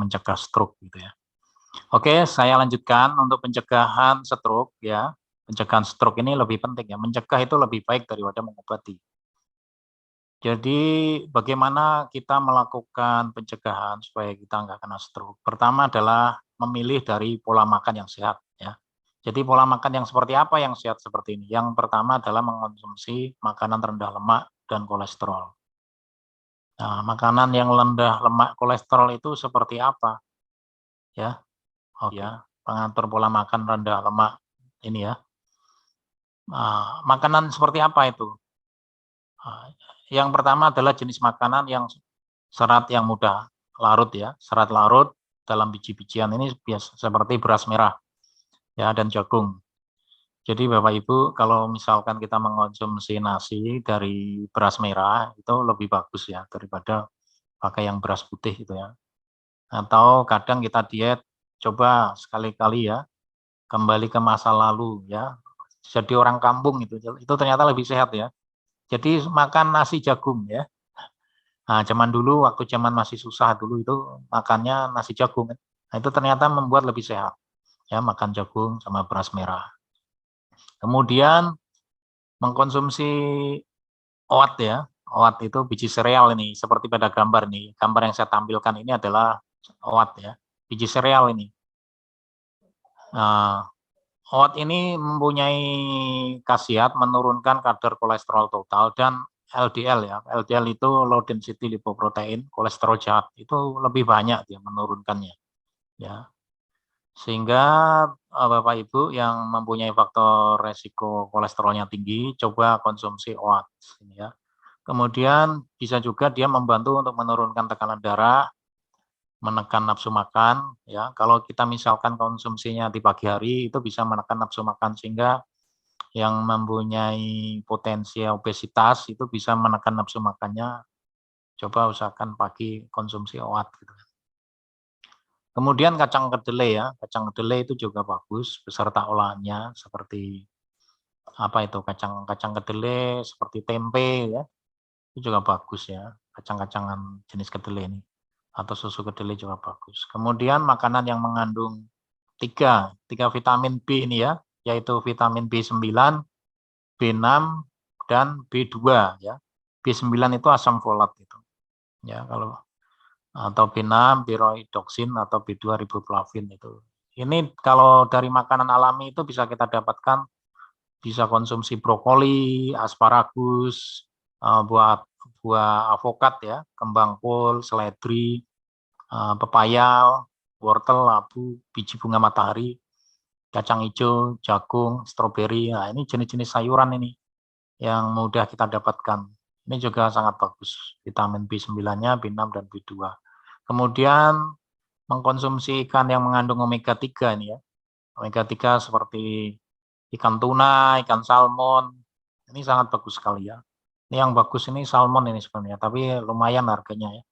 mencegah stroke gitu ya. Oke, saya lanjutkan untuk pencegahan stroke ya. Pencegahan stroke ini lebih penting ya. Mencegah itu lebih baik daripada mengobati. Jadi bagaimana kita melakukan pencegahan supaya kita nggak kena stroke? Pertama adalah memilih dari pola makan yang sehat ya. Jadi pola makan yang seperti apa yang sehat seperti ini? Yang pertama adalah mengkonsumsi makanan rendah lemak dan kolesterol. Nah, makanan yang rendah lemak kolesterol itu seperti apa? Ya, ya, pengatur pola makan rendah lemak ini ya. Makanan seperti apa itu? Yang pertama adalah jenis makanan yang serat yang mudah larut ya, serat larut dalam biji-bijian ini biasa seperti beras merah ya dan jagung. Jadi Bapak Ibu kalau misalkan kita mengonsumsi nasi dari beras merah itu lebih bagus ya daripada pakai yang beras putih gitu ya. Atau kadang kita diet, coba sekali-kali ya kembali ke masa lalu ya. Jadi orang kampung itu ternyata lebih sehat ya. Jadi makan nasi jagung ya. Nah, zaman dulu waktu zaman masih susah dulu itu makannya nasi jagung. Nah, itu ternyata membuat lebih sehat. Ya, makan jagung sama beras merah. Kemudian mengkonsumsi oat ya. Oat itu biji sereal ini seperti pada gambar nih. Gambar yang saya tampilkan ini adalah oat ya. Biji sereal ini. Nah, oat ini mempunyai khasiat menurunkan kadar kolesterol total dan LDL ya. LDL itu low density lipoprotein, kolesterol jahat. Itu lebih banyak dia menurunkannya. Ya. Sehingga Bapak Ibu yang mempunyai faktor resiko kolesterolnya tinggi, coba konsumsi oat ya. Kemudian bisa juga dia membantu untuk menurunkan tekanan darah, menekan nafsu makan ya. Kalau kita misalkan konsumsinya di pagi hari itu bisa menekan nafsu makan sehingga yang mempunyai potensi obesitas itu bisa menekan nafsu makannya. Coba usahakan pagi konsumsi oat gitu. Kemudian kacang kedelai ya, kacang kedelai itu juga bagus beserta olahannya seperti apa itu kacang kedelai seperti tempe ya, itu juga bagus ya, kacang-kacangan jenis kedelai ini atau susu kedelai juga bagus. Kemudian makanan yang mengandung tiga vitamin B ini ya, yaitu vitamin B9, B6 dan B2 ya. B9 itu asam folat itu. Ya, kalau atau B6, biroflavin atau B2 riboflavin itu. Ini kalau dari makanan alami itu bisa kita dapatkan bisa konsumsi brokoli, asparagus, buah avokat ya, kembang kol, seledri, pepaya, wortel, labu, biji bunga matahari, kacang hijau, jagung, stroberi. Nah, ini jenis-jenis sayuran ini yang mudah kita dapatkan. Ini juga sangat bagus, vitamin B9-nya, B6 dan B2. Kemudian mengkonsumsi ikan yang mengandung omega 3 ini ya. Omega 3 seperti ikan tuna, ikan salmon. Ini sangat bagus sekali ya. Ini yang bagus ini salmon ini sebenarnya, tapi lumayan harganya ya.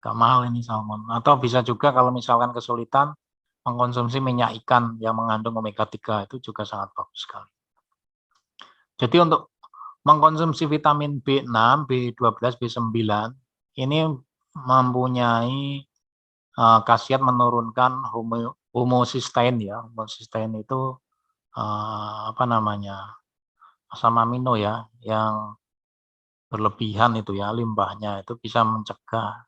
Gak mahal ini salmon. Atau bisa juga kalau misalkan kesulitan mengkonsumsi minyak ikan yang mengandung omega 3 itu juga sangat bagus sekali. Jadi untuk mengkonsumsi vitamin B6, B12, B9 ini mempunyai khasiat menurunkan homocysteine ya. Homocysteine itu apa namanya? Asam amino ya yang berlebihan itu ya, limbahnya itu bisa mencegah.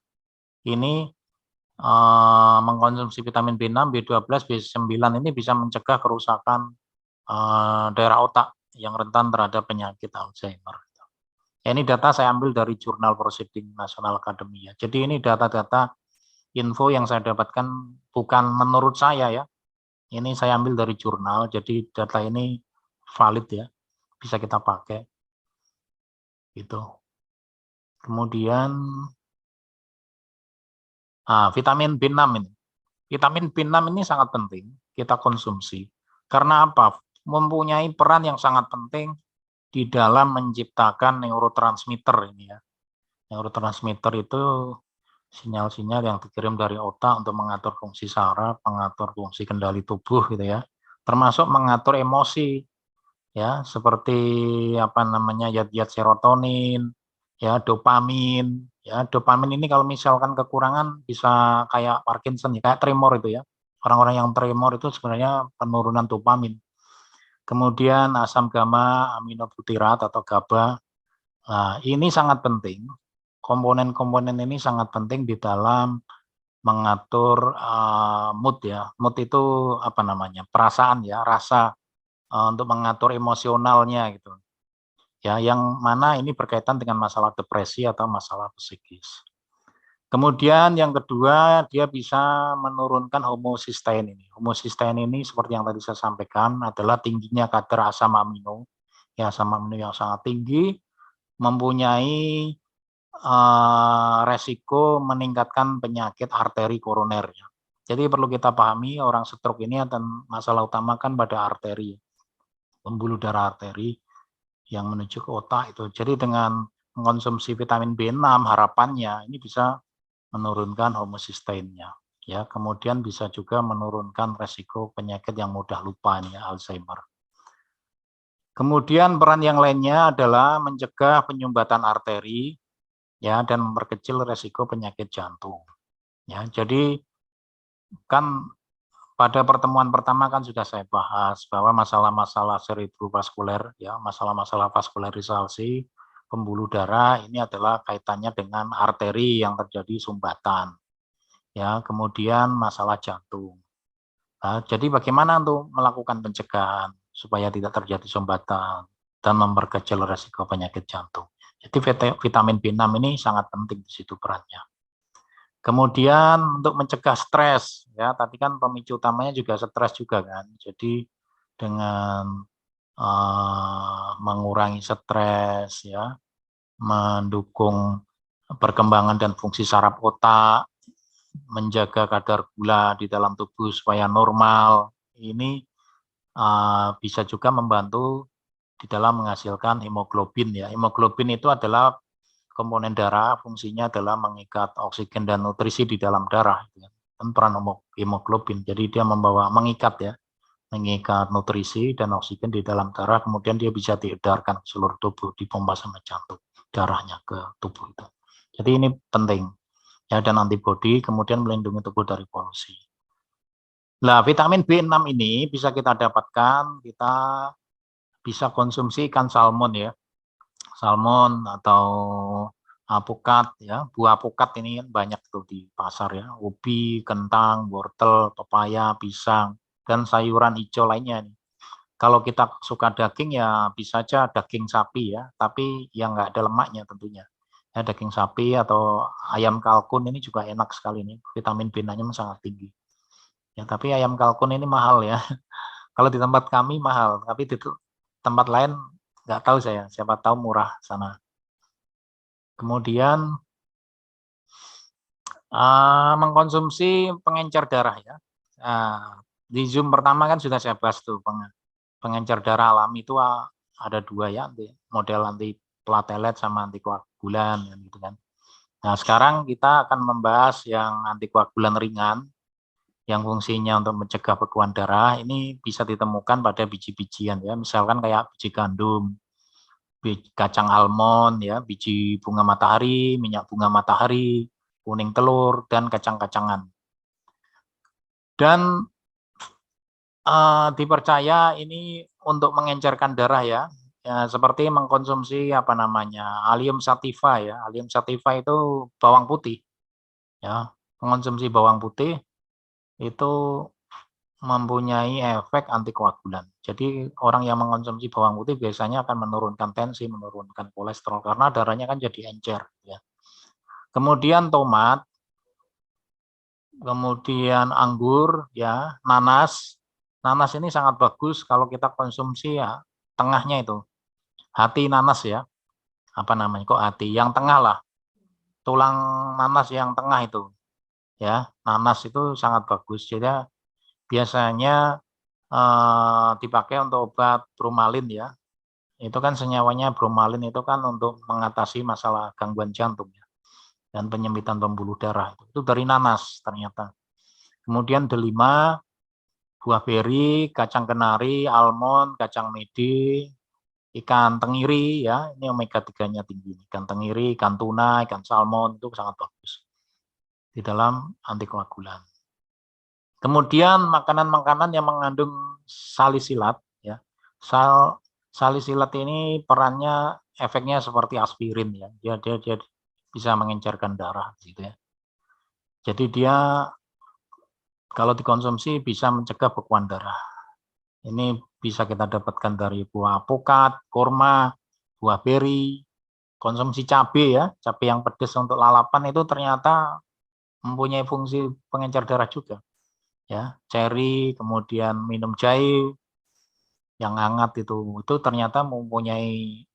Ini mengkonsumsi vitamin B6, B12, B9 ini bisa mencegah kerusakan daerah otak yang rentan terhadap penyakit Alzheimer. Ya, ini data saya ambil dari Jurnal Proceeding National Academy ya. Jadi ini data-data info yang saya dapatkan bukan menurut saya ya. Ini saya ambil dari jurnal, jadi data ini valid ya, bisa kita pakai. Gitu. Kemudian vitamin B6 ini. Vitamin B6 ini sangat penting kita konsumsi. Karena apa? Mempunyai peran yang sangat penting di dalam menciptakan neurotransmitter ini ya. Neurotransmitter itu sinyal-sinyal yang dikirim dari otak untuk mengatur fungsi saraf, mengatur fungsi kendali tubuh gitu ya. Termasuk mengatur emosi ya, seperti apa namanya zat-zat serotonin, ya, dopamin, Ya, dopamin ini kalau misalkan kekurangan bisa kayak Parkinson ya, kayak tremor itu ya. Orang-orang yang tremor itu sebenarnya penurunan dopamin. Kemudian asam gamma aminobutirat atau GABA. Nah, ini sangat penting. Komponen-komponen ini sangat penting di dalam mengatur mood ya. Mood itu apa namanya? Perasaan ya, rasa untuk mengatur emosionalnya gitu. Ya, yang mana ini berkaitan dengan masalah depresi atau masalah psikis. Kemudian yang kedua, dia bisa menurunkan homocysteine ini. Homocysteine ini seperti yang tadi saya sampaikan adalah tingginya kadar asam amino. Ya, asam amino yang sangat tinggi mempunyai resiko meningkatkan penyakit arteri koroner. Jadi perlu kita pahami orang stroke ini akan masalah utama kan pada arteri, pembuluh darah arteri yang menuju ke otak itu. Jadi dengan mengkonsumsi vitamin B6 harapannya ini bisa menurunkan homocysteine-nya. Ya, kemudian bisa juga menurunkan resiko penyakit yang mudah lupa ini Alzheimer. Kemudian peran yang lainnya adalah mencegah penyumbatan arteri ya dan memperkecil resiko penyakit jantung. Ya, jadi kan pada pertemuan pertama kan sudah saya bahas bahwa masalah-masalah cerebrovaskuler ya, masalah-masalah vaskularisasi pembuluh darah ini adalah kaitannya dengan arteri yang terjadi sumbatan. Ya, kemudian masalah jantung. Nah, jadi bagaimana untuk melakukan pencegahan supaya tidak terjadi sumbatan dan memperkecil resiko penyakit jantung. Jadi vitamin B6 ini sangat penting di situ perannya. Kemudian untuk mencegah stres, ya tadi kan pemicu utamanya juga stres juga kan. Jadi dengan mengurangi stres, ya, mendukung perkembangan dan fungsi saraf otak, menjaga kadar gula di dalam tubuh supaya normal. Ini bisa juga membantu di dalam menghasilkan hemoglobin ya. Hemoglobin itu adalah komponen darah, fungsinya adalah mengikat oksigen dan nutrisi di dalam darah. Dan peran hemoglobin, jadi dia mengikat ya, mengikat nutrisi dan oksigen di dalam darah, kemudian dia bisa diedarkan ke seluruh tubuh, dipompa sama jantung, darahnya ke tubuh itu. Jadi ini penting ya, dan antibodi kemudian melindungi tubuh dari polusi. Nah, vitamin B6 ini bisa kita dapatkan, kita bisa konsumsi ikan salmon ya, salmon atau alpukat ya, buah alpukat ini banyak tuh di pasar ya, ubi, kentang, wortel, pepaya, pisang, dan sayuran hijau lainnya nih. Kalau kita suka daging ya bisa aja daging sapi ya, tapi yang nggak ada lemaknya tentunya. Ya, daging sapi atau ayam kalkun ini juga enak sekali nih, vitamin B6-nya sangat tinggi. Ya, tapi ayam kalkun ini mahal ya. Kalau di tempat kami mahal, tapi di tempat lain nggak tahu saya, siapa tahu murah sana. Kemudian mengkonsumsi pengencer darah ya. Di Zoom pertama kan sudah saya bahas tuh pengencer darah alami itu ada dua ya, model anti platelet sama antikoagulan gitu kan. Nah, sekarang kita akan membahas yang antikoagulan ringan yang fungsinya untuk mencegah bekuan darah. Ini bisa ditemukan pada biji-bijian ya, misalkan kayak biji gandum, kacang almond ya, biji bunga matahari, minyak bunga matahari, kuning telur, dan kacang-kacangan. Dan dipercaya ini untuk mengencerkan darah ya, seperti mengkonsumsi apa namanya Allium sativa ya. Allium sativa itu bawang putih ya. Mengkonsumsi bawang putih itu mempunyai efek antikoagulan. Jadi orang yang mengkonsumsi bawang putih biasanya akan menurunkan tensi, menurunkan kolesterol karena darahnya kan jadi encer ya. Kemudian tomat, kemudian anggur ya, nanas. Nanas ini sangat bagus kalau kita konsumsi ya tengahnya itu. Hati nanas ya. Apa namanya? Kok hati? Yang tengah lah. Tulang nanas yang tengah itu. Ya, nanas itu sangat bagus. Jadi biasanya dipakai untuk obat bromalin ya. Itu kan senyawanya bromalin itu kan untuk mengatasi masalah gangguan jantung ya, dan penyempitan pembuluh darah. Itu dari nanas ternyata. Kemudian delima, buah beri, kacang kenari, almond, kacang mede, ikan tenggiri ya, ini omega 3-nya tinggi. Ikan tenggiri, ikan tuna, ikan salmon itu sangat bagus di dalam antikoagulan. Kemudian makanan-makanan yang mengandung salisilat ya. Salisilat ini perannya efeknya seperti aspirin ya. Dia bisa mengencerkan darah gitu ya. Jadi dia kalau dikonsumsi bisa mencegah bekuan darah. Ini bisa kita dapatkan dari buah alpukat, kurma, buah beri, konsumsi cabai ya, cabai yang pedas untuk lalapan itu ternyata mempunyai fungsi pengencer darah juga. Ya, ceri, kemudian minum jahe yang hangat itu ternyata mempunyai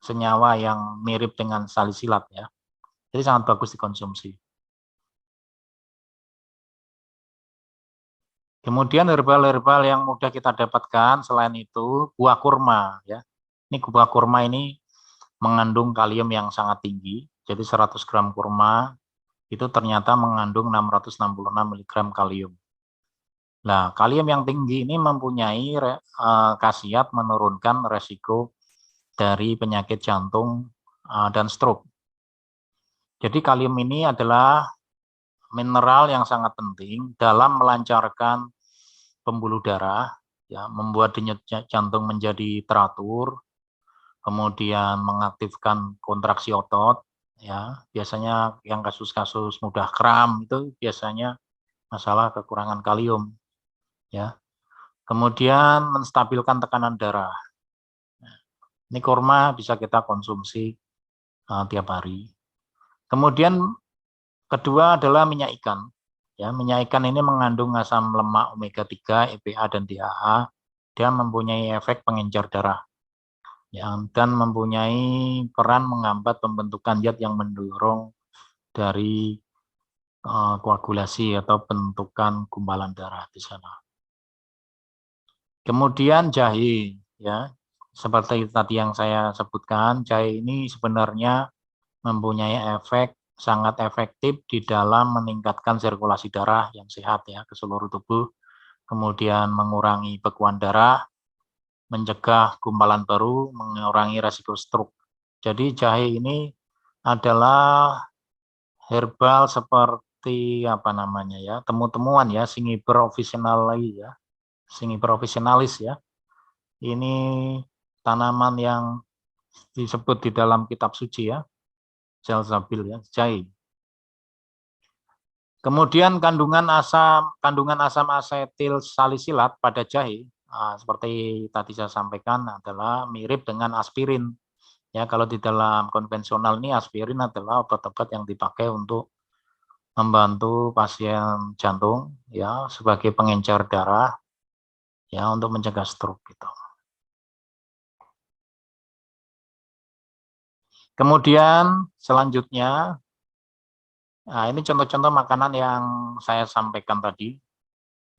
senyawa yang mirip dengan salisilat ya. Jadi sangat bagus dikonsumsi. Kemudian herbal-herbal yang mudah kita dapatkan selain itu buah kurma ya. Ini buah kurma ini mengandung kalium yang sangat tinggi. Jadi 100 gram kurma itu ternyata mengandung 666 mg kalium. Nah, kalium yang tinggi ini mempunyai khasiat menurunkan resiko dari penyakit jantung dan stroke. Jadi kalium ini adalah mineral yang sangat penting dalam melancarkan pembuluh darah, ya, membuat denyut jantung menjadi teratur, kemudian mengaktifkan kontraksi otot, ya. Biasanya yang kasus-kasus mudah kram itu biasanya masalah kekurangan kalium, ya. Kemudian menstabilkan tekanan darah. Ini kurma bisa kita konsumsi tiap hari. Kemudian kedua adalah minyak ikan. Ya, minyak ikan ini mengandung asam lemak omega 3, EPA dan DHA. Dia mempunyai efek pengencer darah. Ya, dan mempunyai peran menghambat pembentukan zat yang mendorong dari koagulasi atau bentukan gumpalan darah di sana. Kemudian jahe, ya, seperti tadi yang saya sebutkan, jahe ini sebenarnya mempunyai efek sangat efektif di dalam meningkatkan sirkulasi darah yang sehat ya ke seluruh tubuh, kemudian mengurangi bekuan darah, mencegah gumpalan baru, mengurangi resiko stroke. Jadi jahe ini adalah herbal seperti apa namanya ya, temu-temuan ya, Singiber officinalis ya. Ini tanaman yang disebut di dalam kitab suci ya, salsabil ya, jahe. Kemudian kandungan asam asetil salisilat pada jahe, seperti tadi saya sampaikan adalah mirip dengan aspirin. Ya, kalau di dalam konvensional ini aspirin adalah obat-obat yang dipakai untuk membantu pasien jantung ya sebagai pengencer darah ya untuk mencegah stroke gitu. Kemudian selanjutnya, nah ini contoh-contoh makanan yang saya sampaikan tadi,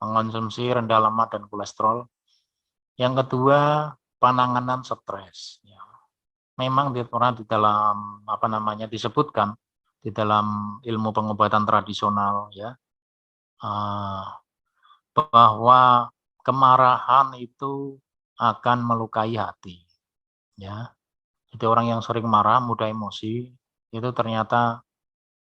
mengonsumsi rendah lemak dan kolesterol. Yang kedua, penanganan stres. Ya. Memang pernah di dalam apa namanya disebutkan di dalam ilmu pengobatan tradisional ya bahwa kemarahan itu akan melukai hati. Ya, jadi orang yang sering marah, mudah emosi, itu ternyata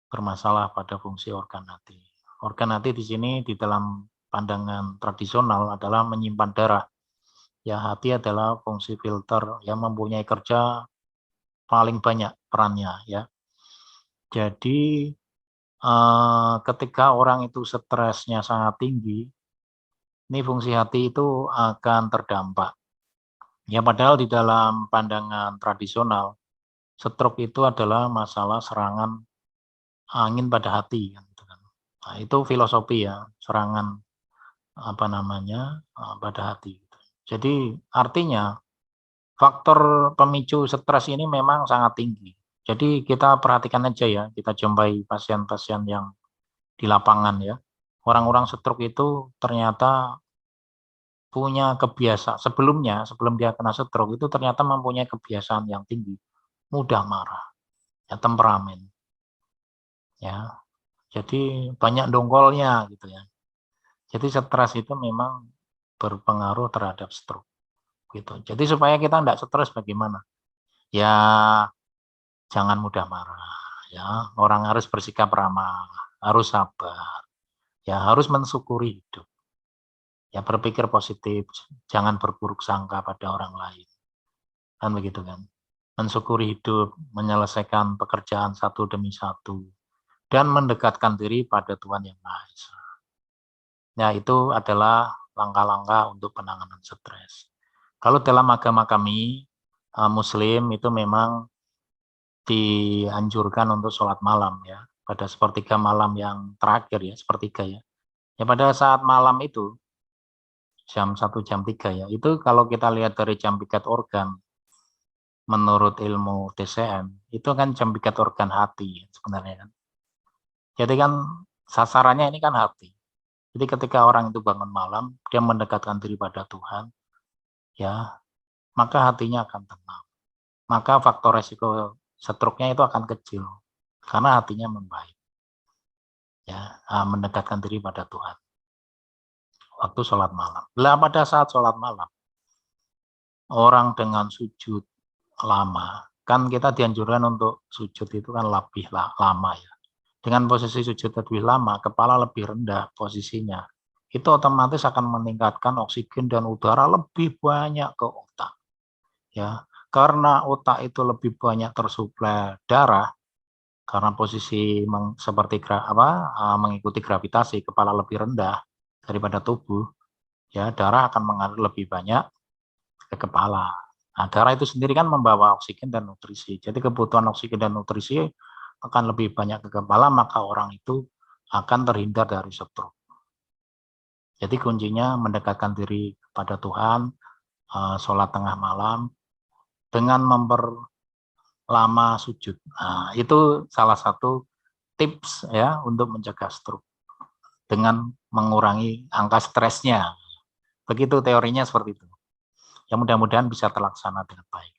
bermasalah pada fungsi organ hati. Organ hati di sini di dalam pandangan tradisional adalah menyimpan darah. Ya, hati adalah fungsi filter yang mempunyai kerja paling banyak perannya ya. Jadi ketika orang itu stresnya sangat tinggi, ini fungsi hati itu akan terdampak. Ya padahal di dalam pandangan tradisional, stroke itu adalah masalah serangan angin pada hati. Nah, itu filosofi ya, serangan apa namanya pada hati. Jadi artinya faktor pemicu stres ini memang sangat tinggi. Jadi kita perhatikan aja ya, kita jumpai pasien-pasien yang di lapangan ya. Orang-orang stroke itu ternyata punya kebiasaan sebelum dia kena stroke itu ternyata mempunyai kebiasaan yang tinggi, mudah marah, ya temperamen. Ya. Jadi banyak dongkolnya gitu ya. Jadi stres itu memang berpengaruh terhadap stroke. gitu. Jadi supaya kita tidak stres bagaimana? Ya jangan mudah marah, ya. Orang harus bersikap ramah, harus sabar, ya harus mensyukuri hidup. Ya berpikir positif, jangan berburuk sangka pada orang lain. Kan begitu kan? Mensyukuri hidup, menyelesaikan pekerjaan satu demi satu, dan mendekatkan diri pada Tuhan Yang Maha Esa. Ya, itu adalah langkah-langkah untuk penanganan stres. Kalau dalam agama kami, Muslim itu memang dianjurkan untuk sholat malam ya, pada sepertiga malam yang terakhir ya, sepertiga ya. Ya pada saat malam itu, jam 1, jam 3 ya, itu kalau kita lihat dari jam piket organ, menurut ilmu TCM, itu kan jam piket organ hati sebenarnya kan. Jadi kan sasarannya ini kan hati. Jadi ketika orang itu bangun malam, dia mendekatkan diri pada Tuhan, ya, maka hatinya akan tenang. Maka faktor resiko stroke-nya itu akan kecil, karena hatinya membaik. Ya, mendekatkan diri pada Tuhan. Waktu sholat malam. Lah pada saat sholat malam, orang dengan sujud lama, kan kita dianjurkan untuk sujud itu kan lebih lama ya. Dengan posisi sujud lebih lama, kepala lebih rendah posisinya, itu otomatis akan meningkatkan oksigen dan udara lebih banyak ke otak. Ya, karena otak itu lebih banyak tersuplai darah, karena posisi seperti mengikuti gravitasi, kepala lebih rendah daripada tubuh, ya darah akan mengalir lebih banyak ke kepala. Nah, darah itu sendiri kan membawa oksigen dan nutrisi. Jadi kebutuhan oksigen dan nutrisi akan lebih banyak ke kepala, maka orang itu akan terhindar dari stroke. Jadi kuncinya mendekatkan diri kepada Tuhan, sholat tengah malam, dengan memperlama sujud. Nah, itu salah satu tips ya untuk mencegah stroke dengan mengurangi angka stresnya. Begitu teorinya seperti itu. Ya mudah-mudahan bisa terlaksana dengan baik.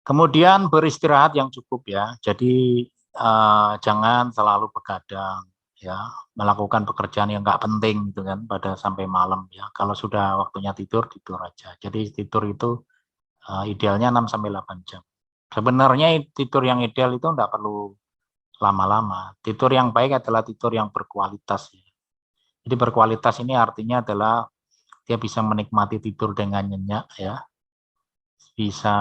Kemudian beristirahat yang cukup ya. Jadi jangan selalu begadang ya, melakukan pekerjaan yang nggak penting gitu kan pada sampai malam ya. Kalau sudah waktunya tidur, tidur aja. Jadi tidur itu idealnya 6 sampai 8 jam. Sebenarnya tidur yang ideal itu enggak perlu lama-lama. Tidur yang baik adalah tidur yang berkualitas ya. Jadi berkualitas ini artinya adalah dia bisa menikmati tidur dengan nyenyak ya, bisa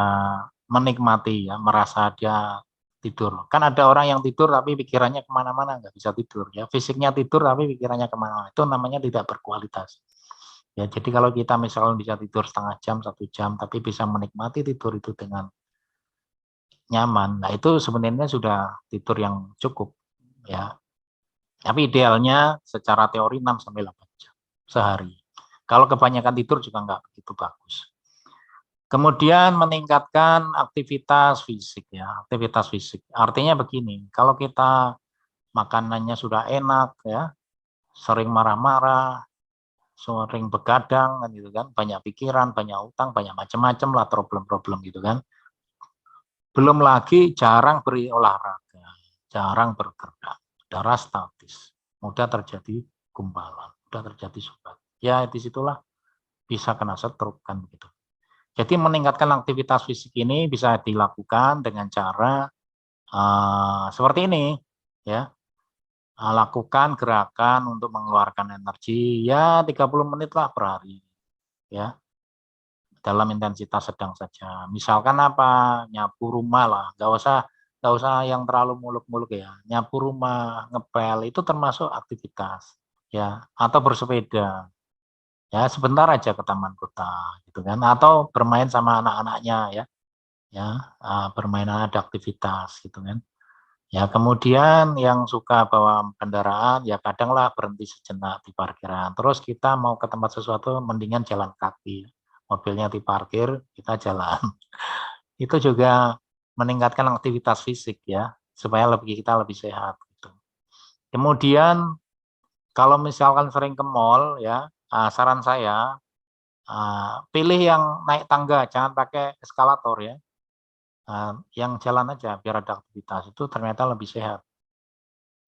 menikmati ya, merasa dia tidur. Kan ada orang yang tidur tapi pikirannya kemana-mana, nggak bisa tidur ya. Fisiknya tidur tapi pikirannya kemana-mana. Itu namanya tidak berkualitas. Ya, jadi kalau kita misalnya bisa tidur setengah jam, 1 jam, tapi bisa menikmati tidur itu dengan nyaman, nah itu sebenarnya sudah tidur yang cukup ya. Tapi idealnya secara teori 6 sampai 8 jam sehari. Kalau kebanyakan tidur juga nggak begitu bagus. Kemudian meningkatkan aktivitas fisik ya, aktivitas fisik. Artinya begini, kalau kita makanannya sudah enak ya, sering marah-marah, sering begadang kan gitu kan, banyak pikiran, banyak utang, banyak macam-macam lah problem-problem gitu kan. Belum lagi jarang berolahraga, jarang bergerak, darah statis, mudah terjadi gumpalan, mudah terjadi subat. Ya disitulah bisa kena stroke kan gitu. Jadi meningkatkan aktivitas fisik ini bisa dilakukan dengan cara seperti ini ya. Lakukan gerakan untuk mengeluarkan energi ya 30 menit lah per hari ya, dalam intensitas sedang saja. Misalkan apa? Nyapu rumah lah, nggak usah yang terlalu muluk-muluk ya. Nyapu rumah, ngepel itu termasuk aktivitas ya, atau bersepeda. Ya, sebentar aja ke taman kota gitu kan, atau bermain sama anak-anaknya ya. Ya, bermain ada aktivitas gitu kan. Ya, kemudian yang suka bawa kendaraan ya kadanglah berhenti sejenak di parkiran. Terus kita mau ke tempat sesuatu mendingan jalan kaki. Mobilnya diparkir, kita jalan. Itu juga meningkatkan aktivitas fisik ya, supaya kita lebih sehat gitu. Kemudian kalau misalkan sering ke mall ya, saran saya pilih yang naik tangga, jangan pakai eskalator ya. Yang jalan aja biar ada aktivitas, itu ternyata lebih sehat.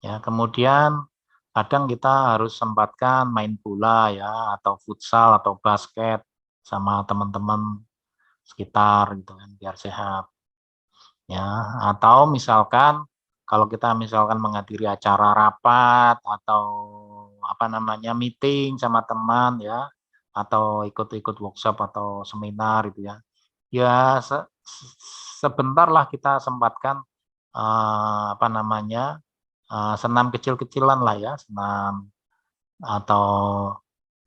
Ya, kemudian kadang kita harus sempatkan main bola ya, atau futsal atau basket sama teman-teman sekitar gitu kan biar sehat. Ya, atau misalkan kalau kita misalkan menghadiri acara rapat atau apa namanya meeting sama teman ya, atau ikut-ikut workshop atau seminar itu ya. Ya sebentar lah kita sempatkan apa namanya senam kecil-kecilan lah ya, senam atau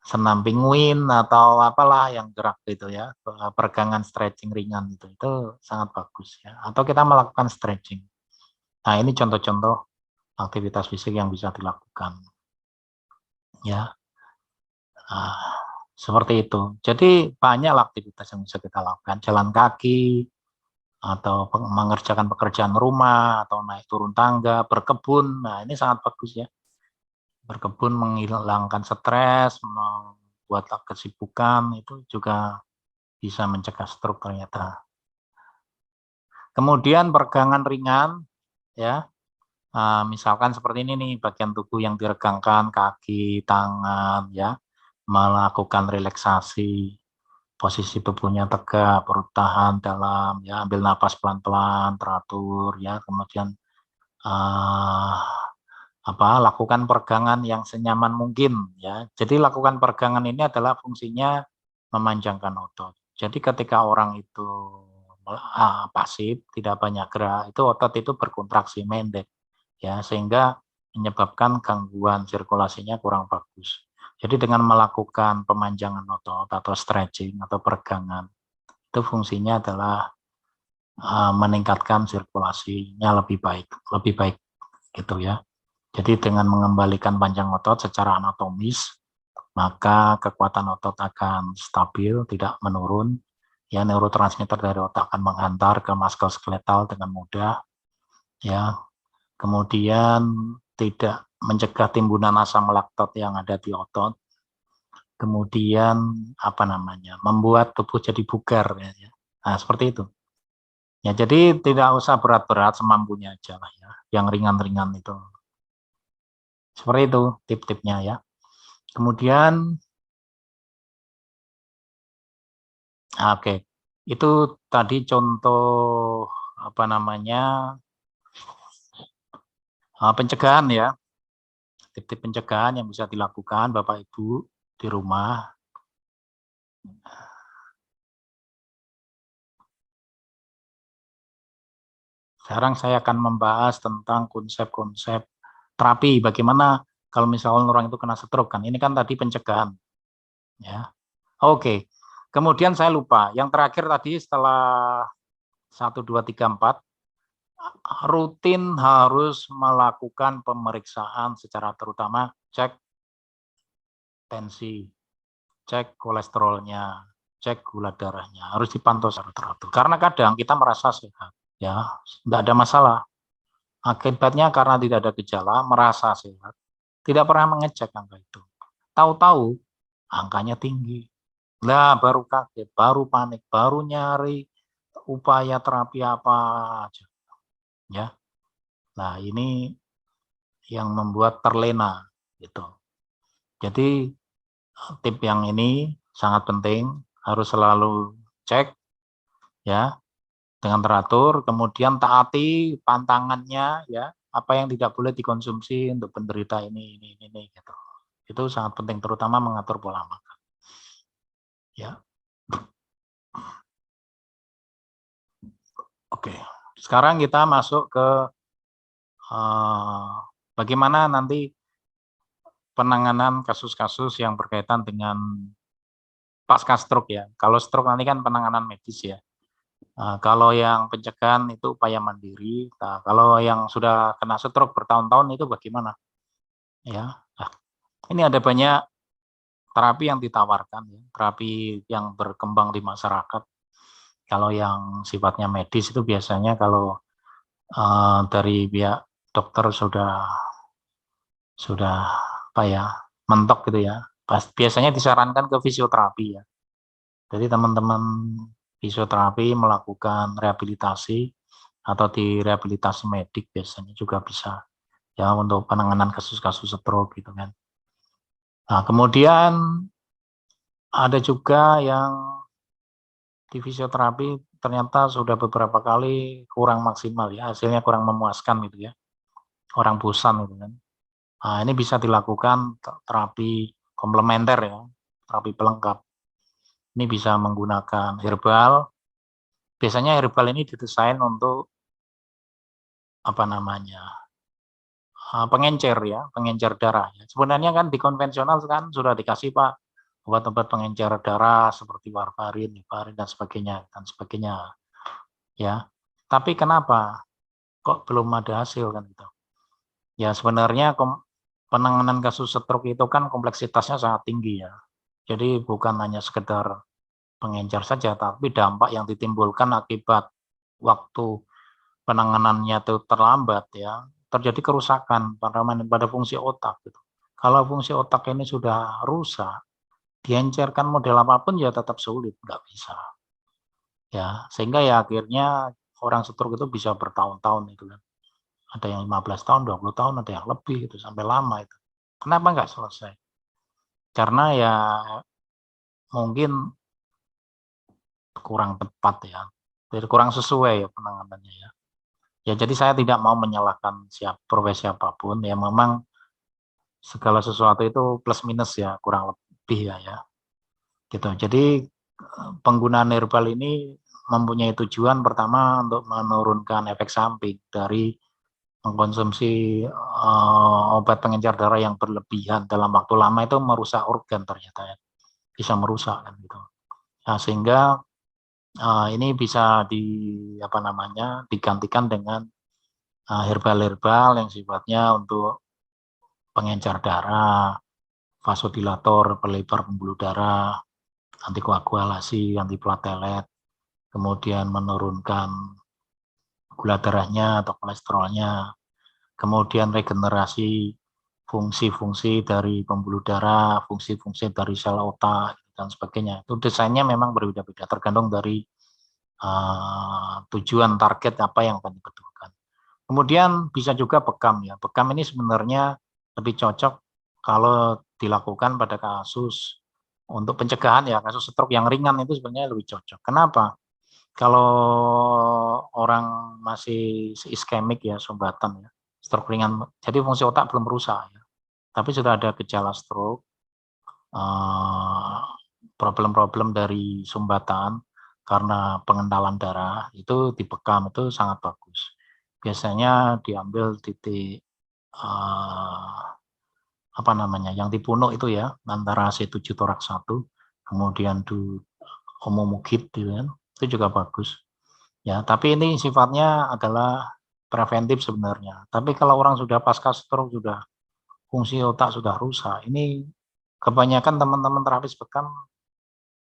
senam penguin atau apalah yang gerak gitu ya, peregangan stretching ringan itu sangat bagus ya. Atau kita melakukan stretching. Nah ini contoh-contoh aktivitas fisik yang bisa dilakukan ya. Nah, seperti itu. Jadi banyak aktivitas yang bisa kita lakukan, jalan kaki atau mengerjakan pekerjaan rumah atau naik turun tangga, berkebun. Nah ini sangat bagus ya. Berkebun menghilangkan stres, membuat kesibukan itu juga bisa mencegah stroke ternyata. Kemudian peregangan ringan ya, misalkan seperti ini nih bagian tubuh yang diregangkan, kaki, tangan ya, melakukan relaksasi, posisi tubuhnya tegak, perut tahan dalam ya, ambil napas pelan-pelan teratur ya, kemudian lakukan peregangan yang senyaman mungkin ya. Jadi lakukan peregangan ini adalah fungsinya memanjangkan otot. Jadi ketika orang itu pasif, tidak banyak gerak, itu otot itu berkontraksi mendek ya, sehingga menyebabkan gangguan sirkulasinya kurang bagus. Jadi dengan melakukan pemanjangan otot atau stretching atau peregangan, itu fungsinya adalah meningkatkan sirkulasinya lebih baik gitu ya. Jadi dengan mengembalikan panjang otot secara anatomis, maka kekuatan otot akan stabil, tidak menurun. Ya, neurotransmitter dari otak akan menghantar ke muskel skeletal dengan mudah. Ya, kemudian tidak mencegah timbunan asam laktat yang ada di otot. Kemudian apa namanya? Membuat tubuh jadi bugar ya. Nah, seperti itu. Ya, jadi tidak usah berat-berat, semampunya aja lah ya. Yang ringan-ringan itu. Seperti itu tip-tipnya ya. Kemudian oke, itu tadi contoh apa namanya pencegahan ya, tip-tip pencegahan yang bisa dilakukan Bapak Ibu di rumah. Sekarang saya akan membahas tentang konsep-konsep terapi. Bagaimana kalau misalnya orang itu kena stroke kan? Ini kan tadi pencegahan, ya. Oke. Kemudian saya lupa. Yang terakhir tadi setelah 1, 2, 3, 4 rutin harus melakukan pemeriksaan secara terutama cek tensi, cek kolesterolnya, cek gula darahnya, harus dipantau secara teratur. Karena kadang kita merasa sehat, ya, tidak ada masalah. Akibatnya karena tidak ada gejala, merasa sehat, tidak pernah mengecek angka itu. Tahu-tahu angkanya tinggi. Lah baru kaget, baru panik, baru nyari upaya terapi apa aja. Ya. Nah, ini yang membuat terlena gitu. Jadi tip yang ini sangat penting, harus selalu cek ya dengan teratur, kemudian taati pantangannya ya, apa yang tidak boleh dikonsumsi untuk penderita ini gitu. Itu sangat penting terutama mengatur pola makan. Ya. Oke. Sekarang kita masuk ke bagaimana nanti penanganan kasus-kasus yang berkaitan dengan pasca stroke ya. Kalau stroke nanti kan penanganan medis ya. Kalau yang pencegahan itu upaya mandiri. Nah, kalau yang sudah kena stroke bertahun-tahun itu bagaimana? Ya, nah, ini ada banyak terapi yang ditawarkan, ya. Terapi yang berkembang di masyarakat. Kalau yang sifatnya medis itu biasanya kalau dari pihak dokter sudah apa ya mentok gitu ya. Biasanya disarankan ke fisioterapi ya. Jadi teman-teman fisioterapi melakukan rehabilitasi atau di rehabilitasi medik biasanya juga bisa ya untuk penanganan kasus-kasus stroke gitu kan. Nah, kemudian Ada juga yang di fisioterapi ternyata sudah beberapa kali kurang maksimal ya, hasilnya kurang memuaskan gitu ya, orang bosan gitu kan. Nah, ini bisa dilakukan terapi komplementer ya, terapi pelengkap. Ini bisa menggunakan herbal. Biasanya herbal ini didesain untuk apa namanya, pengencer ya, pengencer darah. Sebenarnya kan di konvensional kan sudah dikasih Pak obat-obat pengencer darah seperti warfarin, heparin dan sebagainya ya. Tapi kenapa kok belum ada hasil kan gitu? Ya sebenarnya penanganan kasus stroke itu kan kompleksitasnya sangat tinggi ya. Jadi bukan hanya sekedar pengencer saja, tapi dampak yang ditimbulkan akibat waktu penanganannya itu terlambat ya, terjadi kerusakan pada fungsi otak gitu. Kalau fungsi otak ini sudah rusak, diencerkan model apapun ya tetap sulit, nggak bisa. Ya, sehingga ya akhirnya orang stroke itu bisa bertahun-tahun itu kan. Ada yang 15 tahun, 20 tahun, ada yang lebih itu sampai lama itu. Kenapa nggak selesai? Karena ya mungkin kurang tepat ya, kurang sesuai ya penanganannya ya. Ya jadi saya tidak mau menyalahkan profesi apapun ya, memang segala sesuatu itu plus minus ya, kurang lebih ya gitu. Jadi penggunaan herbal ini mempunyai tujuan pertama untuk menurunkan efek samping dari mengkonsumsi obat pengencer darah yang berlebihan dalam waktu lama itu merusak organ ternyata ya, bisa merusak kan gitu. Nah, sehingga ini bisa digantikan dengan herbal-herbal yang sifatnya untuk pengencer darah, vasodilator, pelebar pembuluh darah, antikoagulasi, antiplatelet, kemudian menurunkan gula darahnya atau kolesterolnya, kemudian regenerasi fungsi-fungsi dari pembuluh darah, fungsi-fungsi dari sel otak, dan sebagainya. Itu desainnya memang berbeda-beda, tergantung dari tujuan target apa yang akan dibutuhkan. Kemudian bisa juga bekam ya. Bekam ini sebenarnya lebih cocok kalau dilakukan pada kasus untuk pencegahan ya, kasus stroke yang ringan itu sebenarnya lebih cocok. Kenapa? Kalau orang masih iskemik ya, sumbatan ya, stroke ringan, jadi fungsi otak belum rusak ya, tapi sudah ada gejala stroke, problem-problem dari sumbatan karena pengentalan darah, itu dibekam itu sangat bagus. Biasanya diambil titik apa namanya, yang dipunuk itu ya, antara C7 torak 1, kemudian du homomugit gitu kan, itu juga bagus. Ya, tapi ini sifatnya adalah preventif sebenarnya. Tapi kalau orang sudah pasca stroke, sudah fungsi otak sudah rusak, ini kebanyakan teman-teman terapis bekam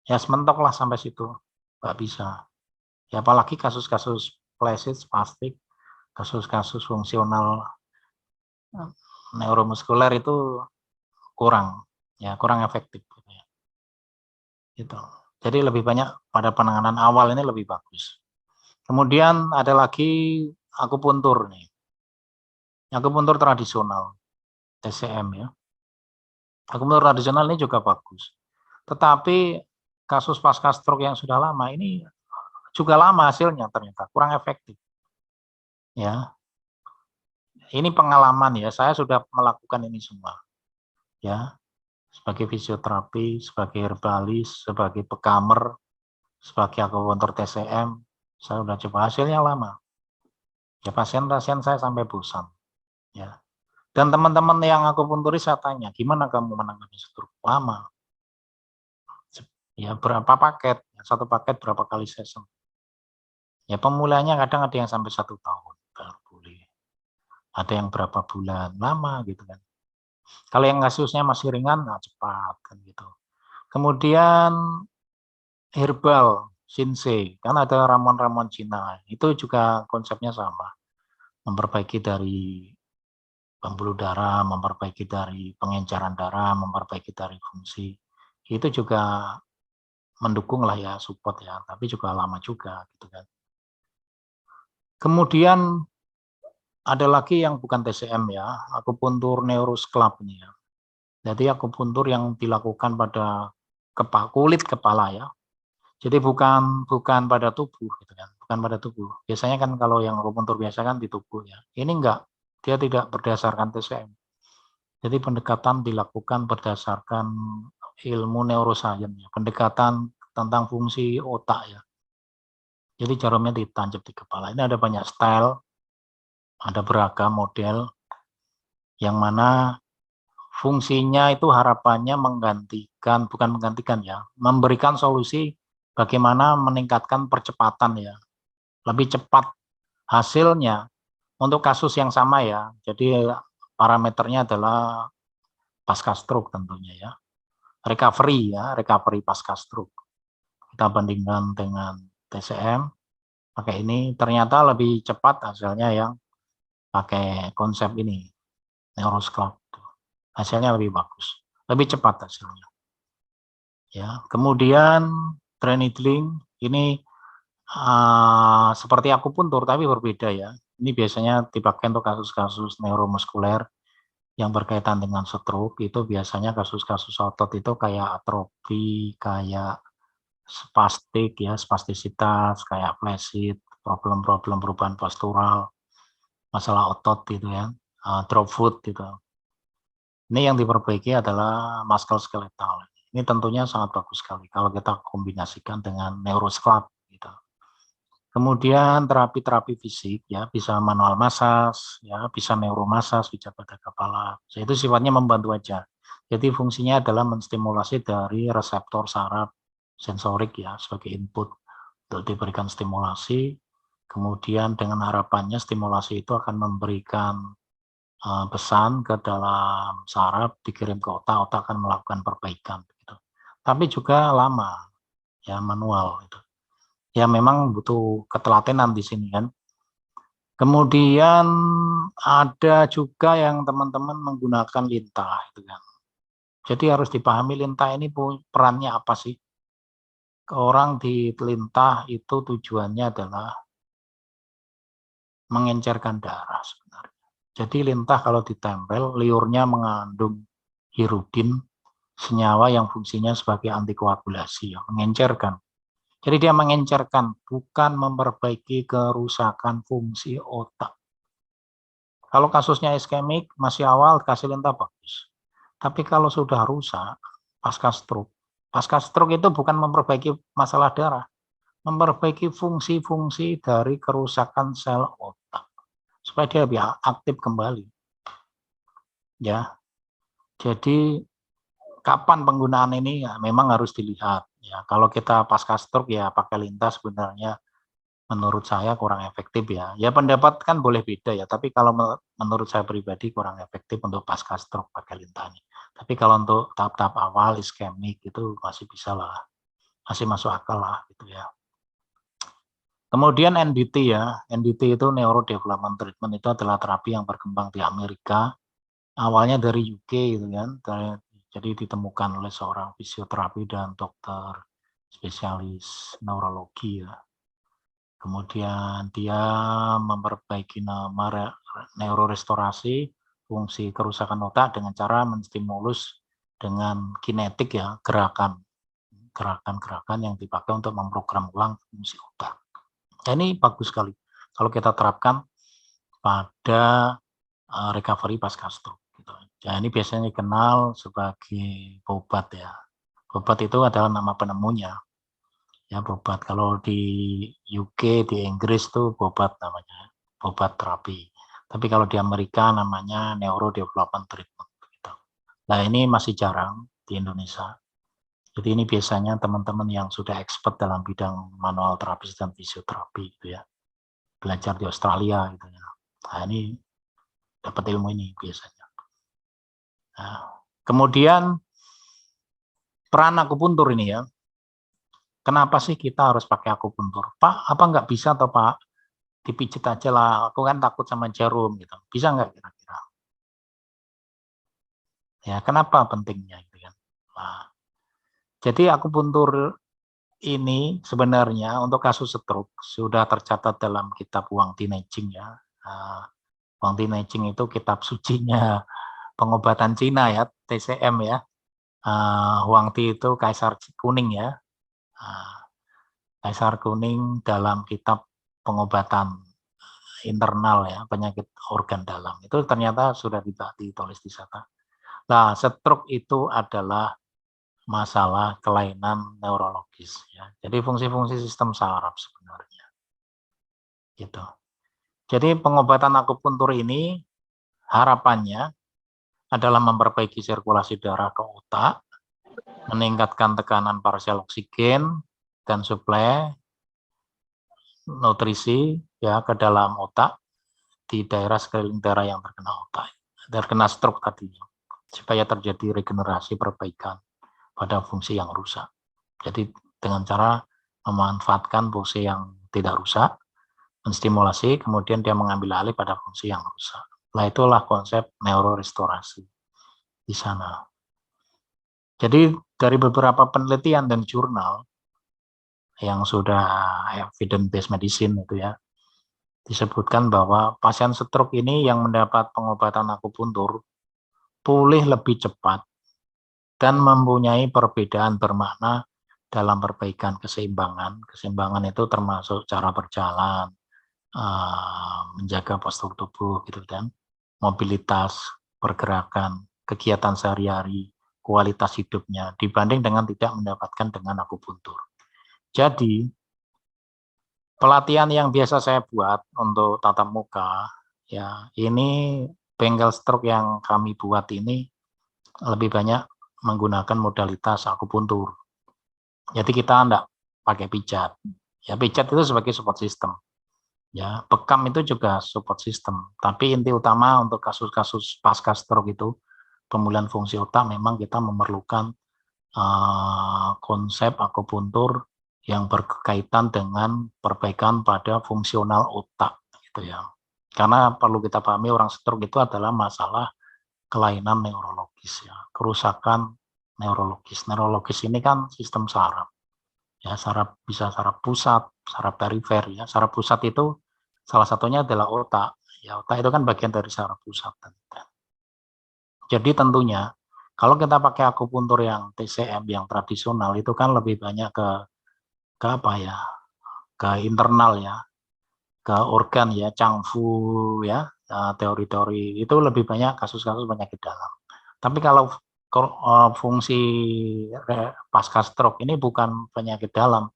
ya sementok lah sampai situ, nggak bisa. Ya apalagi kasus-kasus flaccid, spastik, kasus-kasus fungsional neuromuskuler itu kurang, ya kurang efektif. Gitu. Jadi lebih banyak pada penanganan awal ini lebih bagus. Kemudian ada lagi akupuntur nih. Akupuntur tradisional, TCM ya. Akupuntur tradisional ini juga bagus. Tetapi kasus pasca stroke yang sudah lama ini juga lama hasilnya ternyata, kurang efektif. Ya. Ini pengalaman ya, saya sudah melakukan ini semua. Ya. Sebagai fisioterapi, sebagai herbalis, sebagai pekamer, sebagai akupuntur TCM, saya sudah coba, hasilnya lama. Ya pasien-pasien saya sampai bosan. Ya. Dan teman-teman yang akupunturis saya tanya, gimana kamu menangani stroke? Lama. Ya berapa paket? Satu paket berapa kali session? Ya pemulihannya kadang ada yang sampai 1 tahun baru pulih. Ada yang berapa bulan, lama gitu kan. Kalau yang kasusnya masih ringan, nah cepat kan gitu. Kemudian herbal, Shinsei, kan ada ramuan-ramuan Cina. Itu juga konsepnya sama. Memperbaiki dari pembuluh darah, memperbaiki dari pengenceran darah, memperbaiki dari fungsi. Itu juga mendukung lah ya, support ya, tapi juga lama juga gitu kan. Kemudian ada lagi yang bukan TCM ya, akupuntur Neurus Club ini ya. Jadi akupuntur yang dilakukan pada kulit kepala ya. Jadi bukan pada tubuh gitu kan, bukan pada tubuh. Biasanya kan kalau yang akupuntur biasa kan di tubuh ya. Ini enggak, dia tidak berdasarkan TCM. Jadi pendekatan dilakukan berdasarkan ilmu neuroscience ya, pendekatan tentang fungsi otak ya. Jadi jarumnya ditancap di kepala. Ini ada banyak style, ada beragam model, yang mana fungsinya itu harapannya bukan menggantikan ya, memberikan solusi bagaimana meningkatkan percepatan ya, lebih cepat hasilnya untuk kasus yang sama ya. Jadi parameternya adalah pasca stroke tentunya ya, recovery pasca stroke. Kita bandingkan dengan TCM, pakai ini ternyata lebih cepat hasilnya yang pakai konsep ini, Neurosclub. Hasilnya lebih bagus, lebih cepat hasilnya. Ya, kemudian train needling ini seperti akupuntur tapi berbeda ya. Ini biasanya dipakai untuk kasus-kasus neuromuskuler yang berkaitan dengan stroke. Itu biasanya kasus-kasus otot itu kayak atrofi, kayak spastik ya, spastisitas, kayak flaccid, problem-problem perubahan postural, masalah otot gitu ya, drop foot gitu. Ini yang diperbaiki adalah musculoskeletal. Ini tentunya sangat bagus sekali kalau kita kombinasikan dengan Neurosclub gitu. Kemudian terapi-terapi fisik ya, bisa manual massage ya, bisa neuromassage, pijat pada kepala. Itu sifatnya membantu aja. Jadi fungsinya adalah menstimulasi dari reseptor saraf sensorik ya sebagai input untuk diberikan stimulasi. Kemudian dengan harapannya stimulasi itu akan memberikan pesan ke dalam saraf, dikirim ke otak, otak akan melakukan perbaikan gitu. Tapi juga lama ya, manual itu. Ya memang butuh ketelatenan di sini kan. Kemudian ada juga yang teman-teman menggunakan lintah itu kan. Jadi harus dipahami lintah ini perannya apa sih? Orang di lintah itu tujuannya adalah mengencerkan darah sebenarnya. Jadi lintah kalau ditempel, liurnya mengandung hirudin, senyawa yang fungsinya sebagai antikoagulasi, ya, mengencerkan. Jadi dia mengencerkan, bukan memperbaiki kerusakan fungsi otak. Kalau kasusnya iskemik, masih awal kasih lintah bagus. Tapi kalau sudah rusak, pasca stroke itu bukan memperbaiki masalah darah, memperbaiki fungsi-fungsi dari kerusakan sel otak supaya dia bisa aktif kembali. Ya, jadi kapan penggunaan ini ya, memang harus dilihat. Ya, kalau kita pasca stroke ya pakai lintah sebenarnya menurut saya kurang efektif ya. Ya pendapat kan boleh beda ya, tapi kalau menurut saya pribadi kurang efektif untuk pasca stroke pakai lintah ini. Tapi kalau untuk tahap-tahap awal iskemik itu masih bisa lah, masih masuk akal lah gitu ya. Kemudian NDT ya, NDT itu Neuro Development Treatment, itu adalah terapi yang berkembang di Amerika. Awalnya dari UK gitu kan, jadi ditemukan oleh seorang fisioterapi dan dokter spesialis neurologi ya. Kemudian dia memperbaiki neurorestorasi fungsi kerusakan otak dengan cara menstimulus dengan kinetik ya, gerakan-gerakan yang dipakai untuk memprogram ulang fungsi otak. Nah, ini bagus sekali kalau kita terapkan pada recovery pasca stroke. Gitu. Ya, ini biasanya dikenal sebagai bobat ya. Bobat itu adalah nama penemunya. Ya, bobat. Kalau di UK, di Inggris tuh bobat namanya, bobat terapi. Tapi kalau di Amerika namanya Neuro Development Treatment. Gitu. Nah, ini masih jarang di Indonesia. Jadi ini biasanya teman-teman yang sudah expert dalam bidang manual terapis dan fisioterapi gitu ya. Belajar di Australia gitu ya. Nah, ini dapat ilmu ini biasanya. Nah, kemudian peran akupuntur ini ya. Kenapa sih kita harus pakai akupuntur? Pak, apa nggak bisa atau Pak? Dipijit aja lah, aku kan takut sama jarum gitu. Bisa nggak kira-kira? Ya, kenapa pentingnya gitu kan? Nah, jadi akupuntur ini sebenarnya untuk kasus stroke sudah tercatat dalam kitab Wang Tinecing ya. Wang Tinecing itu kitab sucinya pengobatan Cina ya, TCM ya. Huang Ti itu kaisar kuning ya. Kaisar kuning dalam kitab pengobatan internal ya, penyakit organ dalam. Itu ternyata sudah ditulis di sana. Nah, stroke itu adalah masalah kelainan neurologis ya. Jadi fungsi-fungsi sistem saraf sebenarnya. Gitu. Jadi pengobatan akupuntur ini harapannya adalah memperbaiki sirkulasi darah ke otak, meningkatkan tekanan parsial oksigen dan suplai nutrisi ya ke dalam otak di daerah sekeliling darah yang terkena stroke tadi, supaya terjadi regenerasi perbaikan pada fungsi yang rusak. Jadi dengan cara memanfaatkan fungsi yang tidak rusak, menstimulasi, kemudian dia mengambil alih pada fungsi yang rusak. Nah, itulah konsep neurorestorasi di sana. Jadi dari beberapa penelitian dan jurnal yang sudah evidence-based medicine itu ya, disebutkan bahwa pasien stroke ini yang mendapat pengobatan akupuntur pulih lebih cepat dan mempunyai perbedaan bermakna dalam perbaikan keseimbangan. Keseimbangan itu termasuk cara berjalan, menjaga postur tubuh gitu kan, mobilitas, pergerakan, kegiatan sehari-hari, kualitas hidupnya dibanding dengan tidak mendapatkan dengan akupuntur. Jadi pelatihan yang biasa saya buat untuk tatap muka ya, ini bengkel stroke yang kami buat ini lebih banyak menggunakan modalitas akupuntur. Jadi kita enggak pakai pijat. Ya, pijat itu sebagai support system. Ya, bekam itu juga support system. Tapi inti utama untuk kasus-kasus pasca stroke itu pemulihan fungsi otak memang kita memerlukan konsep akupuntur yang berkaitan dengan perbaikan pada fungsional otak gitu ya. Karena perlu kita pahami orang stroke itu adalah masalah kelainan neurologis ya, kerusakan neurologis. Neurologis ini kan sistem saraf. Ya, saraf bisa saraf pusat, saraf perifer ya. Saraf pusat itu salah satunya adalah otak. Ya, otak itu kan bagian dari saraf pusat. Jadi tentunya kalau kita pakai akupuntur yang TCM yang tradisional itu kan lebih banyak ke apa ya? Ke internal ya, ke organ ya, Changfu ya, teori-teori itu lebih banyak kasus-kasus penyakit dalam. Tapi kalau fungsi pasca stroke ini bukan penyakit dalam,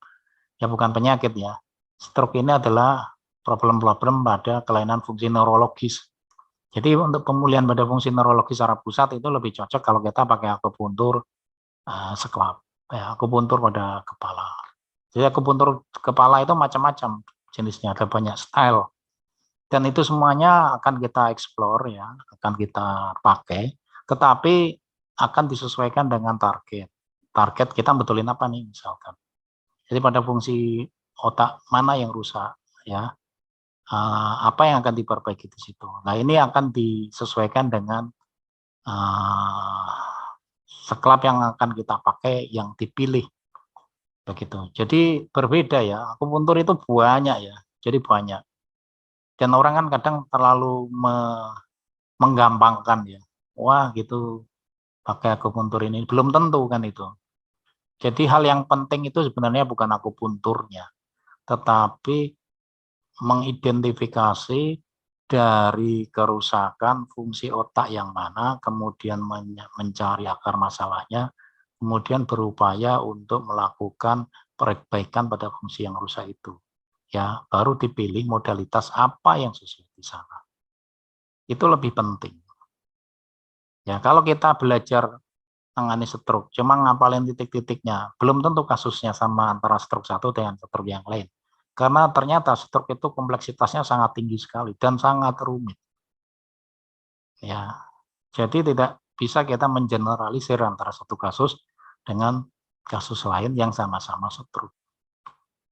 ya bukan penyakit ya. Stroke ini adalah problem-problem pada kelainan fungsi neurologis. Jadi untuk pemulihan pada fungsi neurologis saraf pusat itu lebih cocok kalau kita pakai akupuntur sekelap, ya, akupuntur pada kepala. Jadi akupuntur kepala itu macam-macam jenisnya, ada banyak style. Dan itu semuanya akan kita explore ya, akan kita pakai, tetapi akan disesuaikan dengan target. Target kita betulin apa nih misalkan. Jadi pada fungsi otak mana yang rusak ya, apa yang akan diperbaiki di situ. Nah ini akan disesuaikan dengan sekelap yang akan kita pakai yang dipilih begitu. Jadi berbeda ya. Akupuntur itu banyak ya. Jadi banyak. Dan orang kan kadang terlalu menggampangkan ya. Wah gitu pakai akupuntur ini belum tentu kan itu. Jadi hal yang penting itu sebenarnya bukan akupunturnya, tetapi mengidentifikasi dari kerusakan fungsi otak yang mana, kemudian mencari akar masalahnya, kemudian berupaya untuk melakukan perbaikan pada fungsi yang rusak itu. Ya, baru dipilih modalitas apa yang sesuai di sana. Itu lebih penting. Ya, kalau kita belajar tangani stroke, cuma ngapalin titik-titiknya, belum tentu kasusnya sama antara stroke satu dengan stroke yang lain. Karena ternyata stroke itu kompleksitasnya sangat tinggi sekali dan sangat rumit. Ya, jadi tidak bisa kita mengeneralisir antara satu kasus dengan kasus lain yang sama-sama stroke.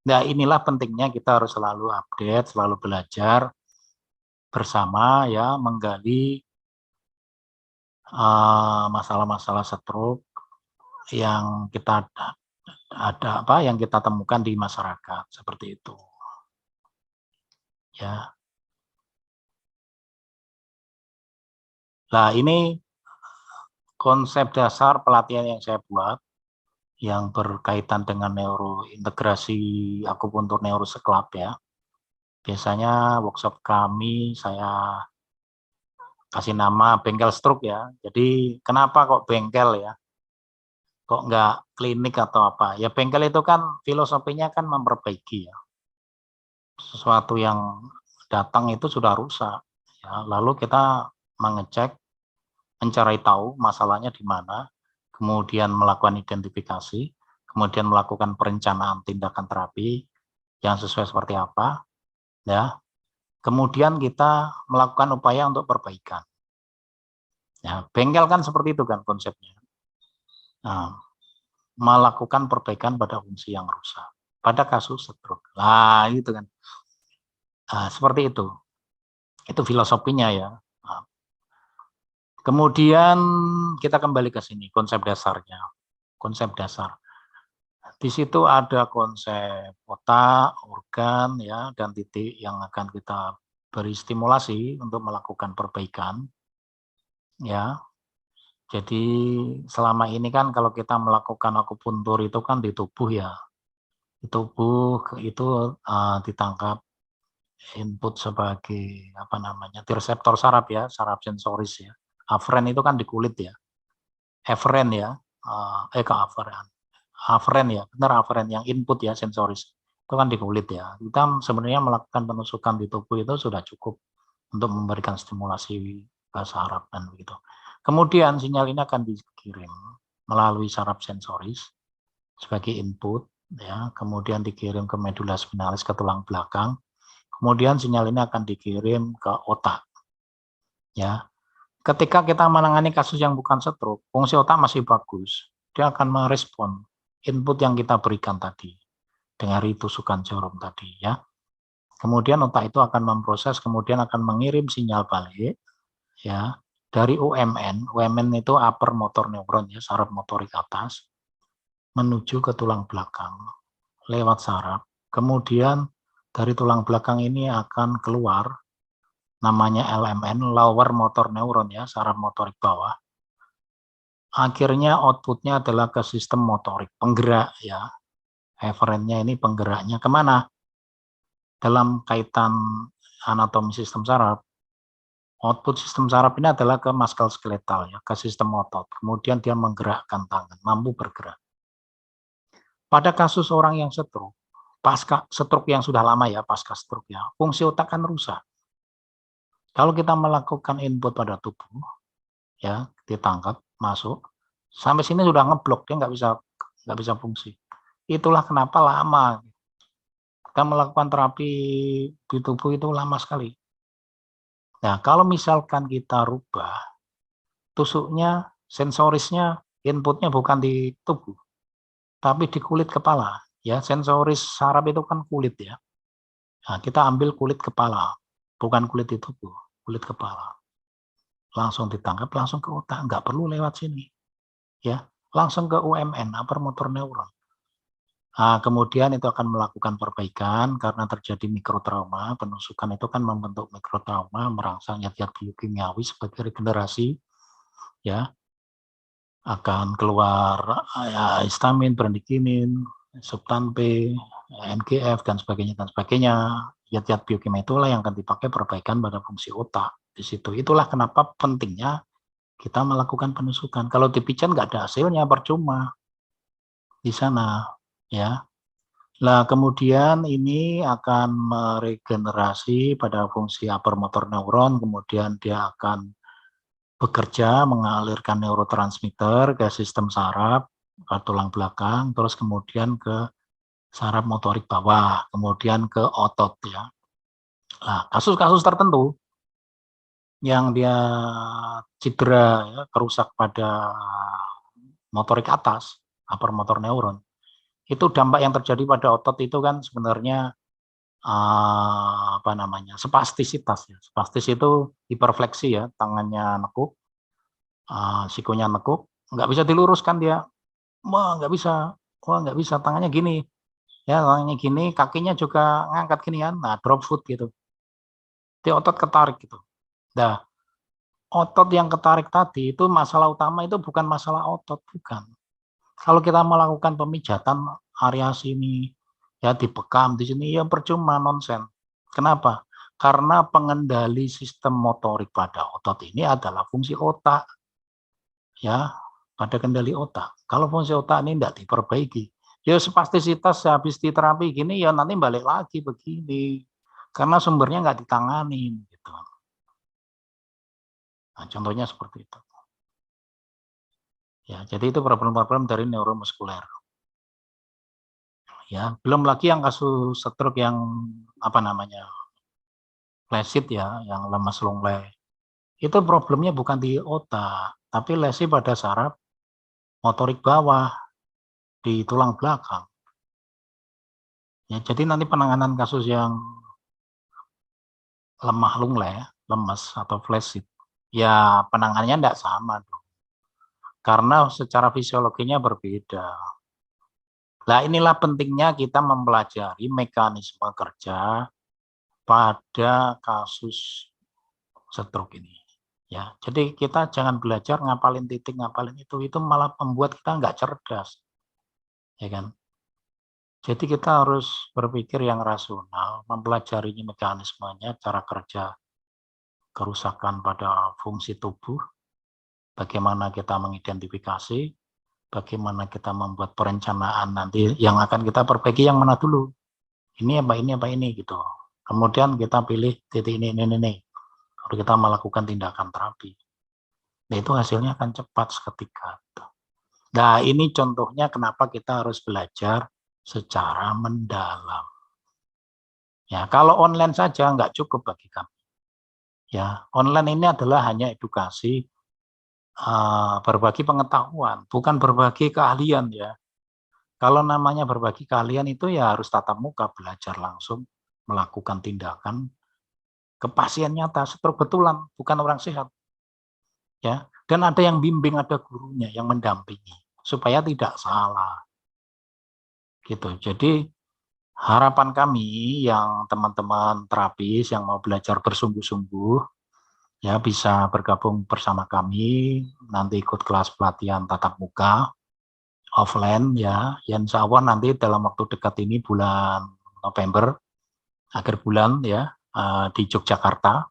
Nah, inilah pentingnya kita harus selalu update, selalu belajar bersama ya, menggali masalah-masalah stroke yang kita yang kita temukan di masyarakat seperti itu. Ya. Nah, ini konsep dasar pelatihan yang saya buat yang berkaitan dengan neurointegrasi akupuntur neuroseklap ya. Biasanya workshop kami saya kasih nama bengkel stroke ya. Jadi kenapa kok bengkel ya? Kok nggak klinik atau apa? Ya bengkel itu kan filosofinya kan memperbaiki ya. Sesuatu yang datang itu sudah rusak. Ya, lalu kita mengecek, mencari tahu masalahnya di mana, kemudian melakukan identifikasi, kemudian melakukan perencanaan tindakan terapi yang sesuai seperti apa, ya. Kemudian kita melakukan upaya untuk perbaikan. Ya, bengkel kan seperti itu kan konsepnya. Nah, melakukan perbaikan pada fungsi yang rusak. Pada kasus stroke. Nah, itu kan. Nah, seperti itu. Itu filosofinya ya. Nah, kemudian kita kembali ke sini, konsep dasarnya. Konsep dasar. Di situ ada konsep otak, organ, ya, dan titik yang akan kita beri stimulasi untuk melakukan perbaikan. Ya, jadi selama ini kan kalau kita melakukan akupuntur itu kan di tubuh ya, di tubuh itu ditangkap input sebagai apa namanya di reseptor saraf ya, saraf sensoris ya. Afren itu kan di kulit ya, efren ya, ke afren, afren ya, benar afren yang input ya sensoris itu kan di kulit ya. Kita sebenarnya melakukan penusukan di tubuh itu sudah cukup untuk memberikan stimulasi ke saraf dan begitu. Kemudian sinyal ini akan dikirim melalui saraf sensoris sebagai input ya, kemudian dikirim ke medula spinalis ke tulang belakang. Kemudian sinyal ini akan dikirim ke otak. Ya, ketika kita menangani kasus yang bukan stroke, fungsi otak masih bagus. Dia akan merespon input yang kita berikan tadi dengan tusukan jarum tadi ya. Kemudian otak itu akan memproses, kemudian akan mengirim sinyal balik ya dari UMN. UMN itu upper motor neuron ya, saraf motorik atas menuju ke tulang belakang lewat saraf. Kemudian dari tulang belakang ini akan keluar namanya LMN, lower motor neuron ya, saraf motorik bawah. Akhirnya outputnya adalah ke sistem motorik, penggerak ya. Efferentnya ini penggeraknya kemana? Dalam kaitan anatomi sistem saraf, output sistem saraf ini adalah ke muskuloskeletal ya, ke sistem otot. Kemudian dia menggerakkan tangan, mampu bergerak. Pada kasus orang yang stroke, pasca stroke yang sudah lama ya, pasca stroke ya, fungsi otak kan rusak. Kalau kita melakukan input pada tubuh, ya ditangkap, masuk, sampai sini sudah ngeblok, dia nggak bisa fungsi. Itulah kenapa lama. Kita melakukan terapi di tubuh itu lama sekali. Nah, kalau misalkan kita rubah, tusuknya, sensorisnya, inputnya bukan di tubuh, tapi di kulit kepala. Ya, sensoris saraf itu kan kulit ya. Nah, kita ambil kulit kepala, bukan kulit di tubuh, kulit kepala. Langsung ditangkap, langsung ke otak, nggak perlu lewat sini. Ya, langsung ke UMN, upper motor neuron. Nah, kemudian itu akan melakukan perbaikan karena terjadi mikrotrauma. Penusukan itu kan membentuk mikrotrauma, merangsang zat-zat biokimiawi sebagai regenerasi, ya akan keluar ya, histamin, bradikinin, substan P, NGF dan sebagainya dan sebagainya. Zat-zat biokimia itulah yang akan dipakai perbaikan pada fungsi otak di situ. Itulah kenapa pentingnya kita melakukan penusukan. Kalau dipijat nggak ada hasilnya, percuma di sana, ya. Nah, kemudian ini akan meregenerasi pada fungsi upper motor neuron, kemudian dia akan bekerja mengalirkan neurotransmitter ke sistem saraf, ke tulang belakang, terus kemudian ke saraf motorik bawah, kemudian ke otot ya. Nah, kasus-kasus tertentu yang dia cedera, ya, kerusak pada motorik atas, upper motor neuron, itu dampak yang terjadi pada otot itu kan sebenarnya apa namanya, spastisitas ya. Spastis itu hiperfleksi ya, tangannya nekuk, sikunya nekuk, nggak bisa diluruskan dia, wah nggak bisa, wah nggak bisa, tangannya gini, ya tangannya gini, kakinya juga ngangkat gini kan, nah drop foot gitu, dia otot ketarik gitu. Nah, otot yang ketarik tadi itu masalah utama itu bukan masalah otot, bukan. Kalau kita melakukan pemijatan area sini, ya dibekam di sini, ya percuma, nonsen. Kenapa? Karena pengendali sistem motorik pada otot ini adalah fungsi otak, ya, pada kendali otak. Kalau fungsi otak ini tidak diperbaiki, ya spastisitas habis diterapi gini, ya nanti balik lagi begini, karena sumbernya nggak ditangani, gitu. Nah, contohnya seperti itu. Ya, jadi itu problem-problem dari neuromuskuler. Ya, belum lagi yang kasus stroke yang apa namanya flaccid ya, yang lemas lunglai. Itu problemnya bukan di otak, tapi lesi pada saraf motorik bawah di tulang belakang. Ya, jadi nanti penanganan kasus yang lemah lunglai, lemas atau flaccid, ya penanganannya tidak sama dong, karena secara fisiologinya berbeda. Nah, inilah pentingnya kita mempelajari mekanisme kerja pada kasus stroke ini. Ya, jadi kita jangan belajar ngapalin titik, ngapalin itu malah membuat kita nggak cerdas, ya kan? Jadi kita harus berpikir yang rasional, mempelajari mekanismenya, cara kerja kerusakan pada fungsi tubuh, bagaimana kita mengidentifikasi, bagaimana kita membuat perencanaan nanti yang akan kita perbaiki yang mana dulu. Ini apa ini gitu. Kemudian kita pilih titik ini. Lalu kita melakukan tindakan terapi. Nah, itu hasilnya akan cepat seketika. Nah, ini contohnya kenapa kita harus belajar secara mendalam. Ya, kalau online saja nggak cukup bagi kami. Ya, online ini adalah hanya edukasi, berbagi pengetahuan, bukan berbagi keahlian ya. Kalau namanya berbagi keahlian itu ya harus tatap muka, belajar langsung, melakukan tindakan ke pasien nyata, stroke betulan, bukan orang sehat. Ya, dan ada yang bimbing, ada gurunya yang mendampingi supaya tidak salah. Gitu. Jadi harapan kami yang teman-teman terapis yang mau belajar bersungguh-sungguh ya bisa bergabung bersama kami, nanti ikut kelas pelatihan tatap muka offline ya. Yang insya Allah nanti dalam waktu dekat ini bulan November, akhir bulan ya, di Yogyakarta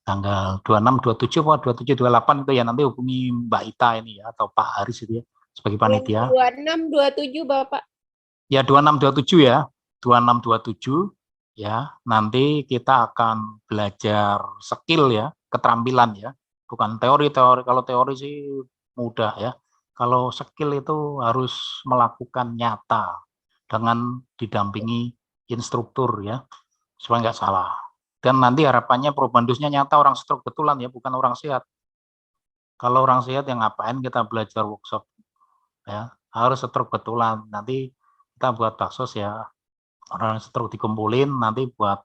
tanggal 26, 27, 27, 28 itu ya, nanti hubungi Mbak Ita ini ya atau Pak Haris itu ya sebagai panitia. 26, 27 Bapak. Ya 26, 27 ya, 26, 27 ya. Nanti kita akan belajar skill ya, keterampilan ya, bukan teori-teori. Kalau teori sih mudah ya. Kalau skill itu harus melakukan nyata dengan didampingi instruktur ya, supaya nggak salah. Dan nanti harapannya probandusnya nyata orang stroke betulan ya, bukan orang sehat. Kalau orang sehat yang ngapain kita belajar workshop ya, harus stroke betulan. Nanti kita buat baksos ya, orang stroke dikumpulin nanti buat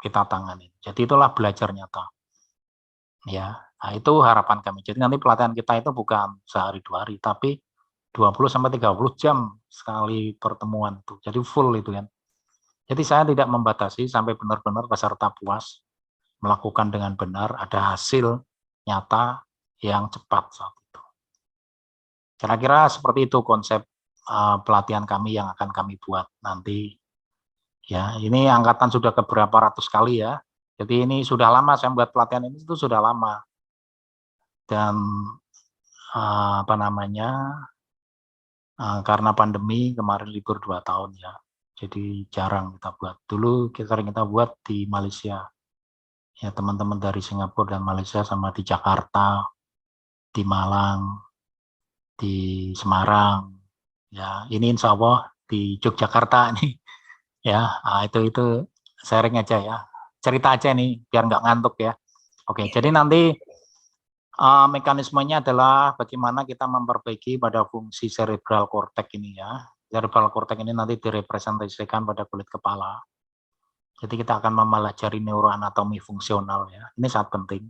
kita tangani. Jadi itulah belajar nyata. Ya, nah itu harapan kami. Jadi nanti pelatihan kita itu bukan sehari 2 hari, tapi 20 sampai 30 jam sekali pertemuan itu. Jadi full itu kan. Jadi saya tidak membatasi sampai benar-benar peserta puas melakukan dengan benar, ada hasil nyata yang cepat saat itu. Kira-kira seperti itu konsep pelatihan kami yang akan kami buat nanti. Ya, ini angkatan sudah ke berapa ratus kali ya. Jadi ini sudah lama saya buat pelatihan ini itu sudah lama. Dan apa namanya, karena pandemi kemarin libur 2 tahun ya. Jadi jarang kita buat. Dulu sering kita buat di Malaysia. Ya teman-teman dari Singapura dan Malaysia sama di Jakarta, di Malang, di Semarang. Ya, ini insya Allah di Yogyakarta nih. Ya, itu sharing aja ya. Cerita aja nih biar nggak ngantuk ya. Oke, jadi nanti mekanismenya adalah bagaimana kita memperbaiki pada fungsi cerebral cortex ini ya. Cerebral cortex ini nanti direpresentasikan pada kulit kepala. Jadi kita akan mempelajari neuroanatomi fungsional ya. Ini sangat penting.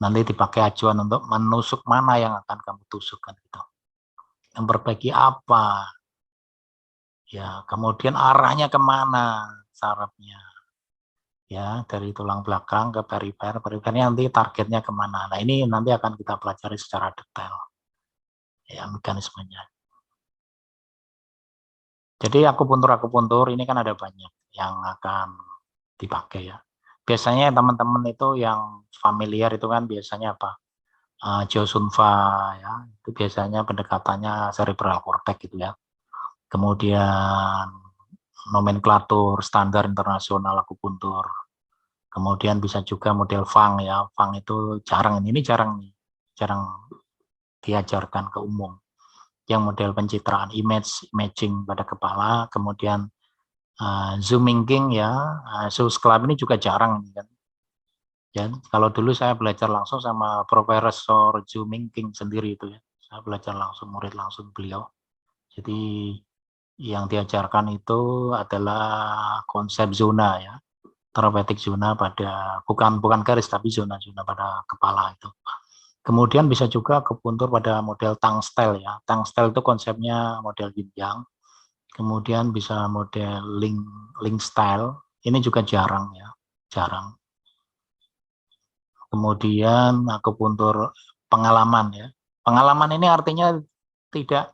Nanti dipakai acuan untuk menusuk mana yang akan kamu tusukkan gitu. Memperbaiki apa? Ya, kemudian arahnya kemana sarafnya? ya, dari tulang belakang ke perifer. Perifernya nanti targetnya kemana. Nah, ini nanti akan kita pelajari secara detail, ya, mekanismenya. Jadi akupuntur ini kan ada banyak yang akan dipakai ya. Biasanya teman-teman itu yang familiar itu kan biasanya apa? Josunfa ya, itu biasanya pendekatannya cerebral cortex gitu ya. Kemudian nomenklatur standar internasional akupuntur. Kemudian bisa juga model Fang ya. Fang itu jarang ini jarang diajarkan ke umum. Yang model pencitraan imaging pada kepala, kemudian zooming king ya, Zeus Club ini juga jarang kan. Ya, kalau dulu saya belajar langsung sama Profesor Zooming King sendiri itu ya. Saya belajar langsung, murid langsung beliau. Jadi yang diajarkan itu adalah konsep zona ya, terapeutik zona pada bukan garis tapi zona-zona pada kepala itu. Kemudian bisa juga akupuntur pada model tongue style ya. Tongue style itu konsepnya model yin yang. Kemudian bisa model link style. Ini juga jarang ya, jarang. Kemudian akupuntur pengalaman ya. Pengalaman ini artinya tidak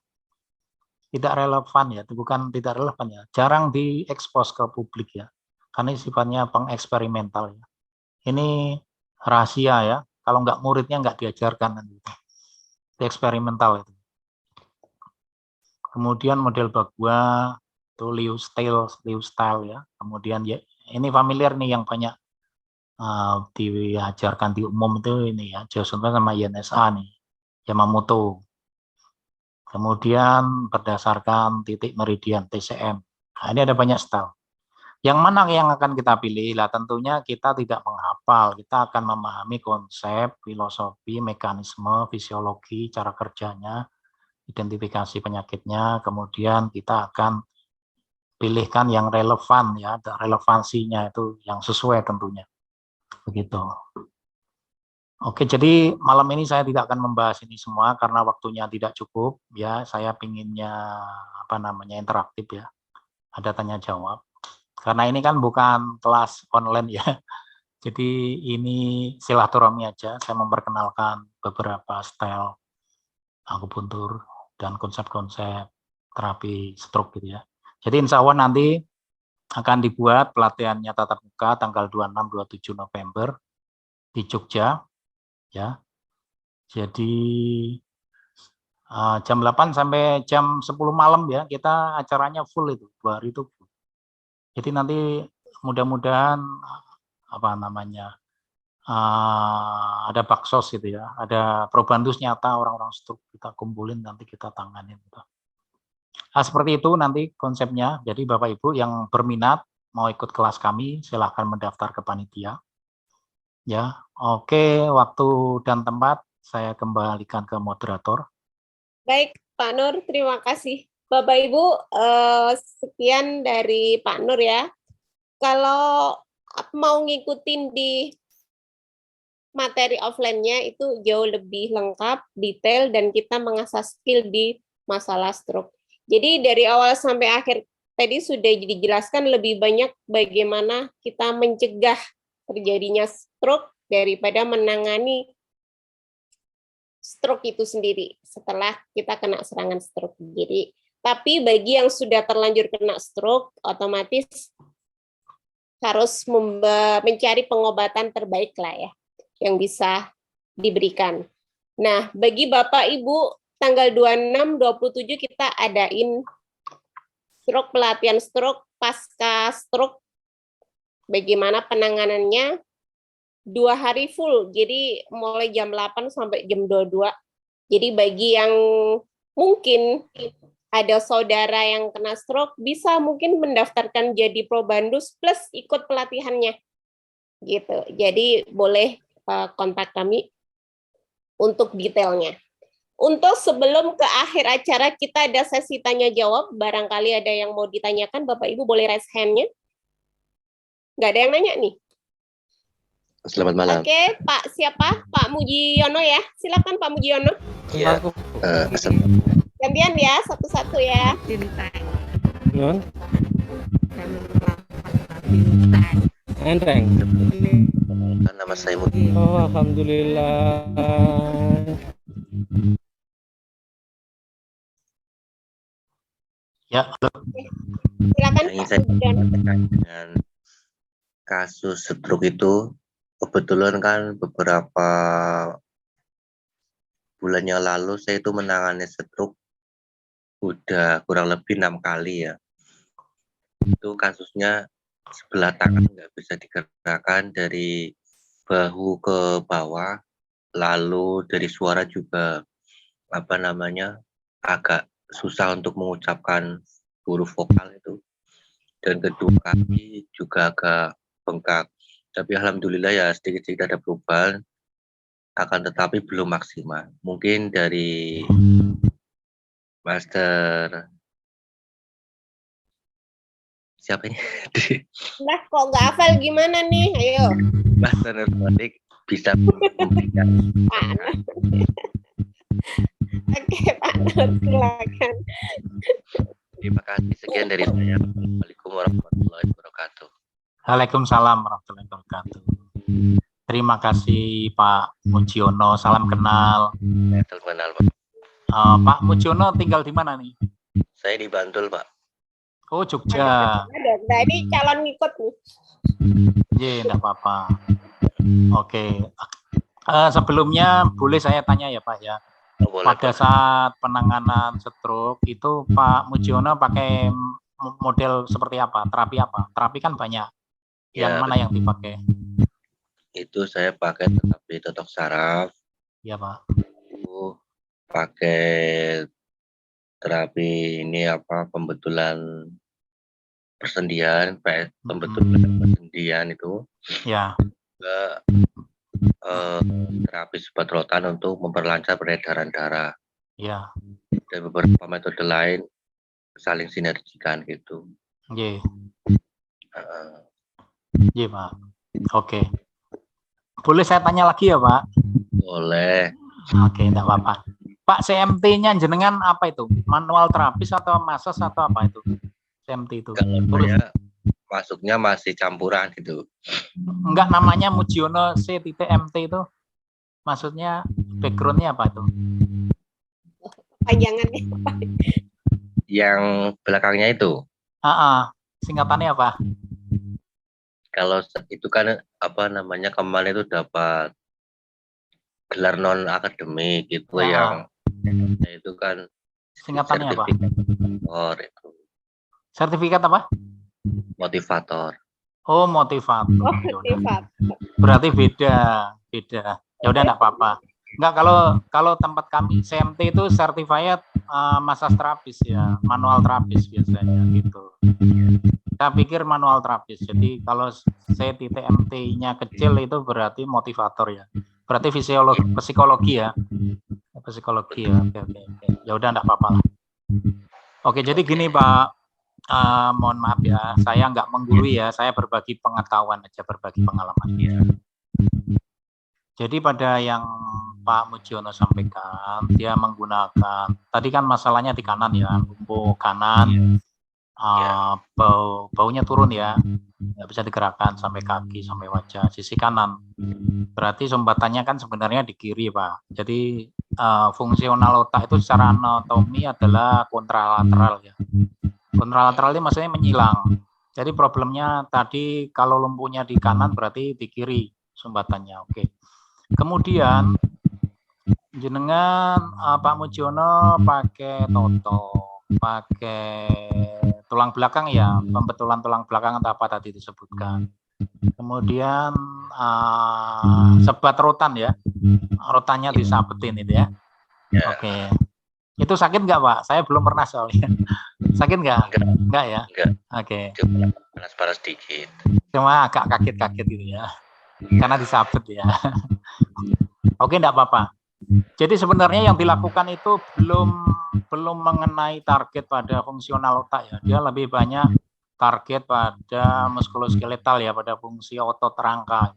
relevan ya, bukan tidak relevan ya. Jarang diekspos ke publik ya. Karena sifatnya pengeksperimental ya. Ini rahasia ya. Kalau nggak muridnya nggak diajarkan nanti. Itu eksperimental itu. Kemudian model Bagua itu Liu style ya. Kemudian ya ini familiar nih yang banyak diajarkan di umum itu ini ya, Johnson sama YNSA nih, Yamamoto. Kemudian berdasarkan titik meridian TCM. Nah, ini ada banyak style. Yang mana yang akan kita pilih? Lah tentunya kita tidak menghafal, kita akan memahami konsep, filosofi, mekanisme, fisiologi, cara kerjanya, identifikasi penyakitnya, kemudian kita akan pilihkan yang relevan ya, relevansinya itu yang sesuai tentunya. Begitu. Oke, jadi malam ini saya tidak akan membahas ini semua karena waktunya tidak cukup ya. Saya pinginnya interaktif ya. Ada tanya jawab. Karena ini kan bukan kelas online ya. Jadi ini silaturahmi aja. Saya memperkenalkan beberapa style akupuntur dan konsep-konsep terapi stroke gitu ya. Jadi insya Allah nanti akan dibuat pelatihannya tatap muka tanggal 26-27 November di Jogja ya. Jadi jam 8 sampai jam 10 malam ya, kita acaranya full itu, 2 hari itu full. Jadi nanti mudah-mudahan ada baksos gitu ya, ada probandus nyata orang-orang stroke kita kumpulin nanti kita tanganin gitu. Seperti itu nanti konsepnya. Jadi Bapak Ibu yang berminat mau ikut kelas kami silahkan mendaftar ke panitia. Ya, oke, waktu dan tempat saya kembalikan ke moderator. Baik, Pak Nur, terima kasih. Bapak Ibu, sekian dari Pak Nur ya. Kalau mau ngikutin di materi offline-nya itu jauh lebih lengkap, detail, dan kita mengasah skill di masalah stroke. Jadi dari awal sampai akhir tadi sudah dijelaskan lebih banyak bagaimana kita mencegah terjadinya stroke daripada menangani stroke itu sendiri setelah kita kena serangan stroke. Jadi, tapi bagi yang sudah terlanjur kena stroke, otomatis harus mencari pengobatan terbaik lah ya, yang bisa diberikan. Nah, bagi Bapak Ibu, tanggal 26-27 kita adain stroke, pelatihan stroke, pasca stroke, bagaimana penanganannya, 2 hari full, jadi mulai jam 8 sampai jam 22. Jadi bagi yang mungkin ada saudara yang kena stroke, bisa mungkin mendaftarkan jadi probandus plus ikut pelatihannya. Gitu. Jadi boleh kontak kami untuk detailnya. Untuk sebelum ke akhir acara, kita ada sesi tanya jawab. Barangkali ada yang mau ditanyakan, Bapak Ibu boleh raise hand-nya. Nggak ada yang nanya nih. Selamat malam. Oke, Pak siapa? Pak Mujiono ya. Silakan Pak Mujiono. Iya. Gantian ya, satu-satu ya. Enteng. Kan nama saya Muti. Oh, alhamdulillah. Ya, Silakan Yang ingin Pak saya Mujiono. sampaikan dengan kasus stroke itu, kebetulan kan beberapa bulan yang lalu saya itu menangani stroke udah kurang lebih 6 kali ya. Itu kasusnya sebelah tangan nggak bisa digerakkan dari bahu ke bawah, lalu dari suara juga agak susah untuk mengucapkan huruf vokal itu, dan kedua kaki juga agak bengkak. Tapi alhamdulillah ya sedikit-sedikit ada perubahan, akan tetapi belum maksimal. Mungkin dari Master siapa ini? Nah, kok nggak hafal gimana nih? Ayo. Master Nurmanik bisa memberikan. Pak Nur. Oke, Pak Nur, silakan. Terima kasih, sekian dari saya. Assalamualaikum warahmatullahi wabarakatuh. Waalaikumsalam warahmatullahi wabarakatuh. Terima kasih Pak Mujiono, salam kenal. Terkenal, Pak Mujiono tinggal di mana nih? saya di Bantul, Pak. Oh, Jogja. Nah, ini calon ngikut nih. Iya, enggak apa-apa. Oke. Sebelumnya boleh saya tanya ya Pak ya. Oh, boleh, Pada Pak. saat penanganan stroke itu Pak Mujiono pakai model seperti apa? Terapi apa? Terapi kan banyak. Yang Ya, mana yang dipakai? itu saya pakai terapi totok saraf, Iya Pak. itu pakai terapi ini pembetulan persendian, pembetulan persendian itu Ya. juga terapi sebat rotan untuk memperlancar peredaran darah, Ya. dan beberapa metode lain saling sinergikan gitu. Iya. Uh, Iya Pak. Oke. Boleh saya tanya lagi ya Pak? boleh. Oke, enggak apa-apa. Pak, CMT-nya jenengan apa itu? Manual terapis atau massage atau apa itu? CMT itu. Kalau saya masuknya masih campuran gitu. Enggak, namanya Mujiono C.MT itu. Maksudnya background-nya apa itu? Panjangannya. Yang belakangnya itu, Singkatannya apa? kalau itu kan kemarin itu dapat gelar non akademik gitu, yang itu kan Singkatannya apa? sertifikator itu. Sertifikat apa? Motivator. Oh, motivator. Oh, motivator. Berarti beda. Ya udah enggak apa-apa. Enggak, kalau tempat kami CMT itu certified massage terapis ya, manual terapis biasanya gitu. Saya pikir manual terapis. Jadi kalau C.MT-nya kecil itu berarti motivator ya. Berarti psikologi ya. Psikologi ya. Oke. Ya udah enggak apa-apa lah. Oke, jadi gini Pak, mohon maaf ya, saya nggak menggurui ya, saya berbagi pengetahuan aja, berbagi pengalaman. Jadi pada yang Pak Mujiono sampaikan, dia menggunakan, tadi kan masalahnya di kanan ya, lumpuh kanan, baunya turun ya, nggak bisa digerakkan sampai kaki, sampai wajah, sisi kanan. Berarti sumbatannya kan sebenarnya di kiri Pak. Jadi fungsional otak itu secara anatomi adalah kontralateral ya. Kontralateral ini maksudnya menyilang. Jadi problemnya tadi kalau lumpuhnya di kanan berarti di kiri sumbatannya. Oke. Kemudian jenengan Pak Mujiono pakai toto, pakai tulang belakang ya, pembetulan tulang belakang atau apa tadi disebutkan. Kemudian sebat rotan ya, rotannya disabetin itu ya. Oke. Itu sakit nggak Pak? Saya belum pernah soalnya. Sakit nggak? Enggak ya? Enggak. Oke. Cuma panas-panas dikit. Cuma agak kaget-kaget gitu ya. Karena disabet ya. Oke, enggak apa-apa. Jadi sebenarnya yang dilakukan itu belum mengenai target pada fungsional otak ya. Dia lebih banyak target pada muskuloskeletal ya, pada fungsi otot rangka.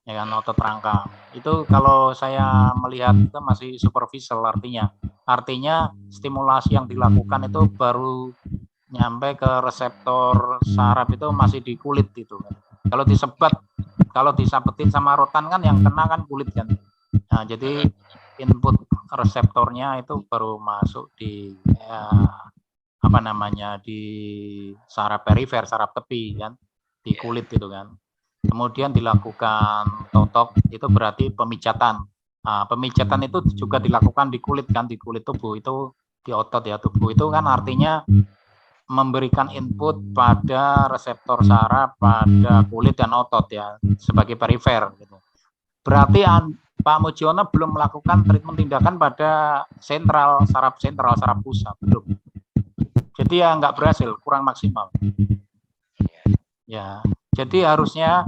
Ya kan, otot rangka. Itu kalau saya melihat itu masih superficial artinya stimulasi yang dilakukan itu baru nyampe ke reseptor saraf, itu masih di kulit gitu kan. Kalau disabetin sama rotan kan yang kena kan kulit kan. Nah, jadi input reseptornya itu baru masuk di di saraf perifer, saraf tepi kan, di kulit gitu kan. Kemudian dilakukan totok, itu berarti pemijatan. Nah, pemijatan itu juga dilakukan di kulit kan, di kulit tubuh itu, di otot ya, tubuh itu kan artinya memberikan input pada reseptor saraf pada kulit dan otot ya, sebagai perifer gitu. Berarti Pak Mujiono belum melakukan treatment tindakan pada saraf pusat, belum. Jadi ya nggak berhasil, kurang maksimal. Ya, jadi harusnya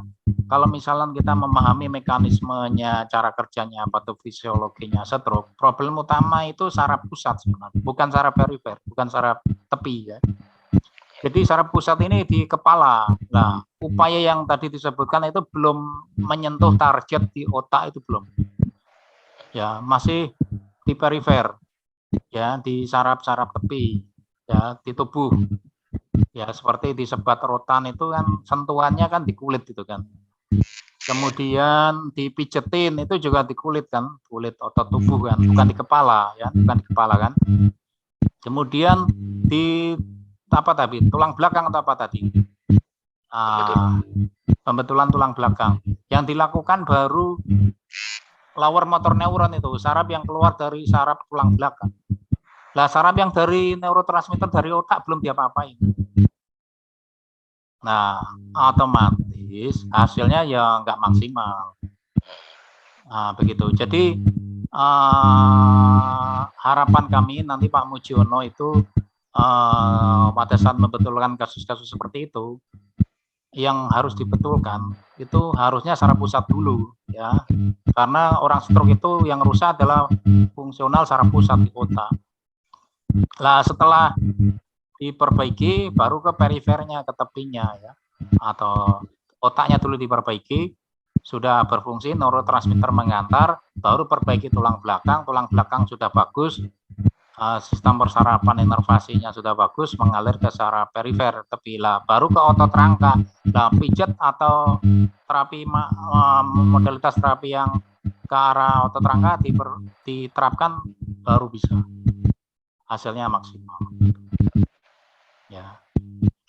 kalau misalnya kita memahami mekanismenya, cara kerjanya, patofisiologinya stroke, problem utama itu saraf pusat sebenarnya, bukan saraf perifer, bukan saraf tepi ya. Jadi saraf pusat ini di kepala. Nah, upaya yang tadi disebutkan itu belum menyentuh target di otak, itu belum. Ya, masih di perifer. Ya, di saraf-saraf tepi, ya, di tubuh. Ya, seperti disebat rotan itu kan sentuhannya kan di kulit itu kan. Kemudian dipijetin itu juga di kulit kan, kulit otot tubuh kan, bukan di kepala ya, bukan di kepala kan. Kemudian di tulang belakang atau apa tadi? Pembetulan tulang belakang. Yang dilakukan baru lower motor neuron itu, saraf yang keluar dari saraf tulang belakang. Lah saraf yang dari neurotransmitter dari otak belum diapa-apain. Nah, otomatis hasilnya ya nggak maksimal. Nah, begitu. Jadi harapan kami nanti Pak Mujiono itu pada saat membetulkan kasus-kasus seperti itu, yang harus dibetulkan itu harusnya saraf pusat dulu ya, karena orang stroke itu yang rusak adalah fungsional saraf pusat di otak. Lah setelah diperbaiki baru ke perifernya, ke tepinya ya, atau otaknya dulu diperbaiki, sudah berfungsi, neurotransmitter mengantar, baru perbaiki tulang belakang sudah bagus, sistem persarapan inervasinya sudah bagus, mengalir ke saraf perifer tepi, lah baru ke otot rangka. Nah, pijat atau terapi modalitas terapi yang ke arah otot rangka diterapkan baru bisa hasilnya maksimal. Ya,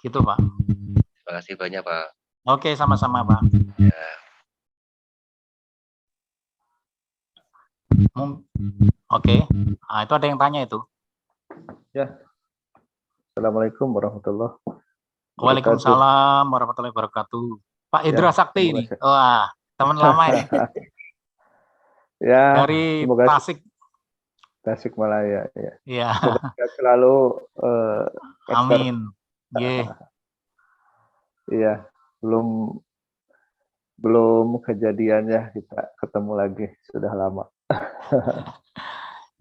gitu Pak. Terima kasih banyak Pak. Oke, sama-sama Pak. Ya. Oke, nah, itu ada yang tanya itu. Ya. Assalamualaikum warahmatullahi wabarakatuh. Waalaikumsalam warahmatullahi wabarakatuh. Pak Indra Ya, Sakti ini. Wah, teman lama ini. Ya, Dari semoga Tasikmalaya. ya. Iya. Semoga selalu amin. Iya, belum kejadiannya kita ketemu lagi, sudah lama.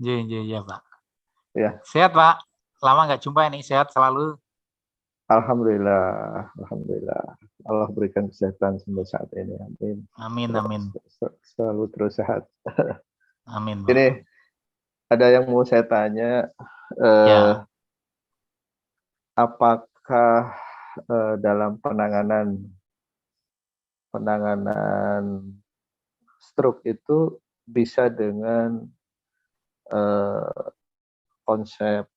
Iya Pak. Ya. Sehat Pak, lama nggak jumpa ini, sehat selalu. Alhamdulillah. Allah berikan kesehatan sampai saat ini. Amin. Selalu terus sehat. Amin Pak. Ini ada yang mau saya tanya. Ya. Apakah dalam penanganan stroke itu bisa dengan konsep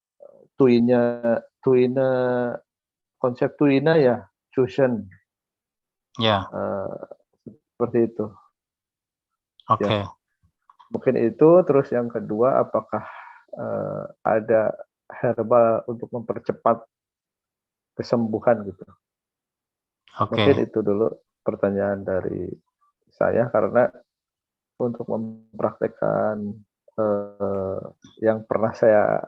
tuina ya, fusion. Ya. Seperti itu. Oke. Ya. Mungkin itu. Terus yang kedua, apakah ada herbal untuk mempercepat kesembuhan gitu? Mungkin itu dulu pertanyaan dari saya, karena untuk mempraktekkan yang pernah saya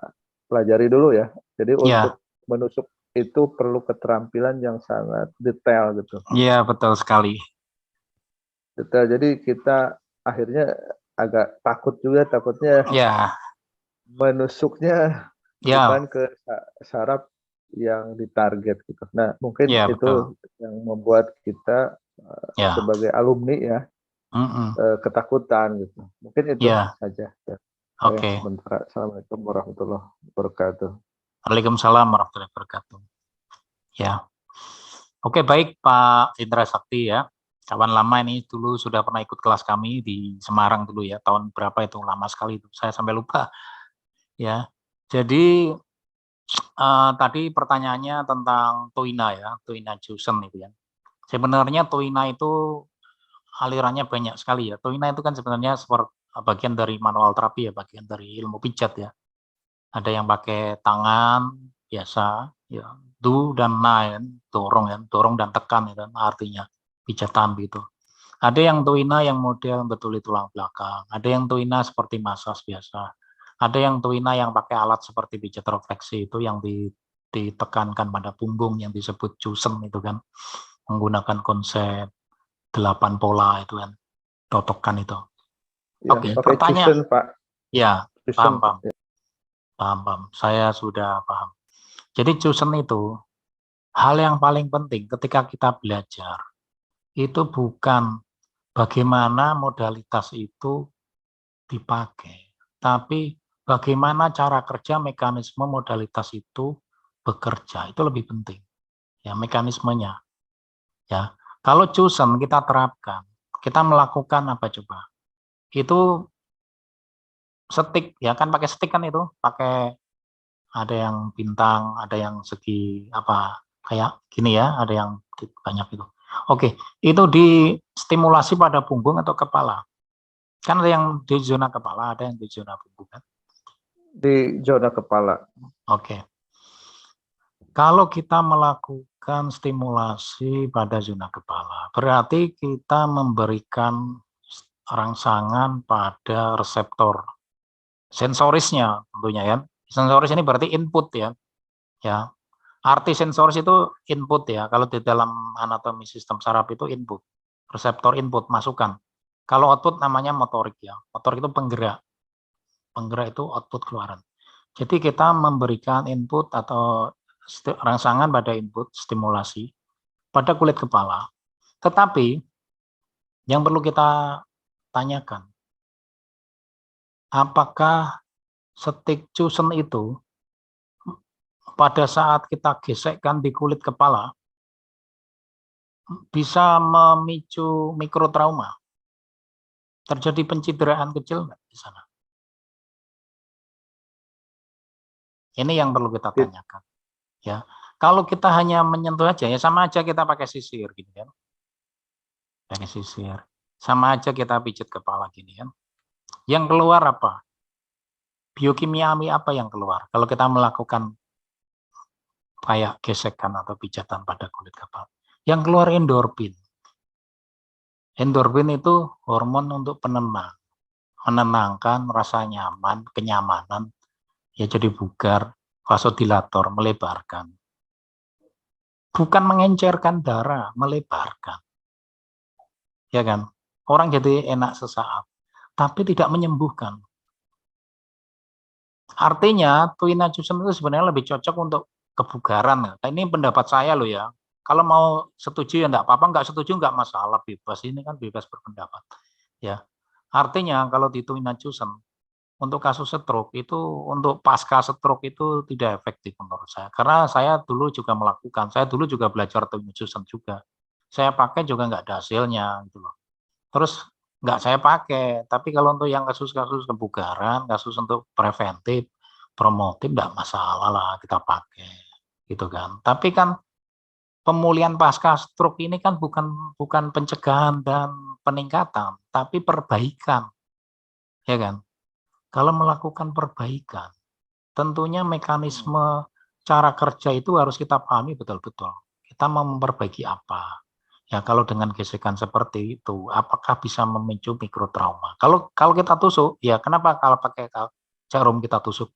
pelajari dulu ya. Jadi untuk menusuk itu perlu keterampilan yang sangat detail gitu. Iya, betul sekali. Detail. Jadi kita akhirnya agak takutnya menusuknya bukan ke saraf yang ditarget gitu. Nah, mungkin itu betul yang membuat kita sebagai alumni ya ketakutan gitu. Mungkin itu saja. Oke. Assalamualaikum warahmatullahi wabarakatuh. Waalaikumsalam warahmatullahi wabarakatuh. Ya. Oke, baik Pak Indra Sakti ya. Kawan lama ini dulu sudah pernah ikut kelas kami di Semarang dulu ya. Tahun berapa itu? Lama sekali itu. Saya sampai lupa. Ya. Jadi tadi pertanyaannya tentang Toina ya, Toina Jusen itu ya. Sebenarnya Toina itu alirannya banyak sekali ya. Toina itu kan sebenarnya seperti bagian dari manual terapi ya, bagian dari ilmu pijat ya. Ada yang pakai tangan biasa ya, do dan na ya, dorong dan tekan ya, artinya pijatan gitu. Ada yang Toina yang model betuli tulang belakang, ada yang Toina seperti masas biasa, ada yang Toina yang pakai alat seperti pijat refleksi itu yang ditekankan pada punggung yang disebut Jusen itu kan, menggunakan konsep 8 pola itu kan, totokan itu. Ya, Oke, pertanyaan Pak. Ya, Jusen, paham. Saya sudah paham. Jadi Jusen itu hal yang paling penting ketika kita belajar itu bukan bagaimana modalitas itu dipakai, tapi bagaimana cara kerja mekanisme modalitas itu bekerja, itu lebih penting. Ya, mekanismenya. Ya. Kalau Jusen kita terapkan, kita melakukan apa coba? Itu stick ya kan, pakai stick kan itu, pakai ada yang bintang, ada yang segi apa kayak gini ya, ada yang banyak itu. Oke, itu distimulasi pada punggung atau kepala? Kan ada yang di zona kepala, ada yang di zona punggung kan? Di zona kepala. Oke. Kalau kita melakukan stimulasi pada zona kepala, berarti kita memberikan rangsangan pada reseptor sensorisnya tentunya ya. Sensoris ini berarti input ya. Ya. Arti sensoris itu input ya. Kalau di dalam anatomi sistem saraf itu input. Reseptor input, masukan. Kalau output namanya motorik ya. Motorik itu penggerak. Penggerak itu output keluaran. Jadi kita memberikan input atau rangsangan pada input stimulasi pada kulit kepala. Tetapi yang perlu kita tanyakan, apakah stick Jusen itu pada saat kita gesekkan di kulit kepala bisa memicu mikrotrauma? Terjadi pencideraan kecil nggak di sana? Ini yang perlu kita tanyakan. Ya, kalau kita hanya menyentuh aja, ya sama aja kita pakai sisir, gitu kan? Pakai sisir, sama aja kita pijat kepala gini kan? Yang keluar apa? Biokimia apa yang keluar? Kalau kita melakukan kayak gesekan atau pijatan pada kulit kepala, yang keluar endorfin. Endorfin itu hormon untuk penenang, menenangkan, rasa nyaman, kenyamanan, ya jadi bugar, vasodilator, melebarkan. Bukan mengencerkan darah, melebarkan. Ya kan? Orang jadi enak sesaat, tapi tidak menyembuhkan. Artinya, Toina Jusen itu sebenarnya lebih cocok untuk kebugaran. Nah, ini pendapat saya loh ya. Kalau mau setuju ya enggak apa-apa, enggak setuju enggak masalah, bebas. Ini kan bebas berpendapat. Ya. Artinya kalau di Toina Jusen untuk kasus stroke itu, untuk pasca stroke itu tidak efektif menurut saya. Karena saya dulu juga melakukan, saya dulu juga belajar Toina Jusen juga. Saya pakai juga enggak ada hasilnya gitu loh. Terus enggak saya pakai, tapi kalau untuk yang kasus-kasus kebugaran, kasus untuk preventif, promotif enggak masalah lah kita pakai gitu kan. Tapi kan pemulihan pasca stroke ini kan bukan pencegahan dan peningkatan, tapi perbaikan. Ya kan? Kalau melakukan perbaikan, tentunya mekanisme cara kerja itu harus kita pahami betul-betul. Kita mau memperbaiki apa? Ya kalau dengan gesekan seperti itu, apakah bisa memicu mikrotrauma? Kalau kita tusuk, ya kenapa kalau pakai jarum kita tusuk?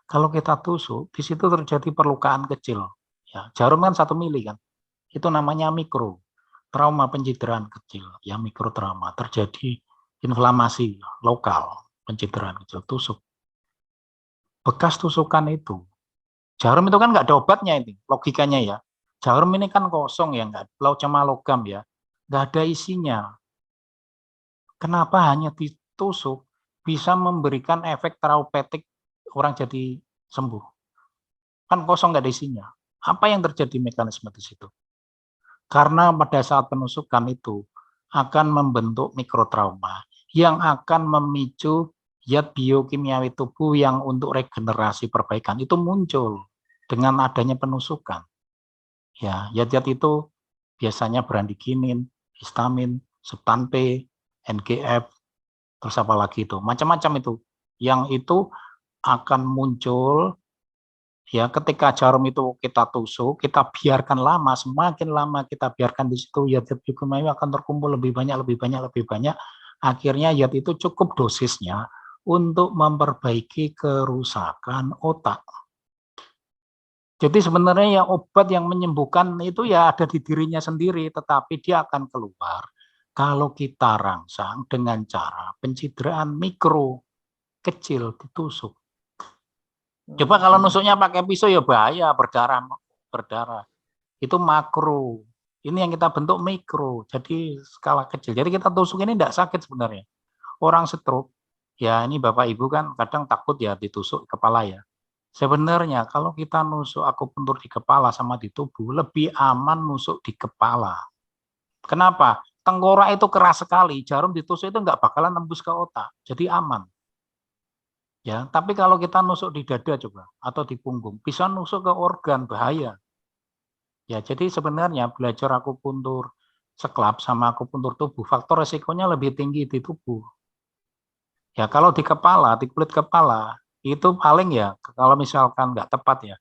Kalau kita tusuk, di situ terjadi perlukaan kecil. Ya, jarum kan 1 mili kan, itu namanya mikro. Trauma pencideran kecil, ya mikrotrauma. Terjadi inflamasi lokal, pencideran kecil, tusuk. Bekas tusukan itu, jarum itu kan nggak ada obatnya ini, logikanya ya. Jarum ini kan kosong ya, nggak cuma logam ya, nggak ada isinya. Kenapa hanya ditusuk bisa memberikan efek terapeutik orang jadi sembuh? Kan kosong nggak ada isinya. Apa yang terjadi mekanisme di situ? Karena pada saat penusukan itu akan membentuk mikrotrauma yang akan memicu zat biokimiawi tubuh yang untuk regenerasi perbaikan itu muncul dengan adanya penusukan. Ya, zat-zat itu biasanya brandikinin, histamin, substan P, NGF, terus apa lagi itu, macam-macam itu. Yang itu akan muncul ya ketika jarum itu kita tusuk, kita biarkan lama, semakin lama kita biarkan di situ, zat biokimiawi akan terkumpul lebih banyak, akhirnya zat itu cukup dosisnya untuk memperbaiki kerusakan otak. Jadi sebenarnya ya obat yang menyembuhkan itu ya ada di dirinya sendiri, tetapi dia akan keluar kalau kita rangsang dengan cara pencitraan mikro, kecil, ditusuk. Coba kalau nusuknya pakai pisau ya bahaya, berdarah. Itu makro. Ini yang kita bentuk mikro, jadi skala kecil. Jadi kita tusuk ini tidak sakit sebenarnya. Orang stroke, ya ini Bapak Ibu kan kadang takut ya ditusuk kepala ya. Sebenarnya kalau kita nusuk akupuntur di kepala sama di tubuh, lebih aman nusuk di kepala. Kenapa? Tengkorak itu keras sekali, jarum ditusuk itu nggak bakalan tembus ke otak, jadi aman. Ya, tapi kalau kita nusuk di dada coba atau di punggung, bisa nusuk ke organ, bahaya. Ya, jadi sebenarnya belajar akupuntur seklap sama akupuntur tubuh, faktor resikonya lebih tinggi di tubuh. Ya, kalau di kepala, di kulit kepala, itu paling ya, kalau misalkan nggak tepat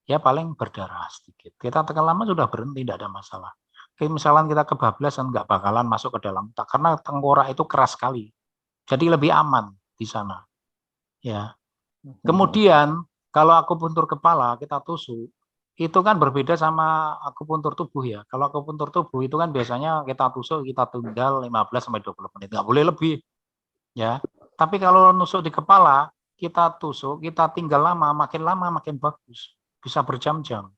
ya paling berdarah sedikit. Kita tekan lama sudah berhenti, tidak ada masalah. Oke, misalkan kita kebablasan, nggak bakalan masuk ke dalam otak, karena tengkorak itu keras sekali. Jadi lebih aman di sana. Ya. Kemudian kalau akupuntur kepala kita tusuk, itu kan berbeda sama akupuntur tubuh ya. Kalau akupuntur tubuh itu kan biasanya kita tusuk, kita tunggal 15-20 menit, nggak boleh lebih. Ya. Tapi kalau nusuk di kepala, kita tusuk, kita tinggal lama makin bagus. Bisa berjam-jam.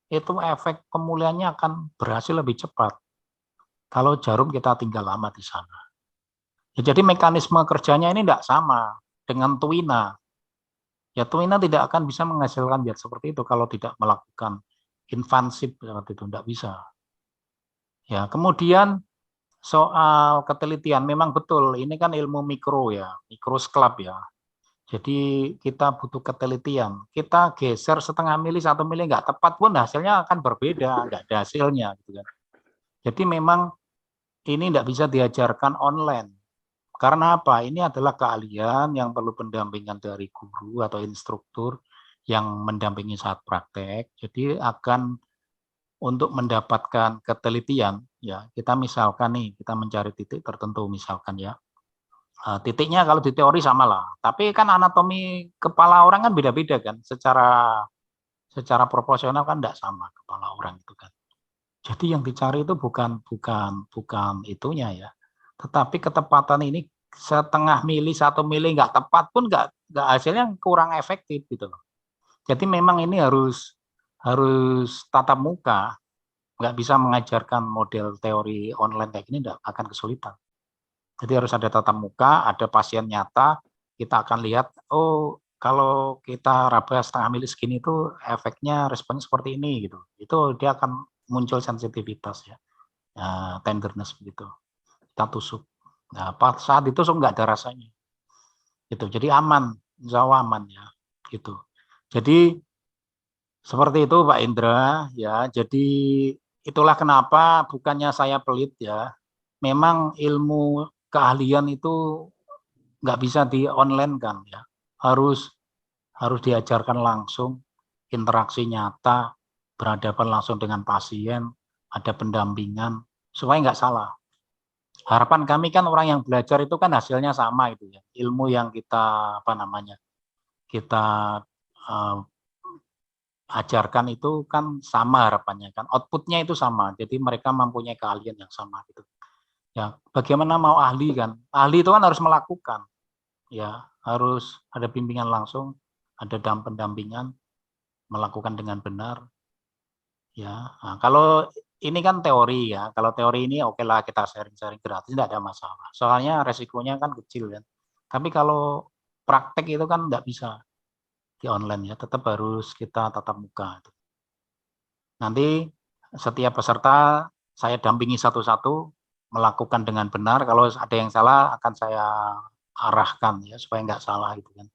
Itu efek pemulihannya akan berhasil lebih cepat. Kalau jarum kita tinggal lama di sana. Ya, jadi mekanisme kerjanya ini tidak sama dengan tuina. Ya tuina tidak akan bisa menghasilkan zat seperti itu kalau tidak melakukan invasif seperti itu, tidak bisa. Ya, kemudian soal ketelitian, memang betul, ini kan ilmu mikro ya, mikroskop ya. Jadi kita butuh ketelitian. Kita geser setengah mili, 1 mili nggak tepat pun hasilnya akan berbeda, nggak ada hasilnya. Gitu kan. Jadi memang ini nggak bisa diajarkan online. Karena apa? Ini adalah keahlian yang perlu pendampingan dari guru atau instruktur yang mendampingi saat praktek. Jadi akan untuk mendapatkan ketelitian, ya kita misalkan nih, kita mencari titik tertentu misalkan ya. Titiknya kalau di teori sama lah, tapi kan anatomi kepala orang kan beda-beda kan, secara proporsional kan tidak sama kepala orang itu kan. Jadi yang dicari itu bukan itunya ya, tetapi ketepatan ini setengah mili, 1 mili nggak tepat pun nggak hasilnya kurang efektif gitu loh. Jadi memang ini harus tatap muka, nggak bisa mengajarkan model teori online kayak gini, nggak akan kesulitan. Jadi harus ada tatap muka, ada pasien nyata, kita akan lihat, oh kalau kita raba setengah mili segini itu efeknya responnya seperti ini gitu. Itu dia akan muncul sensitivitas ya, tenderness begitu. Kita tusuk. Nah, saat ditusuk nggak ada rasanya. Gitu. Jadi aman, insya Allah aman ya. Gitu. Jadi seperti itu Pak Indra ya. Jadi itulah kenapa bukannya saya pelit ya. Memang ilmu keahlian itu nggak bisa di online kan ya. Harus diajarkan langsung, interaksi nyata, berhadapan langsung dengan pasien, ada pendampingan supaya nggak salah. Harapan kami kan orang yang belajar itu kan hasilnya sama itu ya. Ilmu yang kita kita ajarkan itu kan sama harapannya kan. Outputnya itu sama. Jadi mereka mempunyai keahlian yang sama gitu. Ya, bagaimana mau ahli kan? Ahli itu kan harus melakukan. Ya, harus ada bimbingan langsung, ada pendampingan, melakukan dengan benar. Ya, nah, kalau ini kan teori ya. Kalau teori ini oke lah kita sharing-sharing gratis, tidak ada masalah. Soalnya resikonya kan kecil kan. Tapi kalau praktek itu kan tidak bisa di online ya. Tetap harus kita tatap muka. Nanti setiap peserta saya dampingi satu-satu, melakukan dengan benar. Kalau ada yang salah akan saya arahkan ya supaya nggak salah gitu kan.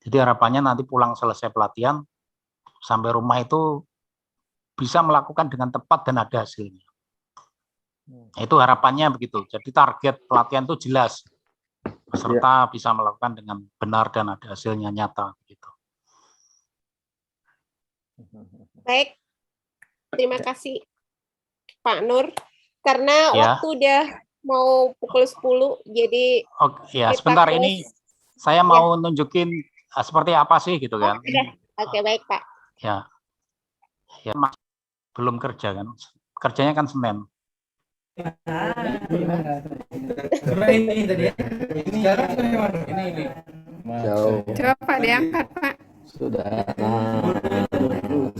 Jadi harapannya nanti pulang selesai pelatihan sampai rumah itu bisa melakukan dengan tepat dan ada hasilnya. Itu harapannya begitu. Jadi target pelatihan itu jelas. Peserta bisa melakukan dengan benar dan ada hasilnya nyata gitu. Baik. Terima kasih Pak Nur. Karena waktu udah mau pukul 10 jadi sebentar ini saya mau nunjukin seperti apa sih gitu kan. Oke, baik Pak. Ya, belum kerja kan. Kerjanya kan Senin. Ini tadi ya. Ini. Jauh. Coba Pak diangkat Pak. Sudah.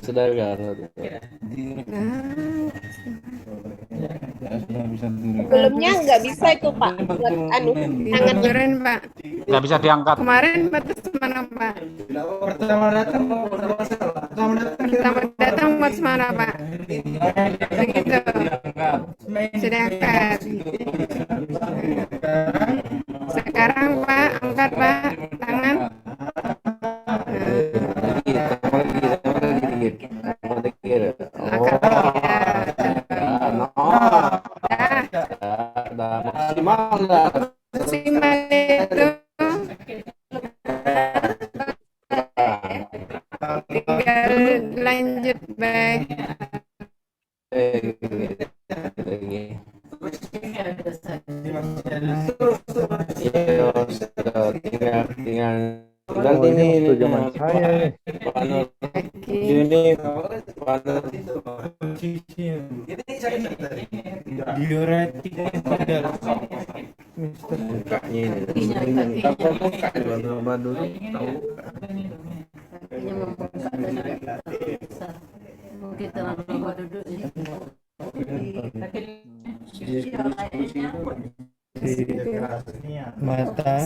Sudah kan. Sebelumnya nggak bisa itu Pak. Buat tangan kemarin Pak. Nggak bisa diangkat. Kemarin batas mana Pak? Pertama datang buat mana Pak? Begitu. Sudah angkat. Sekarang Pak, angkat Pak tangan. Maksimal itu tinggal lanjut baik. Tinggal ini zaman saya ini diuretik padahal mukanya ini lama dulu tahu mata.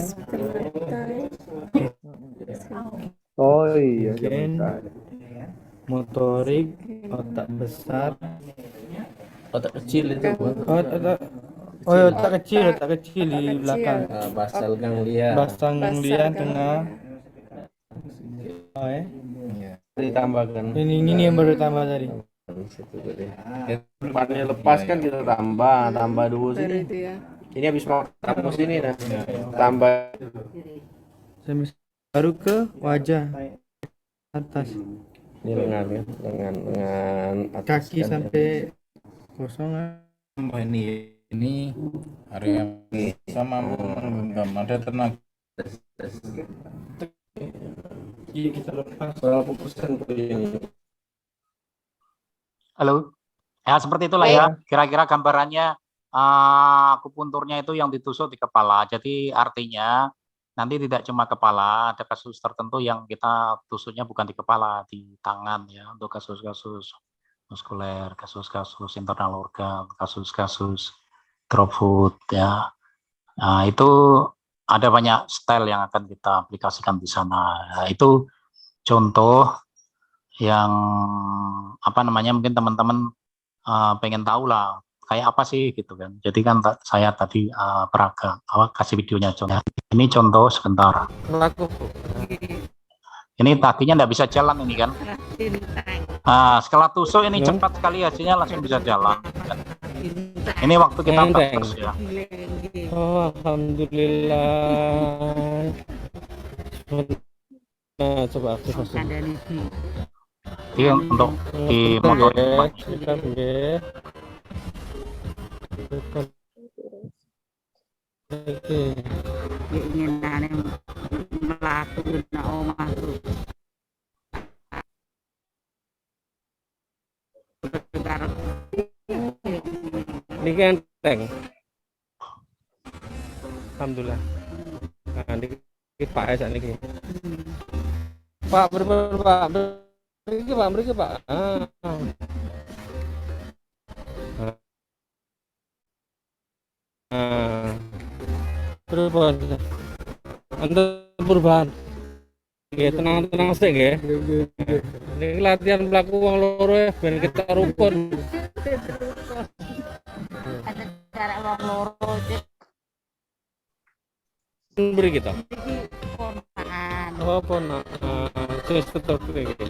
oh iya zaman saya Motorik, otak besar, otak kecil itu otak kecil di belakang. basal ganglia Tengah. Oh ya. Ditambahkan Ini yang baru tambah tadi. depannya lepas kan kita tambah dulu sini. Ini habis mau kampus ini nah. Tambah Baru ke wajah atas. ini lengan atas Kaki kan. sampai kosong. Ini area sama menggenggam ada tenaga. Iya kita lepas. Soal fokuskan ke ini. Halo. Ya seperti itulah ya. Kira-kira gambarannya akupunturnya itu yang ditusuk di kepala. Jadi artinya nanti tidak cuma kepala, ada kasus tertentu yang kita tusuknya bukan di kepala, di tangan ya, untuk kasus-kasus muskuler, kasus-kasus internal organ, kasus-kasus drop foot ya. Nah, itu ada banyak style yang akan kita aplikasikan di sana. Nah, itu contoh yang mungkin teman-teman pengen tahu lah kayak apa sih gitu kan. Jadi kan saya tadi kasih videonya contoh. Ini contoh sebentar. Ini kakinya nggak bisa jalan ini kan. Setelah tusuk ini cepat sekali hasilnya langsung bisa jalan. Ini waktu kita praktek ya. Oh, alhamdulillah. Nah, coba aktifasi. Ini untuk di motor. Keinginan yang melakukan omah tuh. Ini genteng. Alhamdulillah. Nah, ini Pak ya ini. Pak, beri Pak. Perubahan. Perubahan. Oke, tenang sih nggih. Ini latihan mlaku wong loro ben kita rukun. Cara wong loro Beri kita. kontaan. Oh, ponak. Sing stroke iki.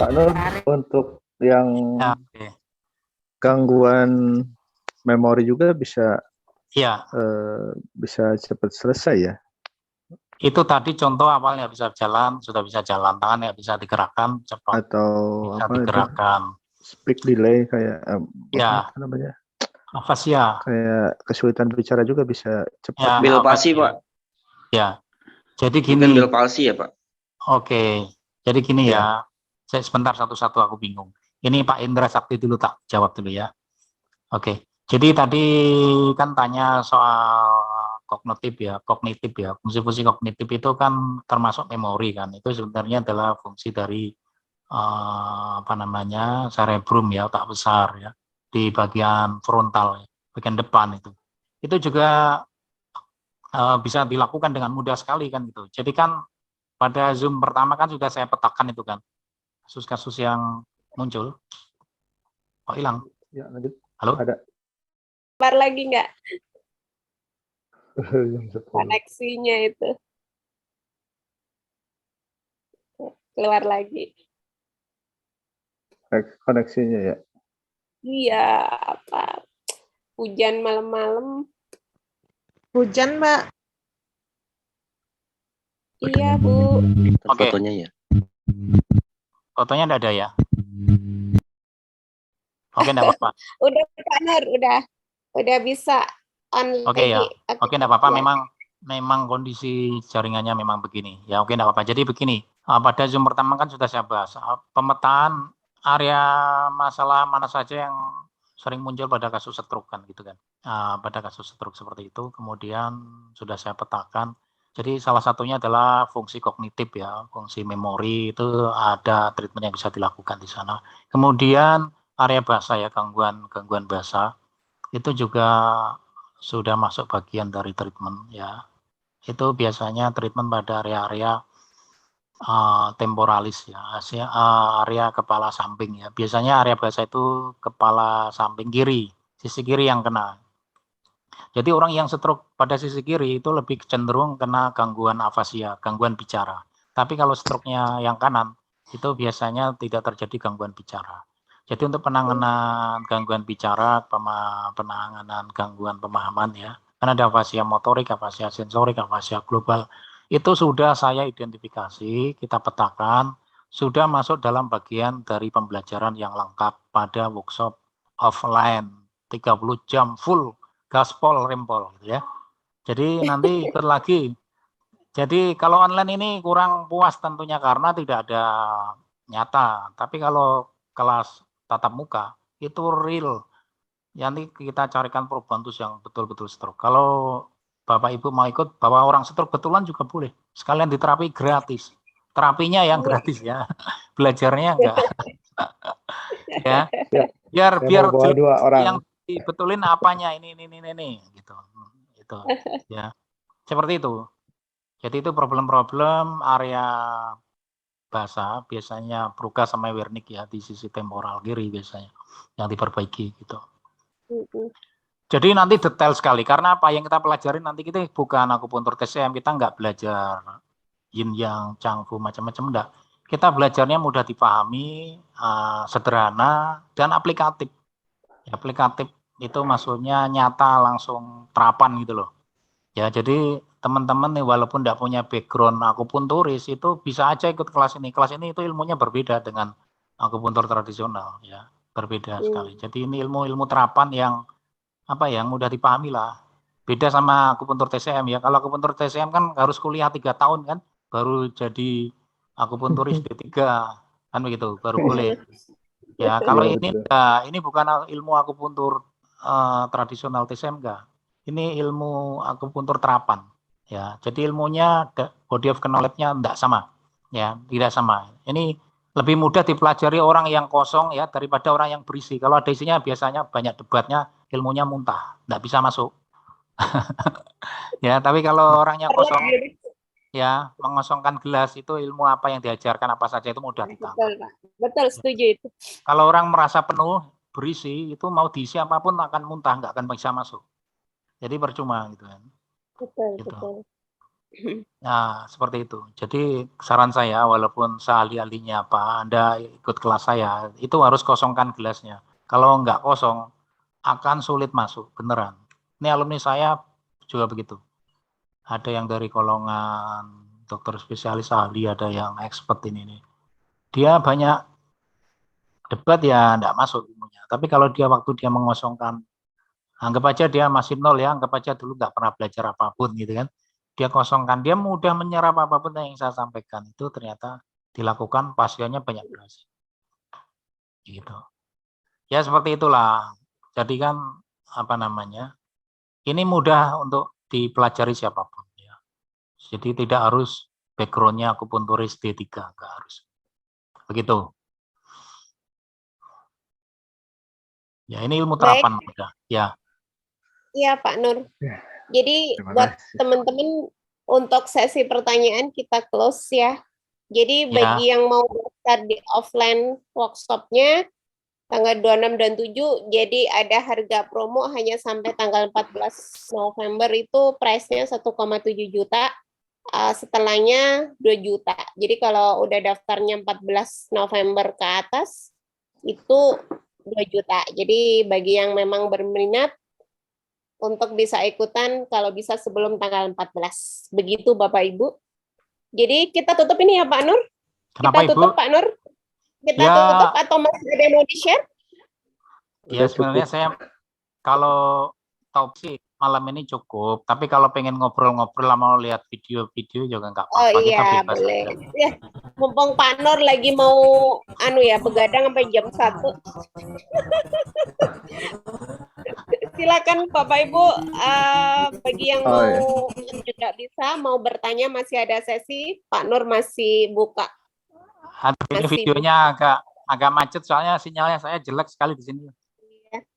Pak Nur, untuk yang Ya, oke. gangguan memori juga bisa Iya, bisa cepat selesai ya. itu tadi contoh awal nggak bisa jalan, sudah bisa jalan, tangan nggak bisa digerakkan, cepat Atau bisa apa itu? digerakkan. Speak delay kayak Ya, apa namanya? afasia. Kayak kesulitan bicara juga bisa cepat. Ya, Bil palsi, afasia. Pak. Ya, jadi Bukan gini. bil palsi ya, Pak? Oke, jadi gini Iya. ya. Saya sebentar satu-satu aku bingung. Ini Pak Indra Sakti dulu tak jawab dulu ya. Oke, jadi tadi kan tanya soal kognitif ya. Fungsi-fungsi kognitif itu kan termasuk memori kan. Itu sebenarnya adalah fungsi dari apa namanya cerebrum ya, otak besar ya, di bagian frontal, bagian depan itu. Itu juga bisa dilakukan dengan mudah sekali kan gitu. Jadi kan pada Zoom pertama kan sudah saya petakan itu kan kasus-kasus yang muncul. Oh hilang. Ya, lanjut. Halo? Ada. Keluar lagi nggak Jam 10. koneksinya itu? Keluar lagi. Koneksinya ya. Iya, apa? Hujan malam-malam. Hujan, Mbak. Iya, Bu. Oke. Fotonya ya. Fotonya enggak ada ya? Oke, enggak apa-apa. Udah Pak Nur, udah bisa on Oke ya. lagi. Oke, enggak apa-apa. Ya. Memang kondisi jaringannya memang begini. Ya, oke, enggak apa-apa. Jadi begini, pada Zoom pertama kan sudah saya bahas pemetaan area masalah mana saja yang sering muncul pada kasus stroke kan gitu kan. Pada kasus stroke seperti itu, kemudian sudah saya petakan. Jadi salah satunya adalah fungsi kognitif ya, fungsi memori itu ada treatment yang bisa dilakukan di sana. Kemudian area bahasa ya, gangguan bahasa itu juga sudah masuk bagian dari treatment ya. Itu biasanya treatment pada area-area temporalis ya, area kepala samping ya. Biasanya area bahasa itu kepala samping kiri, sisi kiri yang kena. Jadi orang yang stroke pada sisi kiri itu lebih cenderung kena gangguan afasia, gangguan bicara. Tapi kalau stroke-nya yang kanan, itu biasanya tidak terjadi gangguan bicara. Jadi untuk penanganan gangguan bicara, penanganan gangguan pemahaman ya, kan ada afasia motorik, afasia sensorik, afasia global, itu sudah saya identifikasi, kita petakan, sudah masuk dalam bagian dari pembelajaran yang lengkap pada workshop offline, 30 jam full, gaspol, rempol gitu ya. Jadi nanti ikut lagi. Jadi kalau online ini kurang puas tentunya karena tidak ada nyata. Tapi kalau kelas tatap muka itu real. Nanti kita carikan probantus yang betul-betul stroke. Kalau Bapak Ibu mau ikut, bawa orang stroke betulan juga boleh. Sekalian diterapi gratis. Terapinya yang gratis ya. Belajarnya enggak. Ya. Biar dua orang. Yang dibetulin apanya ini gitu. Itu ya. Seperti itu. Jadi itu problem-problem area bahasa biasanya Brugha sama Wernicke ya di sisi temporal kiri biasanya yang diperbaiki gitu. Jadi nanti detail sekali karena apa yang kita pelajari nanti kita bukan akupuntur TCM, kita nggak belajar yin yang changfu macam-macam enggak. Kita belajarnya mudah dipahami, sederhana dan aplikatif. Aplikatif itu maksudnya nyata langsung terapan gitu loh. Ya jadi teman-teman nih walaupun tidak punya background akupunturis itu bisa aja ikut kelas ini. Kelas ini itu ilmunya berbeda dengan akupuntur tradisional ya, berbeda sekali. Jadi ini ilmu terapan yang apa yang mudah dipahami lah. Beda sama akupuntur TCM ya. Kalau akupuntur TCM kan harus kuliah 3 tahun kan baru jadi akupunturis D3 kan begitu, baru boleh. Ya, kalau ini bukan ilmu akupuntur tradisional TCM enggak. Ini ilmu akupuntur terapan. Ya, jadi ilmunya body of knowledge-nya enggak sama. Ya, tidak sama. Ini lebih mudah dipelajari orang yang kosong ya daripada orang yang berisi. Kalau ada isinya biasanya banyak debatnya, ilmunya muntah, enggak bisa masuk. Ya, tapi kalau orangnya kosong ya, mengosongkan gelas itu ilmu apa yang diajarkan apa saja itu mudah ditangkap. Betul, Pak. Betul, setuju itu. Kalau orang merasa penuh, berisi itu mau diisi apapun akan muntah, nggak akan bisa masuk. Jadi percuma gitu kan. Betul, gitu. betul. Nah, seperti itu. Jadi saran saya, walaupun seahli-ahlinya apa, Anda ikut kelas saya, itu harus kosongkan gelasnya. Kalau nggak kosong, akan sulit masuk, beneran. Ini alumni saya juga begitu. Ada yang dari golongan dokter spesialis ahli, ada yang expert ini. Dia banyak debat ya nggak masuk ilmunya. Tapi kalau dia waktu dia mengosongkan, anggap aja dia masih nol ya, anggap aja dulu nggak pernah belajar apapun gitu kan. Dia kosongkan, dia mudah menyerap apapun yang saya sampaikan itu ternyata dilakukan, pasiennya banyak berhasil. Gitu. Ya seperti itulah. Jadi kan apa namanya? Ini mudah untuk dipelajari siapapun ya. Jadi tidak harus background-nya akupunturis D3, enggak harus. Begitu. Ya ini ilmu terapan mudah. Ya. Iya Pak Nur. Jadi buat teman-teman untuk sesi pertanyaan kita close ya. Jadi bagi yang mau daftar di offline workshopnya tanggal 26 dan 7, jadi ada harga promo hanya sampai tanggal 14 November itu price-nya 1,7 juta, setelahnya 2 juta. Jadi kalau udah daftarnya 14 November ke atas itu 2 juta. Jadi bagi yang memang berminat untuk bisa ikutan kalau bisa sebelum tanggal 14. Begitu Bapak Ibu. Jadi kita tutup ini ya Pak Nur. Kenapa, kita tutup Ibu? Pak Nur. Kita Ya, tutup atau masih ada yang mau di-share? Ya sebenarnya saya kalau topik malam ini cukup. Tapi kalau pengen ngobrol-ngobrol mau lihat video-video juga nggak apa-apa. Oh Kita iya, bebas boleh. aja. Ya, mumpung Pak Nur lagi mau begadang sampai jam 1. Silakan Bapak Ibu, bagi yang mau tidak bisa mau bertanya masih ada sesi, Pak Nur masih buka. Ini videonya agak macet soalnya sinyalnya saya jelek sekali di sini.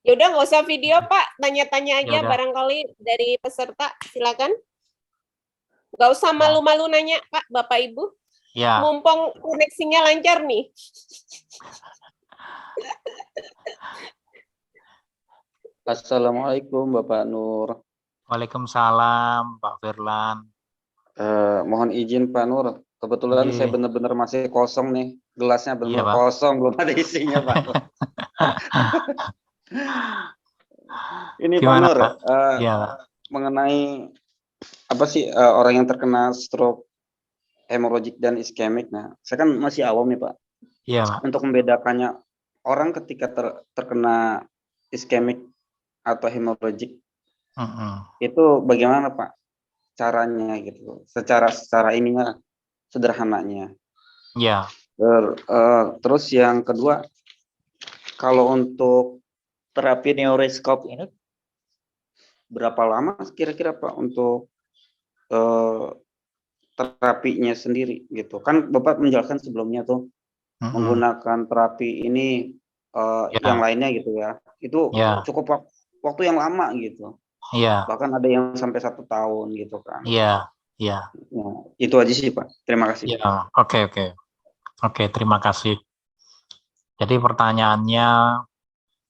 Ya udah nggak usah video Pak, tanya-tanya aja Yaudah. barangkali dari peserta, silakan. Nggak usah malu-malu nanya Pak, Bapak Ibu. Ya. Mumpung koneksinya lancar nih. Assalamualaikum Bapak Nur. Waalaikumsalam Pak Firlan. Mohon izin Pak Nur, kebetulan saya benar-benar masih kosong nih, gelasnya benar kosong, belum ada isinya Pak Nur. Ini Gimana, Pak Nur, mengenai apa sih orang yang terkena stroke hemorragik dan iskemik. Nah, saya kan masih awam nih Pak. Iya Pak. Untuk membedakannya, orang ketika terkena iskemik atau hemorragik itu bagaimana Pak caranya gitu, secara ininya sederhananya. Ya. Terus yang kedua, kalau untuk terapi neuroscope ini berapa lama kira-kira Pak untuk terapinya sendiri gitu? Kan Bapak menjelaskan sebelumnya tuh menggunakan terapi ini yang lainnya gitu ya, itu cukup waktu yang lama gitu. Iya. Bahkan ada yang sampai 1 tahun gitu kan. Iya, iya. Nah, itu aja sih Pak. Terima kasih. Ya, oke, terima kasih. Jadi pertanyaannya,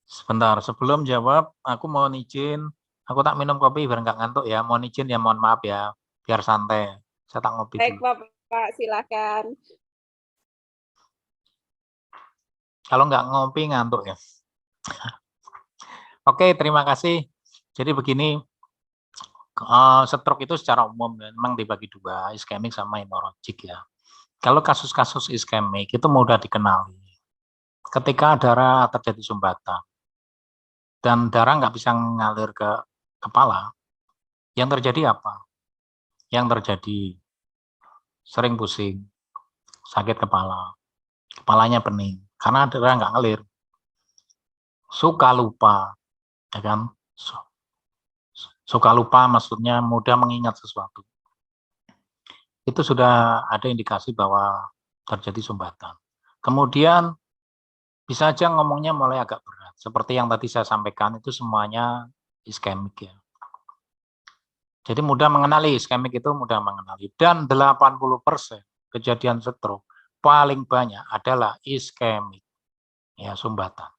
sebentar sebelum jawab, aku mau izin, aku tak minum kopi biar nggak ngantuk ya. Mohon izin ya, mohon maaf ya, biar santai. Saya tak ngopi Baik dulu. Bapak, silakan. Kalau nggak ngopi ngantuk ya. Oke, terima kasih. Jadi begini, stroke itu secara umum memang dibagi dua, iskemik sama hemorragik ya. Kalau kasus-kasus iskemik itu mudah dikenali. Ketika darah terjadi sumbatan dan darah nggak bisa ngalir ke kepala, yang terjadi apa? Yang terjadi sering pusing, sakit kepala, kepalanya pening karena darah nggak ngalir, suka lupa, ya kan? Suka lupa maksudnya mudah mengingat sesuatu. Itu sudah ada indikasi bahwa terjadi sumbatan. Kemudian bisa aja ngomongnya mulai agak berat. Seperti yang tadi saya sampaikan itu semuanya iskemik ya. Jadi mudah mengenali, iskemik itu mudah mengenali. Dan 80% kejadian stroke paling banyak adalah iskemik. Ya, sumbatan.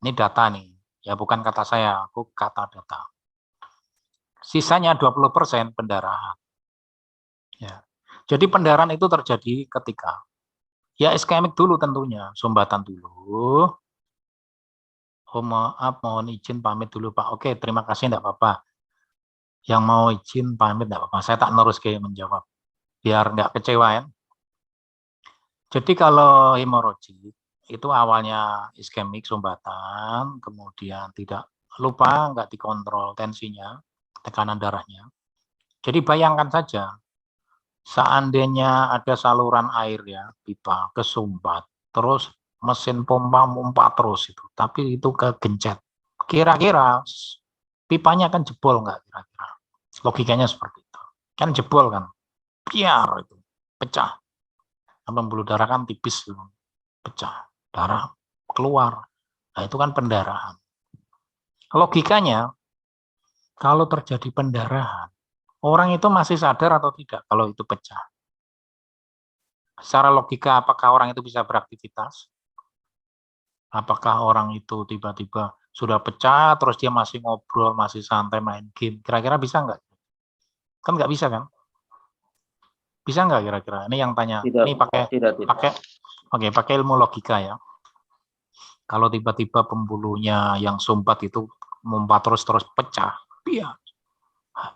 Ini data nih, ya bukan kata saya, aku kata data. Sisanya 20% pendarahan. Ya. Jadi pendarahan itu terjadi ketika ya iskemik dulu tentunya, sumbatan dulu. Oh maaf, mohon izin pamit dulu Pak. Oke, terima kasih, enggak apa-apa. Yang mau izin pamit enggak apa-apa. Saya tak nerus kayak menjawab. Biar enggak kecewa ya. Jadi kalau hemoragik itu awalnya iskemik sumbatan, kemudian tidak lupa enggak dikontrol tensinya, tekanan darahnya. Jadi bayangkan saja, seandainya ada saluran air ya, pipa kesumbat, terus mesin pompa terus itu, tapi itu kegencet. Kira-kira pipanya akan jebol nggak kira-kira? Logikanya seperti itu. Kan jebol kan, biar itu pecah. Pembuluh darah kan tipis, pecah, darah keluar. Nah itu kan pendarahan. Logikanya, kalau terjadi pendarahan, orang itu masih sadar atau tidak kalau itu pecah? Secara logika, apakah orang itu bisa beraktivitas? Apakah orang itu tiba-tiba sudah pecah, terus dia masih ngobrol, masih santai main game? Kira-kira bisa nggak? Kan nggak bisa kan? Bisa nggak kira-kira? Ini yang tanya. Tidak, ini pakai ilmu logika ya. Kalau tiba-tiba pembuluhnya yang sumbat itu memompa terus pecah, ya.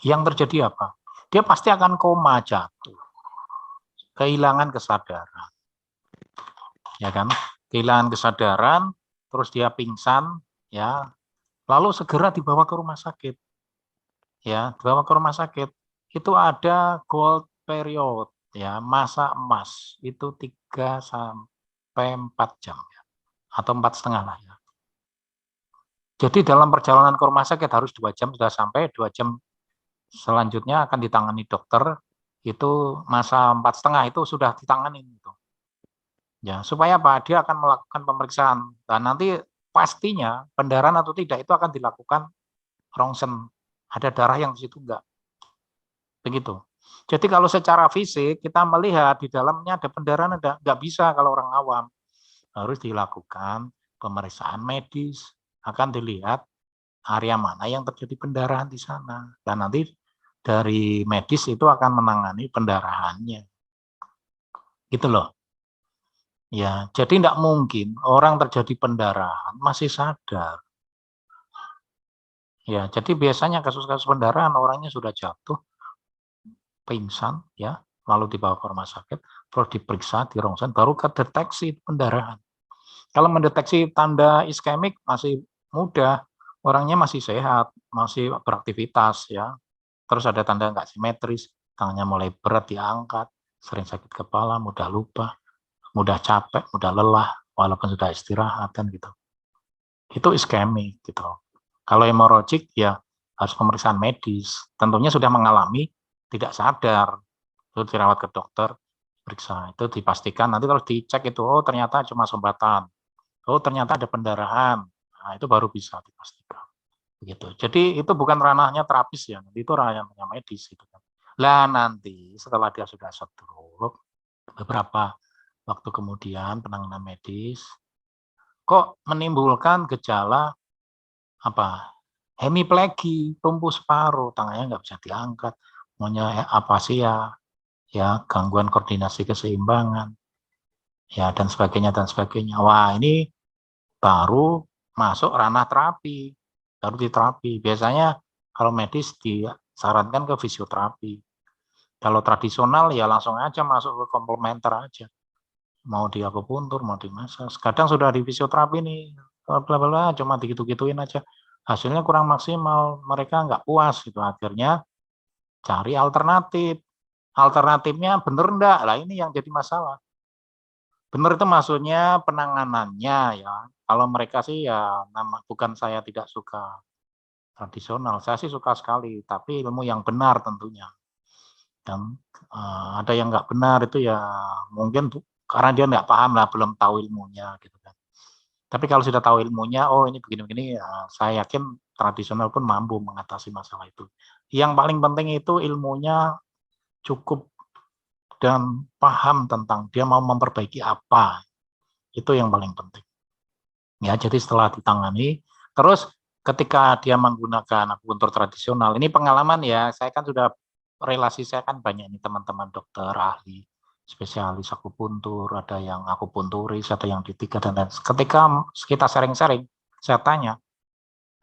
Yang terjadi apa? Dia pasti akan koma, jatuh, kehilangan kesadaran, ya kan? Kehilangan kesadaran, terus dia pingsan, ya. Lalu segera dibawa ke rumah sakit, ya. Dibawa ke rumah sakit. Itu ada gold period, ya, masa emas itu 3 sampai 4 jam, ya. Atau 4,5 lah ya. Jadi dalam perjalanan ke rumah sakit harus 2 jam sudah sampai, 2 jam selanjutnya akan ditangani dokter, itu masa 4,5 itu sudah ditangani itu. Ya, supaya apa? Dia akan melakukan pemeriksaan dan nanti pastinya pendarahan atau tidak itu akan dilakukan rongsen. Ada darah yang di situ enggak. Begitu. Jadi kalau secara fisik kita melihat di dalamnya ada pendarahan, enggak bisa kalau orang awam. Harus dilakukan pemeriksaan medis, akan dilihat area mana yang terjadi pendarahan di sana. Dan nanti dari medis itu akan menangani pendarahannya. Gitu loh. Ya, jadi tidak mungkin orang terjadi pendarahan masih sadar. Ya, jadi biasanya kasus-kasus pendarahan orangnya sudah jatuh, pingsan, ya, lalu dibawa ke rumah sakit, terus diperiksa, dirongsen, baru kedeteksi pendarahan. Kalau mendeteksi tanda iskemik masih mudah, orangnya masih sehat, masih beraktivitas, ya. Terus ada tanda nggak simetris, tangannya mulai berat diangkat, sering sakit kepala, mudah lupa, mudah capek, mudah lelah, walaupun sudah istirahat kan gitu. Itu iskemik gitu. Kalau hemoragik ya harus pemeriksaan medis. Tentunya sudah mengalami, tidak sadar, itu dirawat ke dokter, periksa, itu dipastikan. Nanti kalau dicek itu, oh ternyata cuma sumbatan, oh ternyata ada pendarahan, nah itu baru bisa dipastikan. Begitu. Jadi itu bukan ranahnya terapis ya, itu ranahnya medis gitu kan. Lah nanti setelah dia sudah stroke, beberapa waktu kemudian penanganan medis kok menimbulkan gejala apa? Hemiplegi, tumbuh separuh, tangannya nggak bisa diangkat, maunya apasia, ya gangguan koordinasi keseimbangan, ya dan sebagainya dan sebagainya. Wah ini baru masuk ranah terapi, baru diterapi. Biasanya kalau medis disarankan ke fisioterapi. Kalau tradisional ya langsung aja masuk ke komplementer aja. Mau di akupuntur, mau di massage. Kadang sudah di fisioterapi nih, bla bla bla, cuma digitu-gituin aja. Hasilnya kurang maksimal, mereka nggak puas gitu. Akhirnya cari alternatif. Alternatifnya bener enggak? Lah ini yang jadi masalah. Bener itu maksudnya penanganannya ya. Kalau mereka sih ya bukan saya tidak suka tradisional, saya sih suka sekali, tapi ilmu yang benar tentunya. Dan ada yang nggak benar itu ya mungkin karena dia nggak paham lah, belum tahu ilmunya gitu kan. Tapi kalau sudah tahu ilmunya, oh ini begini-begini, ya, saya yakin tradisional pun mampu mengatasi masalah itu. Yang paling penting itu ilmunya cukup dan paham tentang dia mau memperbaiki apa. Itu yang paling penting. Ya, jadi setelah ditangani, terus ketika dia menggunakan akupuntur tradisional, ini pengalaman ya, saya kan sudah relasi saya kan banyak nih teman-teman dokter ahli, spesialis akupuntur, ada yang akupunturis, ada yang D3 dan lain. Ketika kita sharing-sharing, saya tanya,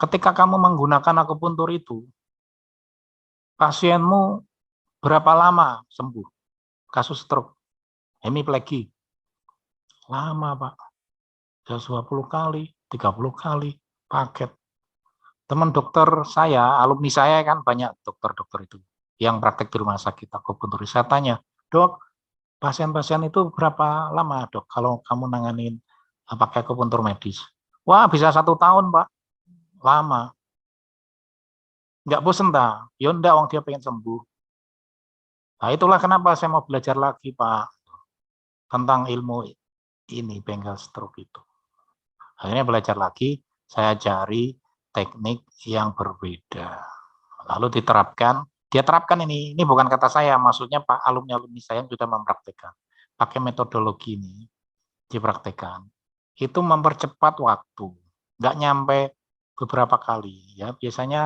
ketika kamu menggunakan akupuntur itu, pasienmu berapa lama sembuh? Kasus stroke, hemiplegi. Lama, Pak. 20 kali, 30 kali paket. Teman dokter saya, alumni saya kan banyak dokter-dokter itu yang praktek di rumah sakit akupuntur. Saya tanya, dok, pasien-pasien itu berapa lama dok kalau kamu nanganin pakai akupuntur medis? Wah, bisa 1 tahun, Pak. Lama. Nggak bosen tak? Ya enggak, orang dia pengen sembuh. Nah, itulah kenapa saya mau belajar lagi, Pak, tentang ilmu ini, bengkel stroke itu. Akhirnya belajar lagi, saya cari teknik yang berbeda. Lalu diterapkan, dia terapkan ini bukan kata saya, maksudnya Pak alumni-alumni saya yang sudah mempraktekkan. Pakai metodologi ini, dipraktekkan. Itu mempercepat waktu, nggak nyampe beberapa kali. Ya, biasanya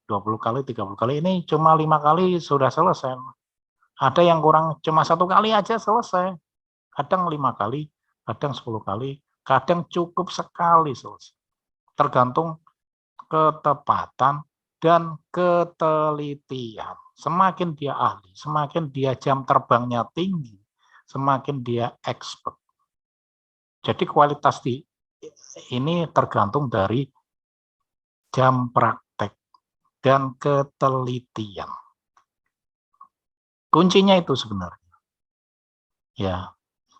20 kali, 30 kali, ini cuma 5 kali sudah selesai. Ada yang kurang, cuma 1 kali aja selesai. Kadang 5 kali, kadang 10 kali, kadang cukup sekali selesai. Tergantung ketepatan dan ketelitian. Semakin dia ahli, semakin dia jam terbangnya tinggi, semakin dia expert. Jadi kualitas ini tergantung dari jam praktek dan ketelitian. Kuncinya itu sebenarnya. Ya.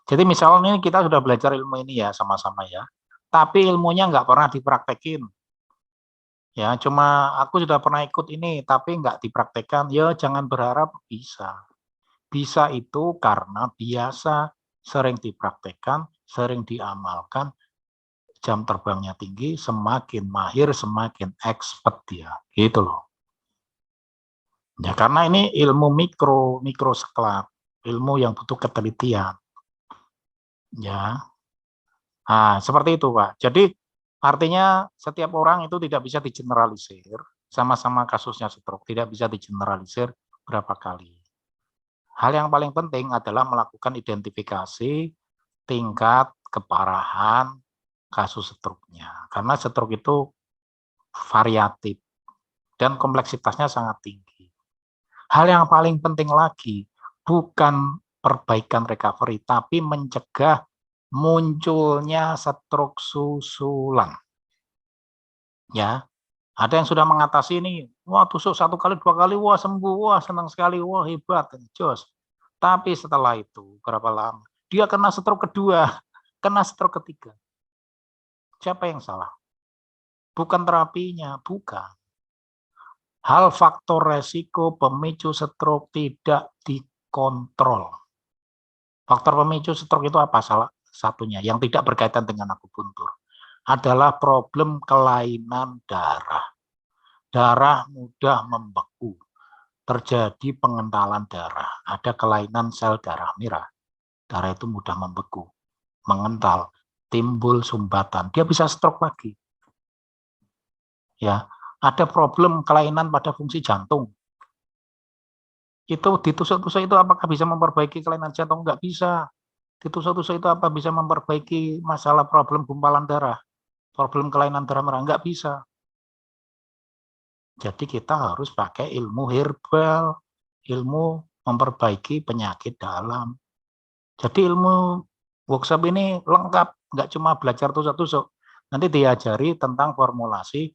Jadi misalnya kita sudah belajar ilmu ini ya sama-sama ya, tapi ilmunya nggak pernah dipraktekin. Ya, cuma aku sudah pernah ikut ini, tapi nggak dipraktekkan. Ya, jangan berharap bisa. Bisa itu karena biasa, sering dipraktekkan, sering diamalkan, jam terbangnya tinggi, semakin mahir, semakin expert dia. Gitu loh. Ya, karena ini ilmu mikro skala, ilmu yang butuh ketelitian. Ya, nah, seperti itu, Pak. Jadi artinya setiap orang itu tidak bisa digeneralisir, sama-sama kasusnya stroke, tidak bisa digeneralisir berapa kali. Hal yang paling penting adalah melakukan identifikasi tingkat keparahan kasus stroke-nya. Karena stroke itu variatif dan kompleksitasnya sangat tinggi. Hal yang paling penting lagi bukan perbaikan recovery, tapi mencegah munculnya stroke susulan. Ya, ada yang sudah mengatasi ini, wah tusuk 1 kali, 2 kali, wah sembuh, wah senang sekali, wah hebat, jos. Tapi setelah itu berapa lama? Dia kena stroke kedua, kena stroke ketiga. Siapa yang salah? Bukan terapinya, bukan. Hal faktor resiko pemicu stroke tidak dikontrol. Faktor pemicu stroke itu apa? Salah satunya yang tidak berkaitan dengan akupuntur adalah problem kelainan darah. Darah mudah membeku, terjadi pengentalan darah, ada kelainan sel darah merah. Darah itu mudah membeku, mengental, timbul sumbatan, dia bisa stroke lagi. Ya, ada problem kelainan pada fungsi jantung. Itu ditusuk-tusuk itu apakah bisa memperbaiki kelainan jantung? Enggak bisa. Ditusuk-tusuk itu apa bisa memperbaiki masalah problem gumpalan darah, problem kelainan darah merah? Enggak bisa. Jadi kita harus pakai ilmu herbal, ilmu memperbaiki penyakit dalam. Jadi ilmu workshop ini lengkap, enggak cuma belajar tusuk-tusuk. Nanti diajari tentang formulasi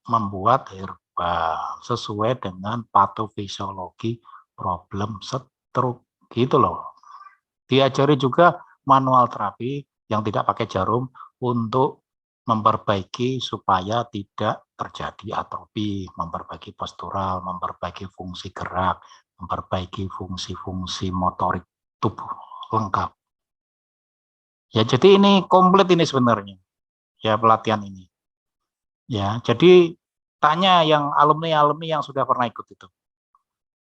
membuat herbal sesuai dengan patofisiologi problem stroke gitu loh. Diajari juga manual terapi yang tidak pakai jarum untuk memperbaiki supaya tidak terjadi atrofi, memperbaiki postural, memperbaiki fungsi gerak, memperbaiki fungsi-fungsi motorik tubuh lengkap. Ya, jadi ini komplit ini sebenarnya. Ya, pelatihan ini. Ya, jadi tanya yang alumni-alumni yang sudah pernah ikut itu.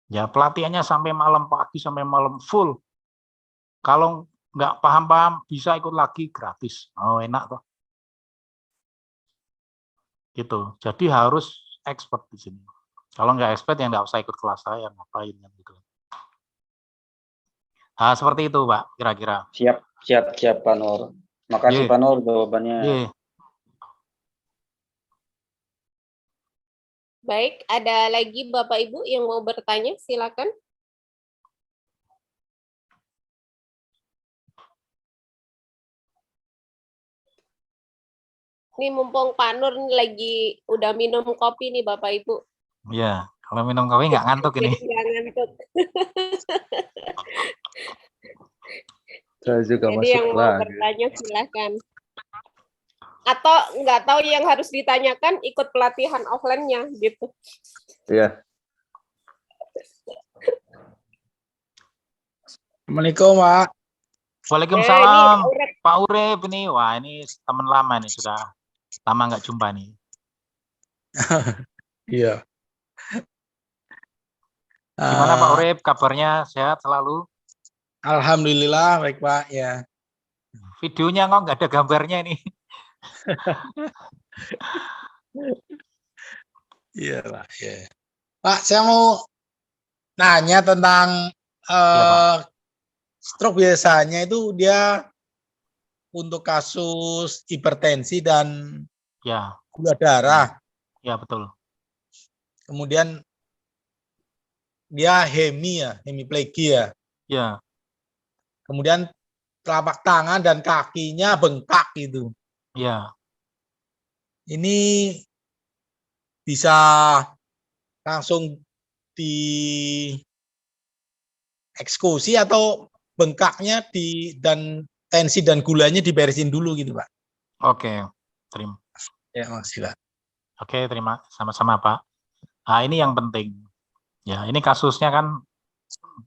Ya, pelatihannya sampai malam pagi, sampai malam full. Kalau nggak paham-paham bisa ikut lagi gratis. Oh enak toh. Gitu. Jadi harus expert di sini. Kalau nggak expert ya nggak usah ikut kelas saya, ngapain gitu. Nah, seperti itu, Pak, kira-kira. Siap, Pak Nur. Makasih, Pak Nur, jawabannya. Baik, ada lagi Bapak Ibu yang mau bertanya, silakan. Ini mumpung Pak Nur lagi udah minum kopi nih Bapak Ibu. Iya, kalau minum kopi nggak ngantuk ini. Nggak ngantuk. Saya juga Jadi masuk yang mau lagi. bertanya silakan. Atau nggak tahu yang harus ditanyakan, ikut pelatihan offline-nya gitu. Iya. Assalamualaikum, Pak. Waalaikumsalam, Pak Urep ini. Wah, ini teman lama nih, sudah lama nggak jumpa nih. Iya. Gimana Pak Urep, kabarnya sehat selalu? Alhamdulillah, baik Pak, ya. Videonya kok nggak ada gambarnya ini. Iya Pak, ya. Pak, saya mau nanya tentang stroke. Biasanya itu dia untuk kasus hipertensi dan gula darah. Ya, betul. Kemudian dia hemiplegia ya. Ya. Kemudian telapak tangan dan kakinya bengkak gitu. Ya. Ini bisa langsung dieksekusi atau bengkaknya dan tensi dan gulanya diberesin dulu gitu, Pak. Oke, terima. Ya, makasih, Pak. Oke, terima. Sama-sama, Pak. Nah, ini yang penting. Ya, ini kasusnya kan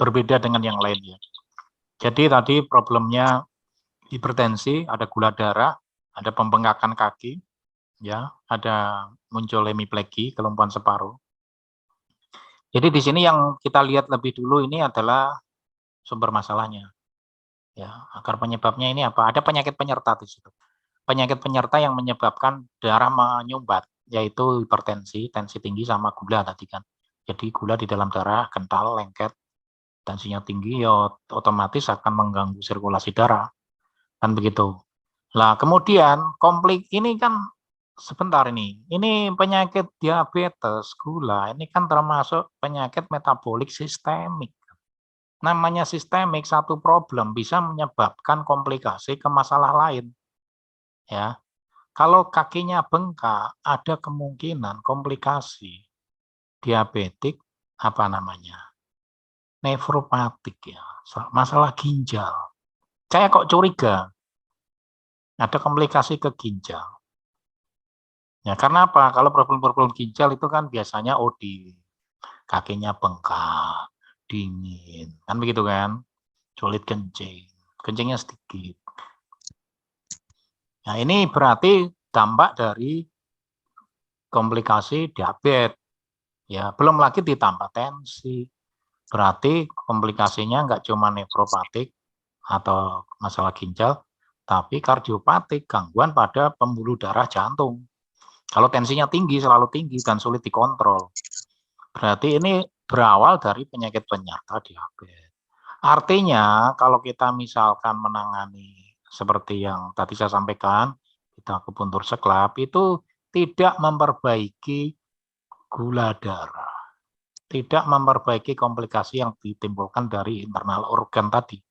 berbeda dengan yang lain ya. Jadi tadi problemnya hipertensi, ada gula darah, ada pembengkakan kaki, ya, ada muncul hemiplegia, kelumpuhan separuh. Jadi di sini yang kita lihat lebih dulu ini adalah sumber masalahnya. Ya, akar penyebabnya ini apa? Ada penyakit penyerta di situ. Penyakit penyerta yang menyebabkan darah menyumbat, yaitu hipertensi, tensi tinggi sama gula tadi kan. Jadi gula di dalam darah kental, lengket, tensinya tinggi, ya otomatis akan mengganggu sirkulasi darah. Kan begitu. Lah kemudian konflik ini kan sebentar ini penyakit diabetes, gula, ini kan termasuk penyakit metabolik sistemik. Namanya sistemik, satu problem bisa menyebabkan komplikasi ke masalah lain. Ya. Kalau kakinya bengkak, ada kemungkinan komplikasi diabetik nefropatik ya, masalah ginjal. Saya kok curiga ada komplikasi ke ginjal. Ya, karena apa? Kalau problem-problem ginjal itu kan biasanya OD, kakinya bengkak, dingin, kan begitu kan? Sulit kencing, kencingnya sedikit. Nah, ini berarti dampak dari komplikasi diabetes. Ya, belum lagi ditambah tensi. Berarti komplikasinya nggak cuma nefropatik atau masalah ginjal, tapi kardiopatik, gangguan pada pembuluh darah jantung. Kalau tensinya tinggi, selalu tinggi dan sulit dikontrol. Berarti ini berawal dari penyakit penyerta diabetes. Artinya kalau kita misalkan menangani seperti yang tadi saya sampaikan, kita akupuntur seklap itu tidak memperbaiki gula darah, tidak memperbaiki komplikasi yang ditimbulkan dari internal organ tadi.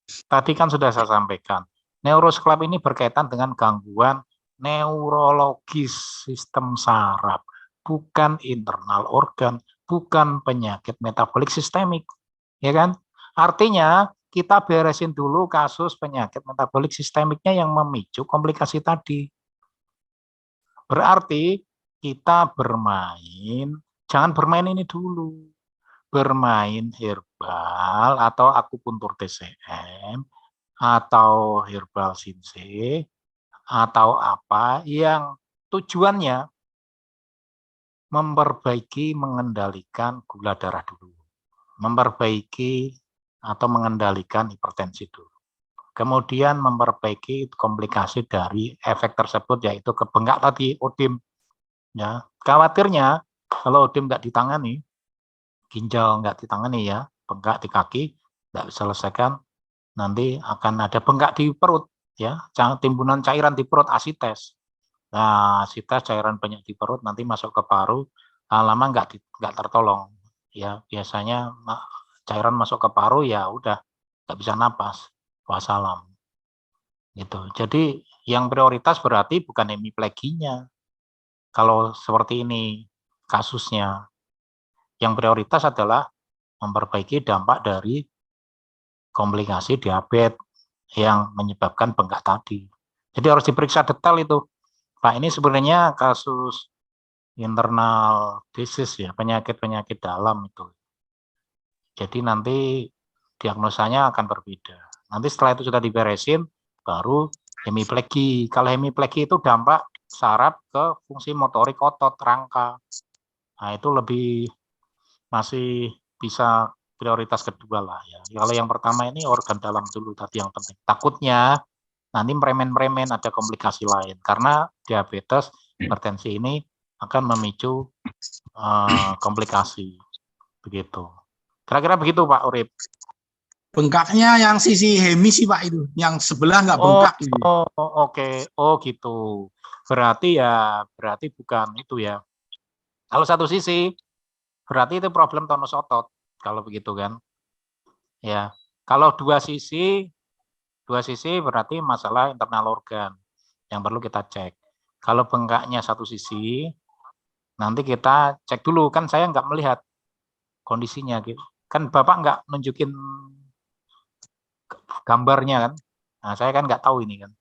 Tadi kan sudah saya sampaikan, neurosklap ini berkaitan dengan gangguan neurologis sistem saraf, bukan internal organ, bukan penyakit metabolik sistemik, ya kan? Artinya kita beresin dulu kasus penyakit metabolik sistemiknya yang memicu komplikasi tadi. Berarti kita jangan bermain ini dulu. Bermain herbal atau akupuntur TCM atau herbal sinse atau apa yang tujuannya memperbaiki, mengendalikan gula darah dulu. Memperbaiki atau mengendalikan hipertensi dulu. kemudian memperbaiki komplikasi dari efek tersebut, yaitu ke bengkak tadi, ODIM. Ya, khawatirnya kalau ODIM nggak ditangani, ginjal nggak ditangani ya, bengkak di kaki nggak diselesaikan, nanti akan ada bengkak di perut, ya, timbunan cairan di perut, asites. Nah, asites cairan banyak di perut nanti masuk ke paru, lama nggak tertolong. Ya, biasanya cairan masuk ke paru ya udah nggak bisa napas, wassalam. Gitu. Jadi yang prioritas berarti bukan hemipleginya. Kalau seperti ini kasusnya, yang prioritas adalah memperbaiki dampak dari komplikasi diabetes yang menyebabkan bengkak tadi. Jadi harus diperiksa detail itu. Pak, ini sebenarnya kasus internal disease ya, penyakit-penyakit dalam itu. Jadi nanti diagnosanya akan berbeda. Nanti setelah itu sudah diberesin, baru hemiplegi. Kalau hemiplegi itu dampak saraf ke fungsi motorik otot, rangka. Nah, itu lebih masih bisa prioritas kedua lah ya. Kalau yang pertama ini organ dalam dulu tadi yang penting. Takutnya nanti meremen-meremen ada komplikasi lain. Karena diabetes, hipertensi ini akan memicu komplikasi. Begitu. Kira-kira begitu Pak Urip. Bengkaknya yang sisi hemi sih Pak itu, yang sebelah nggak bengkak. Oke. Oh gitu. Berarti bukan itu ya. Kalau satu sisi, berarti itu problem tonus otot. Kalau begitu kan. Ya. Kalau dua sisi berarti masalah internal organ yang perlu kita cek. Kalau bengkaknya satu sisi, nanti kita cek dulu. Kan saya nggak melihat kondisinya gitu. Kan Bapak nggak nunjukin gambarnya kan. Nah, saya kan nggak tahu ini kan.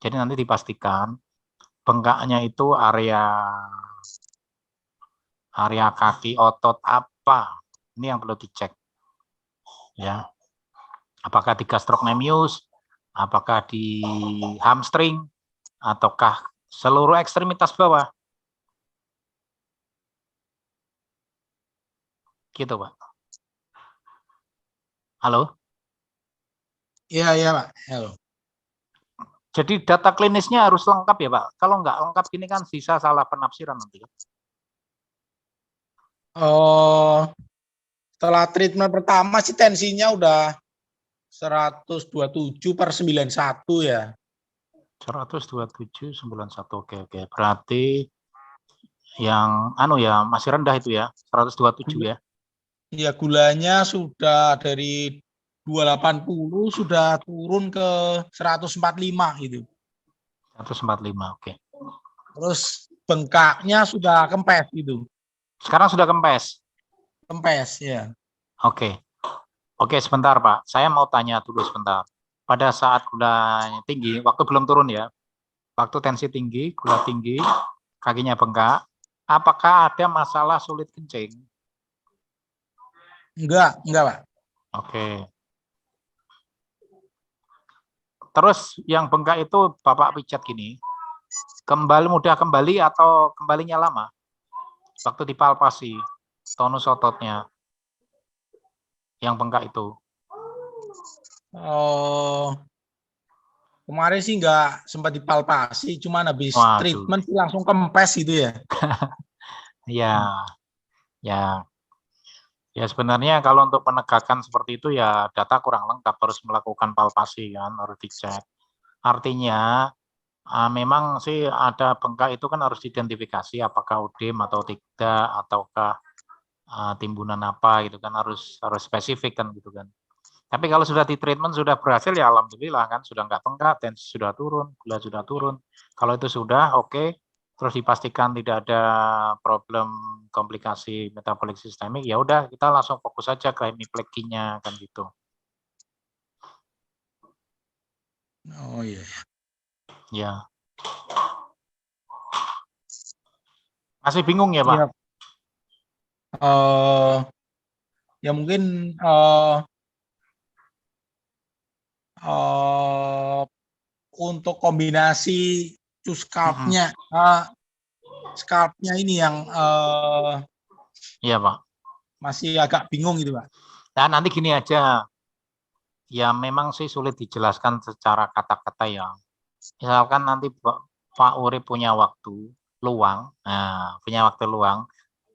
Jadi nanti dipastikan bengkaknya itu area kaki, otot apa. Ini yang perlu dicek. Ya. Apakah di gastrocnemius, apakah di hamstring, ataukah seluruh ekstremitas bawah. Gitu, Pak. Halo? Iya, Pak. Halo. Jadi data klinisnya harus lengkap ya, Pak. Kalau nggak lengkap gini kan bisa salah penafsiran nanti. Setelah treatment pertama sih tensinya udah 127/91 ya. 127/91. Oke. Berarti yang masih rendah itu ya, 127 ya. Iya, gulanya sudah dari 280 sudah turun ke 145 gitu. 145, oke. Terus bengkaknya sudah kempes gitu. Sekarang sudah kempes? Kempes, ya. Oke, sebentar Pak. Saya mau tanya dulu sebentar. Pada saat gulanya tinggi, waktu belum turun ya, waktu tensi tinggi, gula tinggi, kakinya bengkak, apakah ada masalah sulit kencing? Enggak Pak. Oke. Terus yang bengkak itu Bapak pijat gini, mudah kembali atau kembalinya lama? Waktu dipalpasi, tonus ototnya yang bengkak itu. Kemarin sih nggak sempat dipalpasi, cuman habis treatment langsung kempes gitu ya. Ya sebenarnya kalau untuk penegakan seperti itu ya data kurang lengkap, harus melakukan palpasi kan, harus dicek. Artinya memang sih ada bengkak itu kan harus diidentifikasi apakah ODIM atau tidak, ataukah timbunan apa gitu kan, harus spesifik kan gitu kan. Tapi kalau sudah di treatment sudah berhasil ya alhamdulillah kan, sudah nggak bengkak, tensi sudah turun, gula sudah turun. Kalau itu sudah oke, terus dipastikan tidak ada problem komplikasi metabolik sistemik, ya udah kita langsung fokus saja ke hemipleginya kan gitu. Oh iya. Ya. Masih bingung ya Pak? Ya, ya mungkin untuk kombinasi scalp-nya, scalp-nya ini yang iya Pak, masih agak bingung gitu Pak. Nah nanti gini aja, ya memang sih sulit dijelaskan secara kata-kata ya. Misalkan nanti Pak Urip punya waktu luang,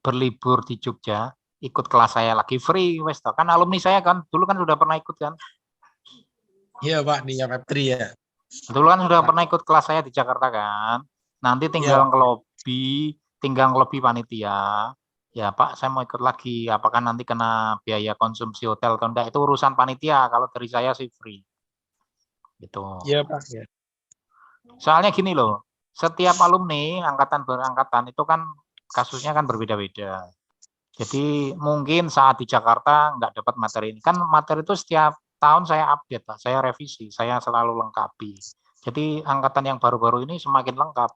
berlibur di Jogja, ikut kelas saya lagi free, wes kan alumni saya kan, dulu kan sudah pernah ikut kan. Iya Pak, di FF3 ya. Dulu kan sudah pernah ikut kelas saya di Jakarta kan. Nanti tinggal ngelobi panitia. Ya Pak, saya mau ikut lagi. Apakah nanti kena biaya konsumsi hotel atau enggak? Itu urusan panitia. Kalau dari saya sih free. Gitu. Iya Pak. Ya. Soalnya gini loh, setiap alumni angkatan berangkatan itu kan kasusnya kan berbeda-beda. Jadi mungkin saat di Jakarta nggak dapat materi ini. Kan materi itu setiap tahun saya update, Pak. Saya revisi, saya selalu lengkapi. Jadi angkatan yang baru-baru ini semakin lengkap.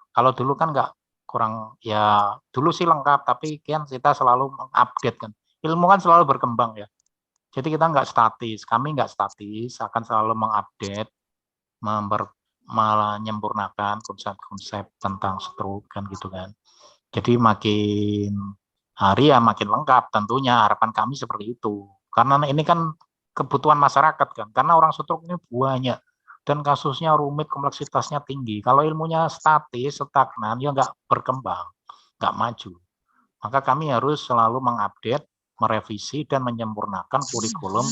Kalau dulu kan nggak kurang, ya dulu sih lengkap, tapi kan kita selalu mengupdate kan. Ilmu kan selalu berkembang ya. Jadi kita nggak statis, kami nggak statis, akan selalu mengupdate, menyempurnakan konsep-konsep tentang stroke kan gitu kan. Jadi makin hari ya makin lengkap tentunya, harapan kami seperti itu. Karena ini kan kebutuhan masyarakat kan, karena orang stroke ini banyak dan kasusnya rumit, kompleksitasnya tinggi. Kalau ilmunya statis, stagnan, ya nggak berkembang, nggak maju. Maka kami harus selalu mengupdate, merevisi, dan menyempurnakan kurikulum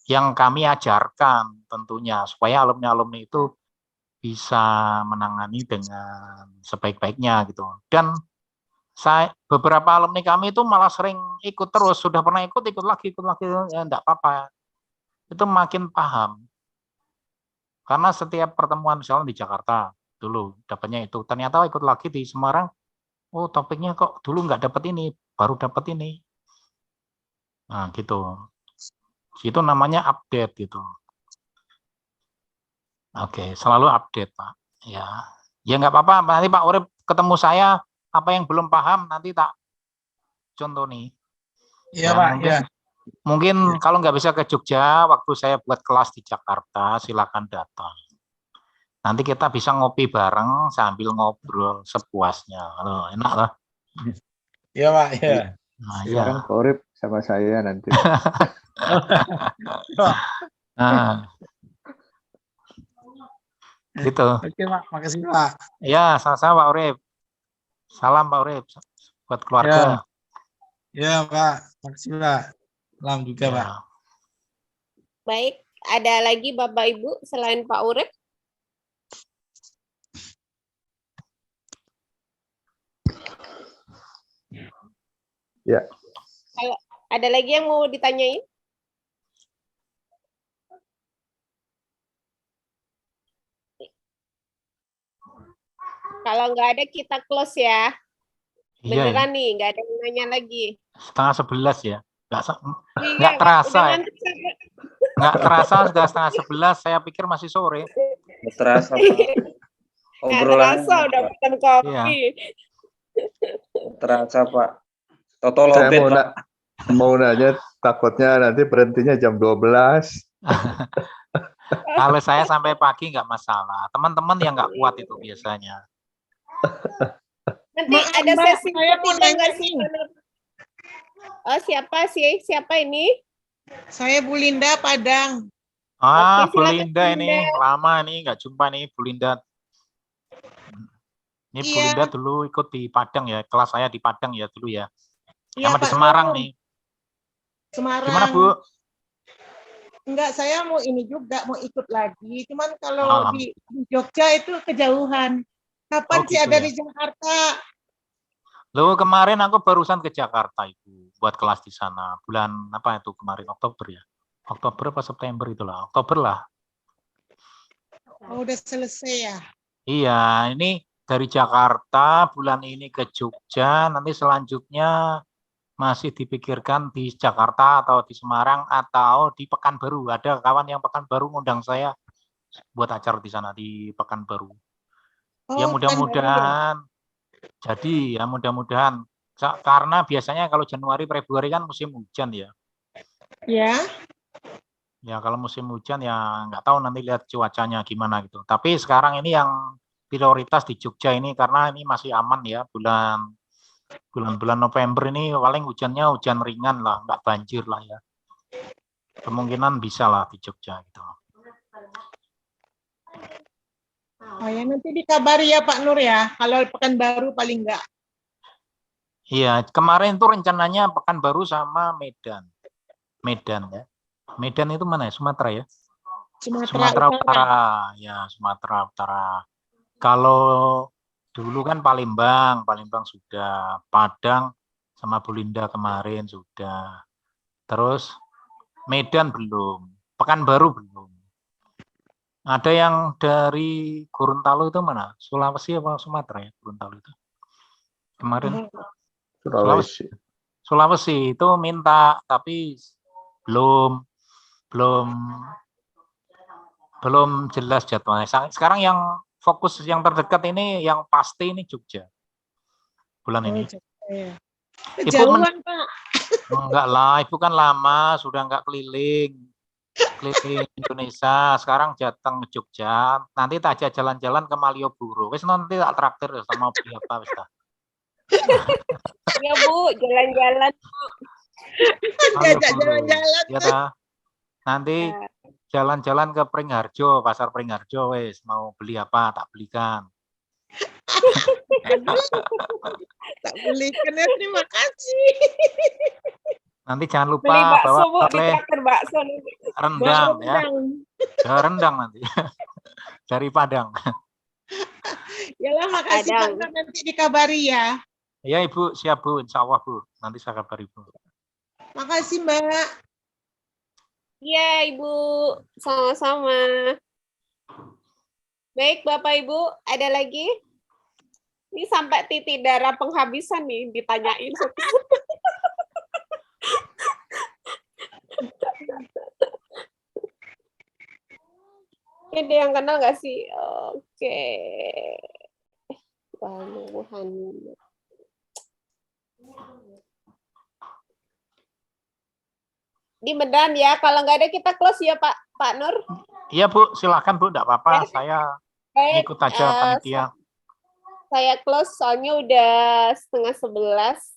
yang kami ajarkan tentunya, supaya alumni-alumni itu bisa menangani dengan sebaik-baiknya gitu. Dan beberapa alumni kami itu malah sering ikut terus, sudah pernah ikut lagi, ya enggak apa-apa. Itu makin paham. Karena setiap pertemuan misalnya di Jakarta, dulu dapatnya itu, ternyata ikut lagi di Semarang, oh topiknya kok dulu nggak dapat ini, baru dapat ini. Nah gitu. Itu namanya update gitu. Oke, selalu update Pak. Ya nggak apa-apa, nanti Pak Urip ketemu saya, apa yang belum paham nanti tak contoh nih. Iya Pak, ya. Mungkin kalau nggak bisa ke Jogja, waktu saya buat kelas di Jakarta, silakan datang. Nanti kita bisa ngopi bareng sambil ngobrol sepuasnya. Loh, enak lah. Iya Pak, ya. Nah, silakan Pak Urip sama saya nanti. Nah, gitu. Oke Pak, makasih Pak. Ya, sama-sama Pak Urip. Salam Pak Urip buat keluarga. Ya Pak, makasih Pak. Salam juga Pak. Baik, ada lagi Bapak Ibu selain Pak Urip? Ya. Ada lagi yang mau ditanyain? Kalau nggak ada kita close ya. Beneran nih, nggak ada yang nanya lagi. 10:30 ya. Nggak terasa ya. Nggak terasa sudah 10:30, saya pikir masih sore. Terasa Pak. Obrolan terasa udah pesan kopi. Iya. Terasa Pak. Toto lobet Pak. Mau nanya, takutnya nanti berhentinya jam 12. Kalau saya sampai pagi nggak masalah. Teman-teman yang nggak kuat itu biasanya. Nanti ada sesi ketiga nggak sih? Oh, siapa ini? Saya Bu Linda Padang. Oke, Bu Linda ini lama nih nggak jumpa nih Bu Linda. Ini Bu Linda dulu ikut di Padang ya, kelas saya di Padang ya dulu ya. Sama di Semarang nih. Semarang. Gimana Bu? Enggak, saya mau ini juga, mau ikut lagi. Cuman kalau di Jogja itu kejauhan. Kapan sih ada di Jakarta? Loh, kemarin aku barusan ke Jakarta itu buat kelas di sana. Bulan apa itu kemarin, Oktober ya? Oktober apa September itulah, Oktober lah. Oh, udah selesai ya? Iya, ini dari Jakarta bulan ini ke Jogja, nanti selanjutnya masih dipikirkan di Jakarta atau di Semarang atau di Pekanbaru. Ada kawan yang Pekanbaru ngundang saya buat acara di sana di Pekanbaru. Ya mudah-mudahan jadi ya mudah-mudahan, karena biasanya kalau Januari Februari kan musim hujan ya. Ya. Ya kalau musim hujan ya nggak tahu nanti lihat cuacanya gimana gitu. Tapi sekarang ini yang prioritas di Jogja ini karena ini masih aman ya, bulan-bulan November ini paling hujannya hujan ringan lah, nggak banjir lah ya. kemungkinan bisa lah di Jogja gitu. Oh ya, nanti dikabari ya Pak Nur ya, kalau Pekanbaru paling enggak. Iya, kemarin tuh rencananya Pekanbaru sama Medan. Medan ya. Medan itu mana ya? Sumatera ya? Sumatera Utara. Ya, Sumatera Utara. Kalau dulu kan Palembang sudah, Padang sama Bulinda kemarin sudah. Terus Medan belum, Pekanbaru belum. Ada yang dari Gorontalo itu mana? Sulawesi apa Sumatera ya Gorontalo itu? Kemarin Sulawesi itu minta tapi belum jelas jadwalnya. Sekarang yang fokus yang terdekat ini yang pasti ini Jogja bulan ini. Kejauhan Pak. Enggak lah, Ibu kan lama sudah enggak keliling Indonesia. Sekarang datang ke Jogja. Nanti tak ajak jalan-jalan ke Malioboro. Wis nanti tak traktir mau beli apa wis ta. Ya Bu, jalan-jalan. Diajak jalan-jalan. Ya ta. Nanti jalan-jalan ke Pringharjo, pasar Pringharjo wis mau beli apa tak belikan. Tak belikan ya, terima kasih. Nanti jangan lupa beli bakso, bawa Bu, oleh bakso rendang ya. Rendang nanti dari Padang. Yalah, makasih Pak Nur, nanti dikabari ya. Ya Ibu, siap Bu, insya Allah Bu. Nanti saya kabari Bu. Makasih Mbak. Iya Ibu, sama-sama. Baik Bapak Ibu, ada lagi? Ini sampai titik darah penghabisan nih ditanyain. Ada yang kenal nggak sih? Oke. Baluhan. Di Medan ya, kalau nggak ada kita close ya Pak Nur. Iya Bu, silakan Bu, enggak apa-apa. Saya ikut aja panitia. Saya close soalnya udah 10:30,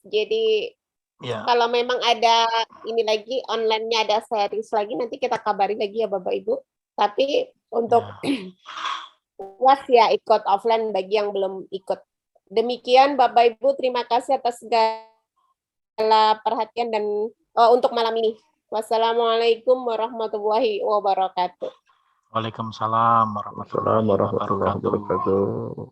jadi ya. Kalau memang ada ini lagi online-nya ada series lagi nanti kita kabari lagi ya Bapak Ibu. Tapi untuk puas ya ikut offline bagi yang belum ikut. Demikian Bapak Ibu, terima kasih atas segala perhatian dan untuk malam ini. Wassalamualaikum warahmatullahi wabarakatuh. Waalaikumsalam warahmatullahi wabarakatuh.